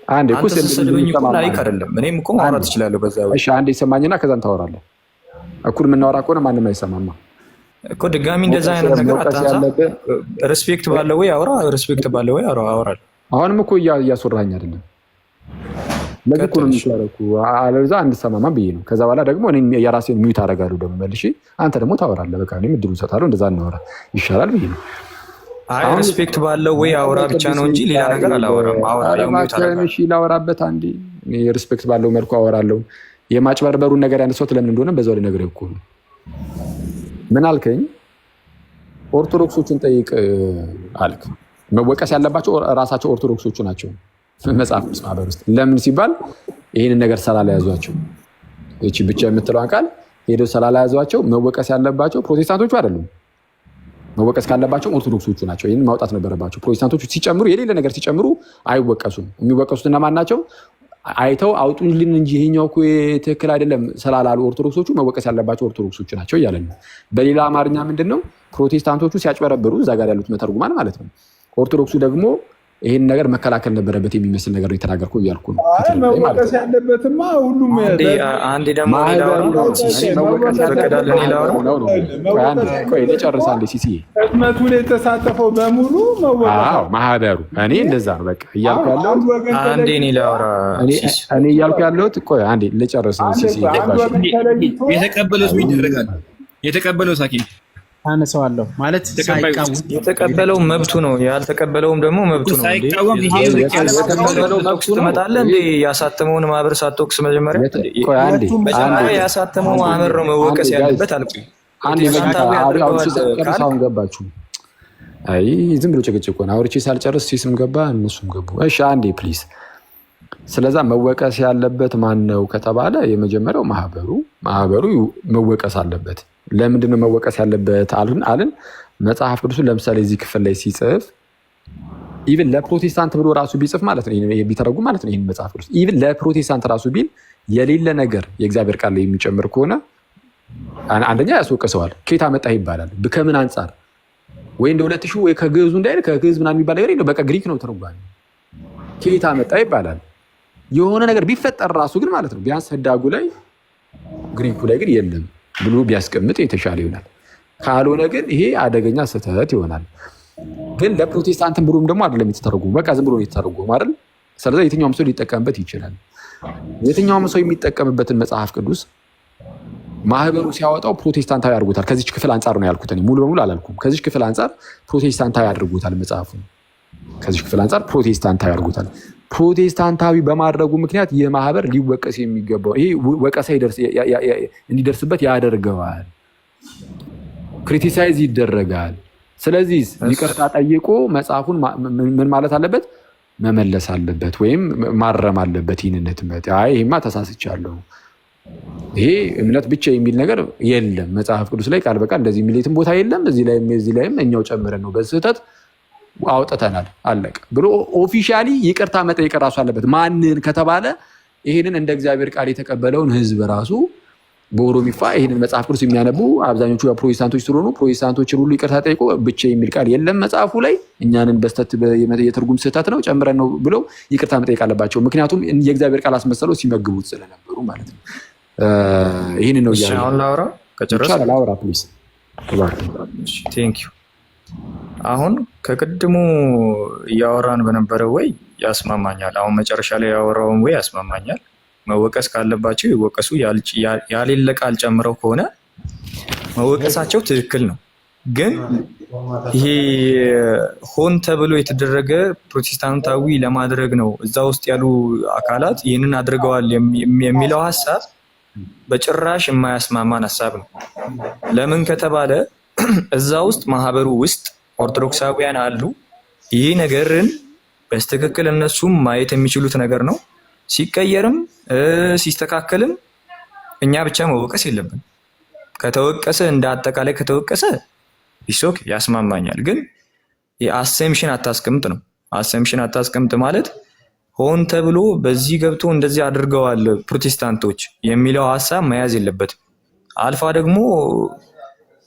አንዴ እኮ
ስለዚህ ላይክ አይደለም። እኔም እኮ ማውራት እችላለሁ በዛ ወይ።
እሺ አንዴ ሰማኝና ከዛን ታወራለህ። እኩል የምናወራ ከሆነ ማንም አይሰማማ
እኮ ድጋሚ እንደዛ አይነት ነገር አታንሳ። ሪስፔክት ባለው ወይ አውራ፣ ሪስፔክት ባለው ወይ አውራለሁ።
አሁንም እኮ እያስወራኝ አይደለም። ለዚህ እኮ ነው የሚሻረኩ አለዛ አንሰማማ ብዬ ነው። ከዛ በኋላ ደግሞ እኔ የራሴን ሚዩት አደርጋለሁ ደግሞ መልሼ፣ አንተ ደግሞ ታወራለህ። በቃ እኔም እድሉን እሰጥሃለሁ። እንደዛ እናወራ ይሻላል ብዬ ነው።
አይ ሪስፔክት ባለው ወይ አውራ ብቻ ነው እንጂ ሌላ ነገር አላወራም። አወራለሁ ሚዩት አደርጋለሁ።
እሺ ላወራበት አንዴ እኔ ሪስፔክት ባለው መልኩ አወራለሁ። የማጭበርበሩን ነገር ያነሳሁት ለምን እንደሆነ በዛው ላይ ነገር እኮ ነው። ምን አልከኝ? ኦርቶዶክሶቹን ጠይቅ አልክ። መወቀስ ያለባቸው ራሳቸው ኦርቶዶክሶቹ ናቸው መጽሐፍ ቅዱስ ማህበር ውስጥ። ለምን ሲባል ይህንን ነገር ስላላያዟቸው፣ እቺ ብቻ የምትለዋን ቃል ሄደው ስላላያዟቸው መወቀስ ያለባቸው ፕሮቴስታንቶቹ አይደሉም። መወቀስ ካለባቸው ኦርቶዶክሶቹ ናቸው። ይህንን ማውጣት ነበረባቸው። ፕሮቴስታንቶቹ ሲጨምሩ የሌለ ነገር ሲጨምሩ አይወቀሱም። የሚወቀሱት እነማን ናቸው? አይተው አውጡልን እንጂ ይሄኛው እኮ ትክክል አይደለም ስላላሉ ኦርቶዶክሶቹ መወቀስ ያለባቸው ኦርቶዶክሶቹ ናቸው እያለን ነው። በሌላ አማርኛ ምንድነው? ፕሮቴስታንቶቹ ሲያጭበረብሩ እዛ ጋር ያሉት መተርጉማን ማለት ነው። ኦርቶዶክሱ ደግሞ ይሄን ነገር መከላከል ነበረበት የሚመስል ነገር የተናገርኩ እያልኩ ነው።
መወቀስ ያለበትማ ሁሉም
አንዴ ደግሞ
ልጨርስ አንዴ ሲሲዬ
ህትመቱ ላይ የተሳተፈው በሙሉ
ማህበሩ እኔ እንደዛ ነው በቃ እያልኩ ያለሁት።
አንዴ እኔ ላውራ
እኔ እያልኩ ያለሁት ቆይ አንዴ ልጨርስ ሲሲዬ።
የተቀበለው ምን ይደረጋል? የተቀበለው ሳኪ
አነሳዋለሁ ማለት
የተቀበለው መብቱ ነው፣ ያልተቀበለውም ደግሞ መብቱ ነው። የተቀበለው መብቱ ትመጣለህ እንዴ? ያሳተመውን ማህበር ሳትወቅስ መጀመሪያ ያሳተመው ማህበር ነው መወቀስ ያለበት አልኩኝ።
አሁን ገባችሁ? አይ ዝም ብሎ ጭቅጭቅ ሆነ። አውርቼ ሳልጨርስ ሲስም ገባ እነሱም ገቡ። እሺ አንዴ ፕሊዝ። ስለዛ መወቀስ ያለበት ማን ነው ከተባለ የመጀመሪያው ማህበሩ መወቀስ አለበት። ለምንድን ነው መወቀስ ያለበት አልን? መጽሐፍ ቅዱስን ለምሳሌ እዚህ ክፍል ላይ ሲጽፍ ኢቭን ለፕሮቴስታንት ብሎ ራሱ ቢጽፍ ማለት ነው ቢተረጉም ማለት ነው ይህን መጽሐፍ ቅዱስ ኢቭን ለፕሮቴስታንት ራሱ ቢል የሌለ ነገር የእግዚአብሔር ቃል ላይ የሚጨምር ከሆነ አንደኛ ያስወቅሰዋል። ከየት አመጣህ ይባላል። ከምን አንጻር ወይ እንደ 2000 ወይ ከግዕዙ እንዳይል ከግዕዝ ምናምን የሚባል ነገር የለው። በቃ ግሪክ ነው ተርጓሚ። ከየት አመጣህ ይባላል። የሆነ ነገር ቢፈጠር ራሱ ግን ማለት ነው ቢያንስ ህዳጉ ላይ ግሪኩ ላይ ግን የለም ብሎ ቢያስቀምጥ የተሻለ ይሆናል። ካልሆነ ግን ይሄ አደገኛ ስህተት ይሆናል። ግን ለፕሮቴስታንትን ብሎም ደግሞ አይደለም የተተረጎመው፣ በቃ ዝም ብሎ የተተረጎመው አይደል? ስለዚህ የትኛውም ሰው ሊጠቀምበት ይችላል። የትኛውም ሰው የሚጠቀምበትን መጽሐፍ ቅዱስ ማህበሩ ሲያወጣው ፕሮቴስታንታዊ አድርጎታል። ከዚች ክፍል አንጻር ነው ያልኩት፣ ሙሉ በሙሉ አላልኩም። ከዚች ክፍል አንጻር ፕሮቴስታንታዊ አድርጎታል መጽሐፉን። ከዚች ክፍል አንጻር ፕሮቴስታንታዊ አድርጎታል። ፕሮቴስታንታዊ በማድረጉ ምክንያት ይህ ማህበር ሊወቀስ የሚገባው ይሄ ወቀሳ እንዲደርስበት ያደርገዋል፣ ክሪቲሳይዝ ይደረጋል። ስለዚህ ይቅርታ ጠይቆ መጽሐፉን ምን ማለት አለበት? መመለስ አለበት ወይም ማረም አለበት። ይህንን ህትመት ይሄማ ተሳስቻለሁ፣ ይሄ እምነት ብቻ የሚል ነገር የለም መጽሐፍ ቅዱስ ላይ ቃል በቃል እንደዚህ የሚል የትም ቦታ የለም። እዚህ ላይም እኛው ጨምረን ነው በስህተት አውጥተናል አለቀ ብሎ ኦፊሻሊ ይቅርታ መጠየቅ ራሱ አለበት። ማንን ከተባለ ይህንን እንደ እግዚአብሔር ቃል የተቀበለውን ህዝብ ራሱ በኦሮሚፋ ይህንን መጽሐፍ ቅዱስ የሚያነቡ አብዛኞቹ ፕሮቴስታንቶች ስለሆኑ ፕሮቴስታንቶችን ሁሉ ይቅርታ ጠይቆ ብቻ የሚል ቃል የለም መጽሐፉ ላይ። እኛንን በስተት የትርጉም ስህተት ነው ጨምረን ነው ብለው ይቅርታ መጠየቅ አለባቸው። ምክንያቱም የእግዚአብሔር ቃል አስመሰለው ሲመግቡት ስለነበሩ ማለት ነው። ይህንን ነው
ላውራ ከጨረሰ
ላውራ ፕሊዝ።
ቴንክ ዩ። አሁን ከቅድሙ እያወራን በነበረው ወይ ያስማማኛል። አሁን መጨረሻ ላይ ያወራውን ወይ ያስማማኛል። መወቀስ ካለባቸው ይወቀሱ። ያሌለ ቃል ጨምረው ከሆነ መወቀሳቸው ትክክል ነው። ግን ይሄ ሆን ተብሎ የተደረገ ፕሮቴስታንታዊ ለማድረግ ነው እዛ ውስጥ ያሉ አካላት ይህንን አድርገዋል የሚለው ሀሳብ በጭራሽ የማያስማማን ሀሳብ ነው። ለምን ከተባለ እዛ ውስጥ ማህበሩ ውስጥ ኦርቶዶክሳውያን አሉ። ይህ ነገርን በስትክክል እነሱም ማየት የሚችሉት ነገር ነው። ሲቀየርም ሲስተካከልም እኛ ብቻ መወቀስ የለብን። ከተወቀሰ እንደ አጠቃላይ ከተወቀሰ ቢሶክ ያስማማኛል። ግን የአሴምሽን አታስቀምጥ ነው። አሴምሽን አታስቀምጥ ማለት ሆን ተብሎ በዚህ ገብቶ እንደዚህ አድርገዋል ፕሮቴስታንቶች የሚለው ሀሳብ መያዝ የለበትም። አልፋ ደግሞ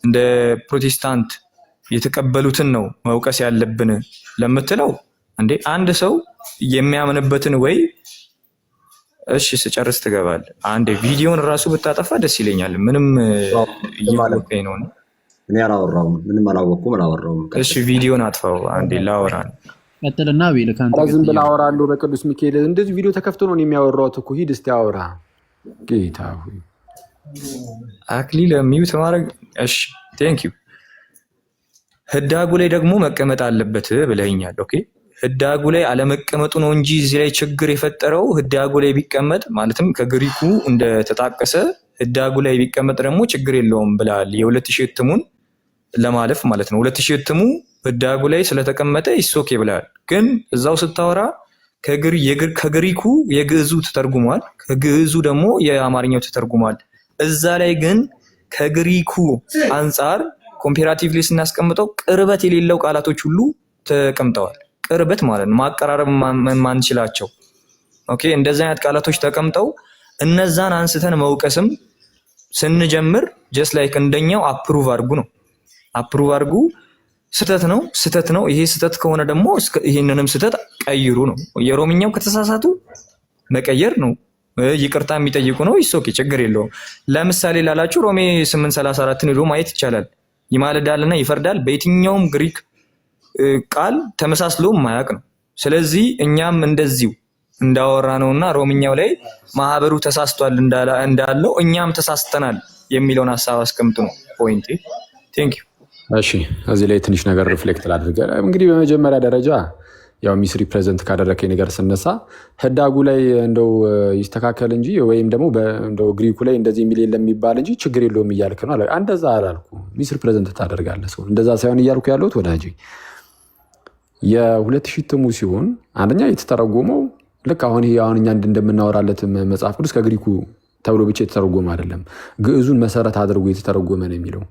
እንደ ፕሮቴስታንት የተቀበሉትን ነው መውቀስ ያለብን ለምትለው እንዴ አንድ ሰው የሚያምንበትን ወይ እሺ ስጨርስ ትገባል። አንድ ቪዲዮን ራሱ ብታጠፋ ደስ ይለኛል። ምንም እየማለከኝ ነው።
እኔ አላወራሁም፣ ምንም አላወቅኩም፣ አላወራሁም።
እሺ ቪዲዮን አጥፋው አንዴ ላወራ ነው።
ቀጥልና ቤለ ካንተ
ዝም ብለህ አወራለሁ። በቅዱስ ሚካኤል እንደዚህ ቪዲዮ ተከፍቶ ነው የሚያወራው እኮ። ሂድ እስቲ አወራ። ጌታ ሆይ
አክሊል ሚዩት ማድረግ። እሺ ቴንክ ዩ። ህዳጉ ላይ ደግሞ መቀመጥ አለበት ብለኸኛል። ኦኬ ህዳጉ ላይ አለመቀመጡ ነው እንጂ እዚህ ላይ ችግር የፈጠረው። ህዳጉ ላይ ቢቀመጥ ማለትም ከግሪኩ እንደተጣቀሰ ህዳጉ ላይ ቢቀመጥ ደግሞ ችግር የለውም ብለሃል። የ2000 እትሙን ለማለፍ ማለት ነው። 2000 እትሙ ህዳጉ ላይ ስለተቀመጠ ይሶኬ ብለሃል። ግን እዛው ስታወራ ከግሪኩ የግዕዙ ተተርጉሟል፣ ከግዕዙ ደግሞ የአማርኛው ተተርጉሟል። እዛ ላይ ግን ከግሪኩ አንጻር ኮምፔራቲቭሊ ስናስቀምጠው ቅርበት የሌለው ቃላቶች ሁሉ ተቀምጠዋል። ቅርበት ማለት ነው ማቀራረብ ማንችላቸው። ኦኬ እንደዚህ አይነት ቃላቶች ተቀምጠው እነዛን አንስተን መውቀስም ስንጀምር ጀስት ላይክ እንደኛው አፕሩቭ አድርጉ ነው። አፕሩቭ አድርጉ። ስተት ነው ስተት ነው። ይሄ ስተት ከሆነ ደግሞ ይሄንንም ስተት ቀይሩ ነው። የሮምኛው ከተሳሳቱ መቀየር ነው። ይቅርታ የሚጠይቁ ነው። ይሶኬ ችግር የለውም። ለምሳሌ ላላችሁ ሮሜ 8:34 ሄዶ ማየት ይቻላል። ይማልዳልና ይፈርዳል በየትኛውም ግሪክ ቃል ተመሳስሎ ማያቅ ነው። ስለዚህ እኛም እንደዚሁ እንዳወራ ነውና ሮምኛው ላይ ማህበሩ ተሳስቷል እንዳለው እኛም ተሳስተናል የሚለውን ሀሳብ አስቀምጡ ነው ፖይንት። ቴንክ ዩ።
እሺ እዚህ ላይ ትንሽ ነገር ሪፍሌክት ላድርግ። እንግዲህ በመጀመሪያ ደረጃ ያው ሚስ ሪፕሬዘንት ካደረከኝ ነገር ስነሳ ህዳጉ ላይ እንደው ይስተካከል እንጂ ወይም ደግሞ እንደው ግሪኩ ላይ እንደዚህ የሚል የለም የሚባል እንጂ ችግር የለውም እያልክ ነው አለ። እንደዛ አላልኩ። ሚስ ሪፕሬዘንት ታደርጋለህ ሰው። እንደዛ ሳይሆን እያልኩ ያለሁት ወዳጄ የ2000 እትሙ ሲሆን አንደኛ የተተረጎመው ልክ አሁን እኛ እንደምናወራለት መጽሐፍ ቅዱስ ከግሪኩ ተብሎ ብቻ የተተረጎመ አይደለም። ግዕዙን መሰረት አድርጎ የተተረጎመ ነው የሚለው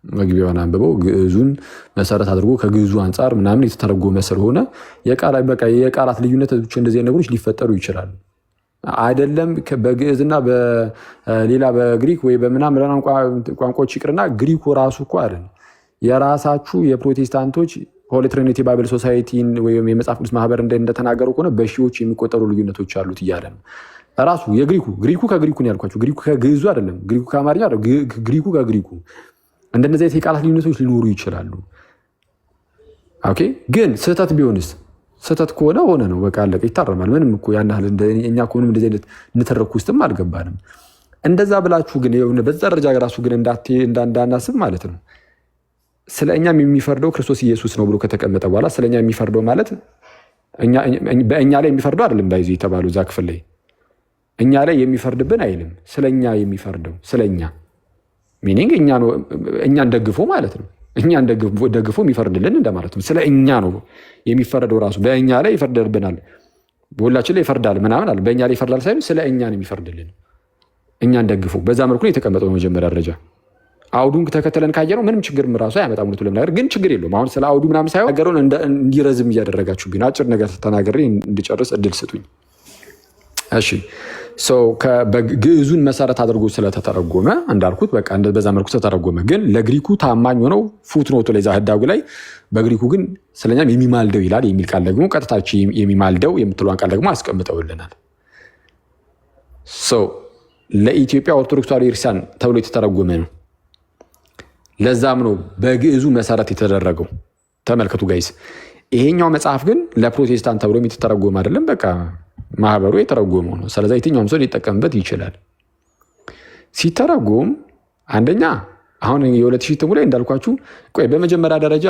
መግቢያውን አንብበው። ግዕዙን መሰረት አድርጎ ከግዕዙ አንጻር ምናምን የተተረጎመ ስለሆነ የቃላት ልዩነቶች እንደዚህ ነገሮች ሊፈጠሩ ይችላሉ። አይደለም በግዕዝና በሌላ በግሪክ ወይ በምናምን ቋንቋዎች ይቅርና ግሪኩ ራሱ እኮ አይደል የራሳችሁ የፕሮቴስታንቶች ሆሊ ትሪኒቲ ባይብል ሶሳይቲን ወይም የመጽሐፍ ቅዱስ ማህበር እንደተናገሩ ከሆነ በሺዎች የሚቆጠሩ ልዩነቶች አሉት እያለ ነው ራሱ። ግሪኩ ከግሪኩ ነው ያልኳቸው። ግሪኩ ከግዕዙ አይደለም። ግሪኩ ከአማርኛ አይደለም። ግሪኩ ከግሪኩ እንደነዚህ የቃላት ልዩነቶች ሊኖሩ ይችላሉ። ኦኬ ግን ስህተት ቢሆንስ? ስህተት ከሆነ ሆነ ነው በቃ አለቀ፣ ይታረማል። ምንም እኮ ያን ያህል እኛ ከሆንም እንደዚህ አይነት ንትርክ ውስጥም አልገባንም። እንደዛ ብላችሁ ግን በዛ ደረጃ ራሱ ግን እንዳናስብ ማለት ነው። ስለ እኛም የሚፈርደው ክርስቶስ ኢየሱስ ነው ብሎ ከተቀመጠ በኋላ ስለ እኛ የሚፈርደው ማለት በእኛ ላይ የሚፈርደው አይደለም። ባይዙ የተባሉ እዛ ክፍል ላይ እኛ ላይ የሚፈርድብን አይልም። ስለኛ የሚፈርደው ስለኛ ሚኒንግ እኛን ደግፎ ማለት ነው። እኛን ደግፎ የሚፈርድልን እንደማለት ነው። ስለ እኛ ነው የሚፈረደው። ራሱ በእኛ ላይ ይፈርድብናል፣ በሁላችን ላይ ይፈርዳል ምናምን አለ። በእኛ ላይ ይፈርዳል ሳይሆን ስለ እኛ ነው የሚፈርድልን፣ እኛን ደግፎ። በዛ መልኩ ነው የተቀመጠው በመጀመሪያ ደረጃ። አውዱን ተከተለን ካየነው ምንም ችግር ራሱ አያመጣም። እውነቱን ለመናገር ግን ችግር የለውም። አሁን ስለ አውዱ ምናምን ሳይሆን ነገሩን እንዲረዝም እያደረጋችሁብኝ፣ አጭር ነገር ተናግሬ እንድጨርስ እድል ስጡኝ። እሺ ግዕዙን መሰረት አድርጎ ስለተተረጎመ እንዳልኩት በቃ በዛ መልኩ ተተረጎመ። ግን ለግሪኩ ታማኝ ሆነው ፉትኖቱ ላይ ህዳጉ ላይ በግሪኩ ግን ስለኛም የሚማልደው ይላል የሚል ቃል ደግሞ ቀጥታች የሚማልደው የምትለዋን ቃል ደግሞ አስቀምጠውልናል። ለኢትዮጵያ ኦርቶዶክስ ተዋሕዶ ቤተክርስቲያን ተብሎ የተተረጎመ ነው። ለዛም ነው በግዕዙ መሰረት የተደረገው። ተመልከቱ ጋይስ፣ ይሄኛው መጽሐፍ ግን ለፕሮቴስታንት ተብሎ የተተረጎመ አይደለም። በቃ ማህበሩ የተረጎመው ነው። ስለዚህ የትኛውም ሰው ሊጠቀምበት ይችላል። ሲተረጎም አንደኛ አሁን የ2000 እትሙ ላይ እንዳልኳችሁ፣ ቆይ በመጀመሪያ ደረጃ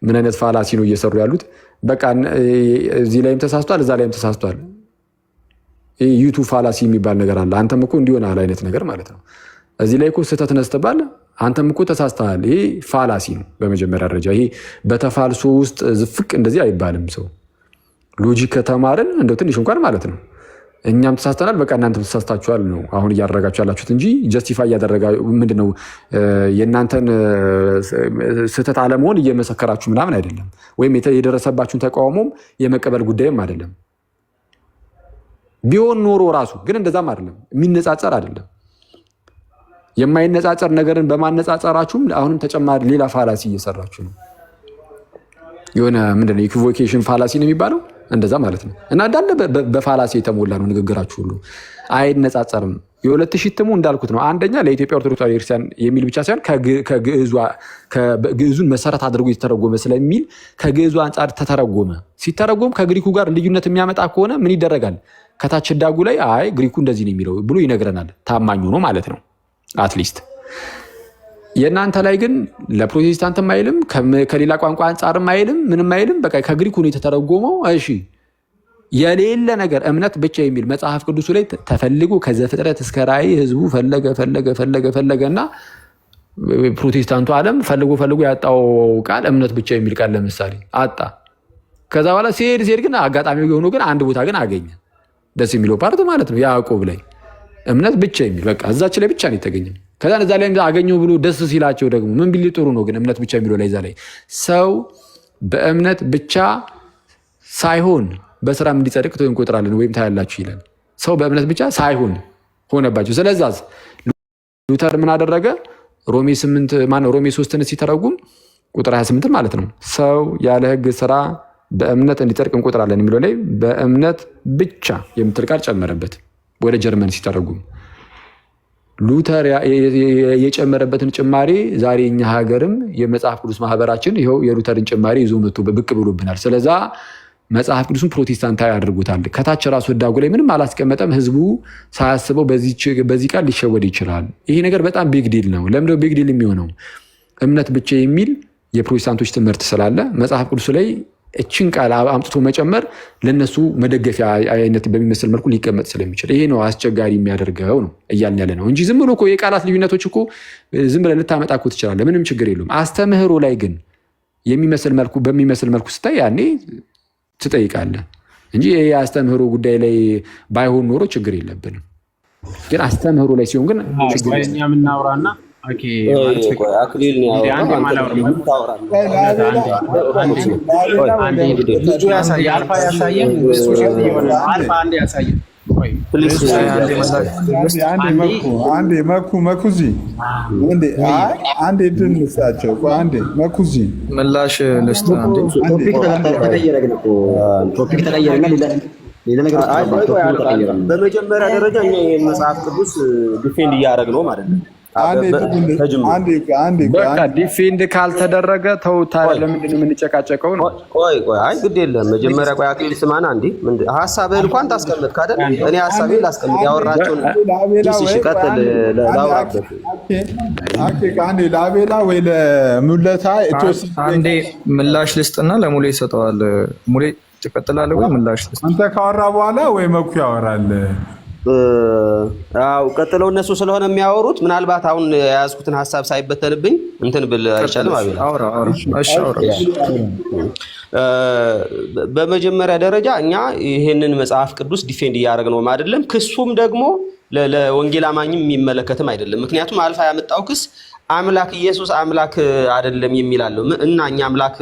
ምን አይነት ፋላሲ ነው እየሰሩ ያሉት? በቃ እዚህ ላይም ተሳስቷል፣ እዛ ላይም ተሳስቷል። ዩቱብ ፋላሲ የሚባል ነገር አለ። አንተም እኮ እንዲሆናል አይነት ነገር ማለት ነው። እዚህ ላይ እኮ ስህተት ነስተባል፣ አንተም እኮ ተሳስተሃል። ይሄ ፋላሲ ነው በመጀመሪያ ደረጃ። ይሄ በተፋልሶ ውስጥ ዝፍቅ እንደዚህ አይባልም። ሰው ሎጂክ ከተማርን እንደው ትንሽ እንኳን ማለት ነው እኛም ተሳስተናል፣ በቃ እናንተም ተሳስታችኋል ነው አሁን እያደረጋችሁ ያላችሁት እንጂ ጀስቲፋይ እያደረጋ ምንድነው የእናንተን ስህተት አለመሆን እየመሰከራችሁ ምናምን አይደለም። ወይም የደረሰባችሁን ተቃውሞም የመቀበል ጉዳይም አይደለም። ቢሆን ኖሮ ራሱ ግን እንደዛም አይደለም፣ የሚነጻጸር አይደለም። የማይነጻጸር ነገርን በማነጻጸራችሁም አሁንም ተጨማሪ ሌላ ፋላሲ እየሰራችሁ ነው። የሆነ ምንድነው ኢኩቮኬሽን ፋላሲ ነው የሚባለው እንደዛ ማለት ነው። እና እንዳለ በፋላሲ የተሞላ ነው ንግግራችሁ ሁሉ። አይነጻጸርም። የሁለት ሺህ እትሙ እንዳልኩት ነው። አንደኛ ለኢትዮጵያ ኦርቶዶክስ ተዋሕዶ ቤተክርስቲያን የሚል ብቻ ሳይሆን ከግዕዙን መሰረት አድርጎ የተተረጎመ ስለሚል ከግዕዙ አንጻር ተተረጎመ። ሲተረጎም ከግሪኩ ጋር ልዩነት የሚያመጣ ከሆነ ምን ይደረጋል? ከታች ዳጉ ላይ አይ ግሪኩ እንደዚህ ነው የሚለው ብሎ ይነግረናል። ታማኙ ነው ማለት ነው አትሊስት። የእናንተ ላይ ግን ለፕሮቴስታንትም አይልም፣ ከሌላ ቋንቋ አንጻርም አይልም፣ ምንም አይልም። በቃ ከግሪኩ ነው የተተረጎመው። እሺ የሌለ ነገር እምነት ብቻ የሚል መጽሐፍ ቅዱሱ ላይ ተፈልጎ ከዘፍጥረት እስከ ራእይ ህዝቡ ፈለገ እና ፕሮቴስታንቱ ዓለም ፈልጎ ያጣው ቃል እምነት ብቻ የሚል ቃል ለምሳሌ አጣ። ከዛ በኋላ ሲሄድ ግን አጋጣሚ የሆኑ ግን አንድ ቦታ ግን አገኘ። ደስ የሚለው ፓርት ማለት ነው ያዕቆብ ላይ እምነት ብቻ የሚል በቃ እዛች ላይ ብቻ ነው የተገኘ። ከዛ እዛ ላይ አገኘው ብሎ ደስ ሲላቸው ደግሞ ምን ቢል ጥሩ ነው ግን እምነት ብቻ የሚለው ላይ እዛ ላይ ሰው በእምነት ብቻ ሳይሆን በስራም እንዲጸድቅ እንቆጥራለን ወይም ታያላችሁ ይላል። ሰው በእምነት ብቻ ሳይሆን ሆነባቸው። ስለዚህ ሉተር ምን አደረገ? ሮሜ 3ን ሲተረጉም ቁጥር 28 ማለት ነው ሰው ያለ ህግ ስራ በእምነት እንዲጸድቅ እንቆጥራለን የሚለው ላይ በእምነት ብቻ የምትል ቃል ጨመረበት። ወደ ጀርመን ሲተረጉም ሉተር የጨመረበትን ጭማሪ ዛሬ እኛ ሀገርም የመጽሐፍ ቅዱስ ማህበራችን ይኸው የሉተርን ጭማሪ ይዞ መጥቶ ብቅ ብሎብናል። ስለዛ መጽሐፍ ቅዱስን ፕሮቴስታንታዊ አድርጎታል። ከታች ራሱ ዳጉ ላይ ምንም አላስቀመጠም። ህዝቡ ሳያስበው በዚህ ቃል ሊሸወድ ይችላል። ይሄ ነገር በጣም ቢግ ዲል ነው። ለምንድነው ቢግ ዲል የሚሆነው? እምነት ብቻ የሚል የፕሮቴስታንቶች ትምህርት ስላለ መጽሐፍ ቅዱስ ላይ እችን ቃል አምጥቶ መጨመር ለነሱ መደገፊያ አይነት በሚመስል መልኩ ሊቀመጥ ስለሚችል ይሄ ነው አስቸጋሪ የሚያደርገው ነው እያልን ያለ ነው እንጂ ዝም ብሎ እኮ የቃላት ልዩነቶች እኮ ዝም ብለህ ልታመጣ እኮ ትችላለህ። ምንም ችግር የለውም። አስተምህሮ ላይ ግን በሚመስል መልኩ ስታይ ያኔ ትጠይቃለህ እንጂ የአስተምህሮ ጉዳይ ላይ ባይሆን ኖሮ ችግር የለብንም። ግን አስተምህሮ ላይ ሲሆን ግን
እኛ የምናወራና
አክሊል
ምላሽ ልስጥ።
በመጀመሪያ ደረጃ እኛ ይህን መጽሐፍ ቅዱስ ዲፌንድ እያደረግ ነው ማለት ነው።
በቃ ዲፌንድ ካልተደረገ ተውታ ለምንድን የምንጨቃጨቀው ነው?
ቆይ አይ ግድ የለም መጀመሪያ ቆይ አክሊል ስማና እንዴ ሀሳብህን እንኳን ታስቀምጥ ካደል እኔ ሀሳቤን ላስቀምጥ ያወራቸውን እሺ ቀጥል ላውራበት
ለአቤላ ወይ ለሙለታ
አንዴ ምላሽ ልስጥና ለሙሌ ይሰጠዋል። ሙሌ ትቀጥላለህ ወይ ምላሽ ልስጥ?
አንተ ካወራ በኋላ ወይ መኩ ያወራል።
አው ቀጥለው እነሱ ስለሆነ የሚያወሩት ምናልባት አሁን የያዝኩትን ሀሳብ ሳይበተንብኝ እንትን ብል አይቻልም። አቤላ
አውራ እሺ አውራ።
በመጀመሪያ ደረጃ እኛ ይሄንን መጽሐፍ ቅዱስ ዲፌንድ እያደረግነው አይደለም። ክሱም ደግሞ ለወንጌል አማኝም የሚመለከትም አይደለም። ምክንያቱም አልፋ ያመጣው ክስ አምላክ ኢየሱስ አምላክ አይደለም የሚል አለው እና እኛ አምላክ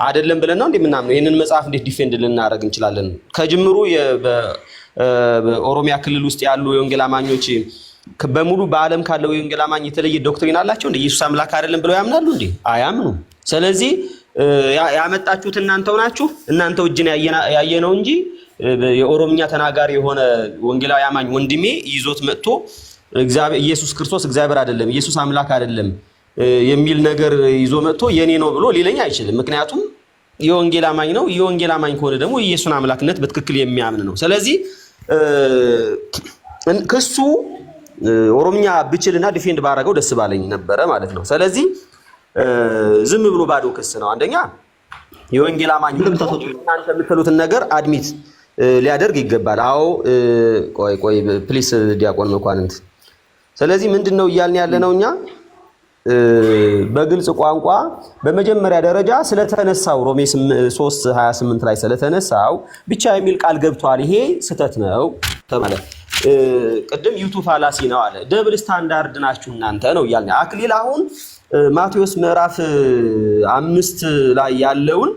አይደለም ብለን ነው እንደምናምነው ይሄንን መጽሐፍ እንዴት ዲፌንድ ልናደርግ እንችላለን? ከጅምሩ በኦሮሚያ ክልል ውስጥ ያሉ የወንጌል አማኞች በሙሉ በዓለም ካለው የወንጌል አማኝ የተለየ ዶክትሪን አላቸው እንዴ? ኢየሱስ አምላክ አይደለም ብለው ያምናሉ እንዴ? አያምኑም። ስለዚህ ያመጣችሁት እናንተው ናችሁ። እናንተው እጅን ያየነው እንጂ የኦሮምኛ ተናጋሪ የሆነ ወንጌላዊ አማኝ ወንድሜ ይዞት መጥቶ ኢየሱስ ክርስቶስ እግዚአብሔር አይደለም፣ ኢየሱስ አምላክ አይደለም የሚል ነገር ይዞ መጥቶ የኔ ነው ብሎ ሊለኝ አይችልም። ምክንያቱም የወንጌል አማኝ ነው። የወንጌል አማኝ ከሆነ ደግሞ ኢየሱስን አምላክነት በትክክል የሚያምን ነው። ስለዚህ ክሱ ኦሮምኛ ብችልና ዲፌንድ ባደረገው ደስ ባለኝ ነበረ ማለት ነው። ስለዚህ ዝም ብሎ ባዶ ክስ ነው። አንደኛ የወንጌል አማኝ እናንተ የምትሉትን ነገር አድሚት ሊያደርግ ይገባል። አዎ ቆይ ፕሊስ ዲያቆን መኳንንት። ስለዚህ ምንድነው እያልን ያለነው እኛ በግልጽ ቋንቋ በመጀመሪያ ደረጃ ስለተነሳው ሮሜ 3:28 ላይ ስለተነሳው ብቻ የሚል ቃል ገብቷል። ይሄ ስህተት ነው ተባለ። ቅድም ዩቱብ ፋላሲ ነው አለ። ደብል ስታንዳርድ ናችሁ እናንተ ነው እያልን አክሊል አሁን ማቴዎስ ምዕራፍ 5 ላይ ያለውን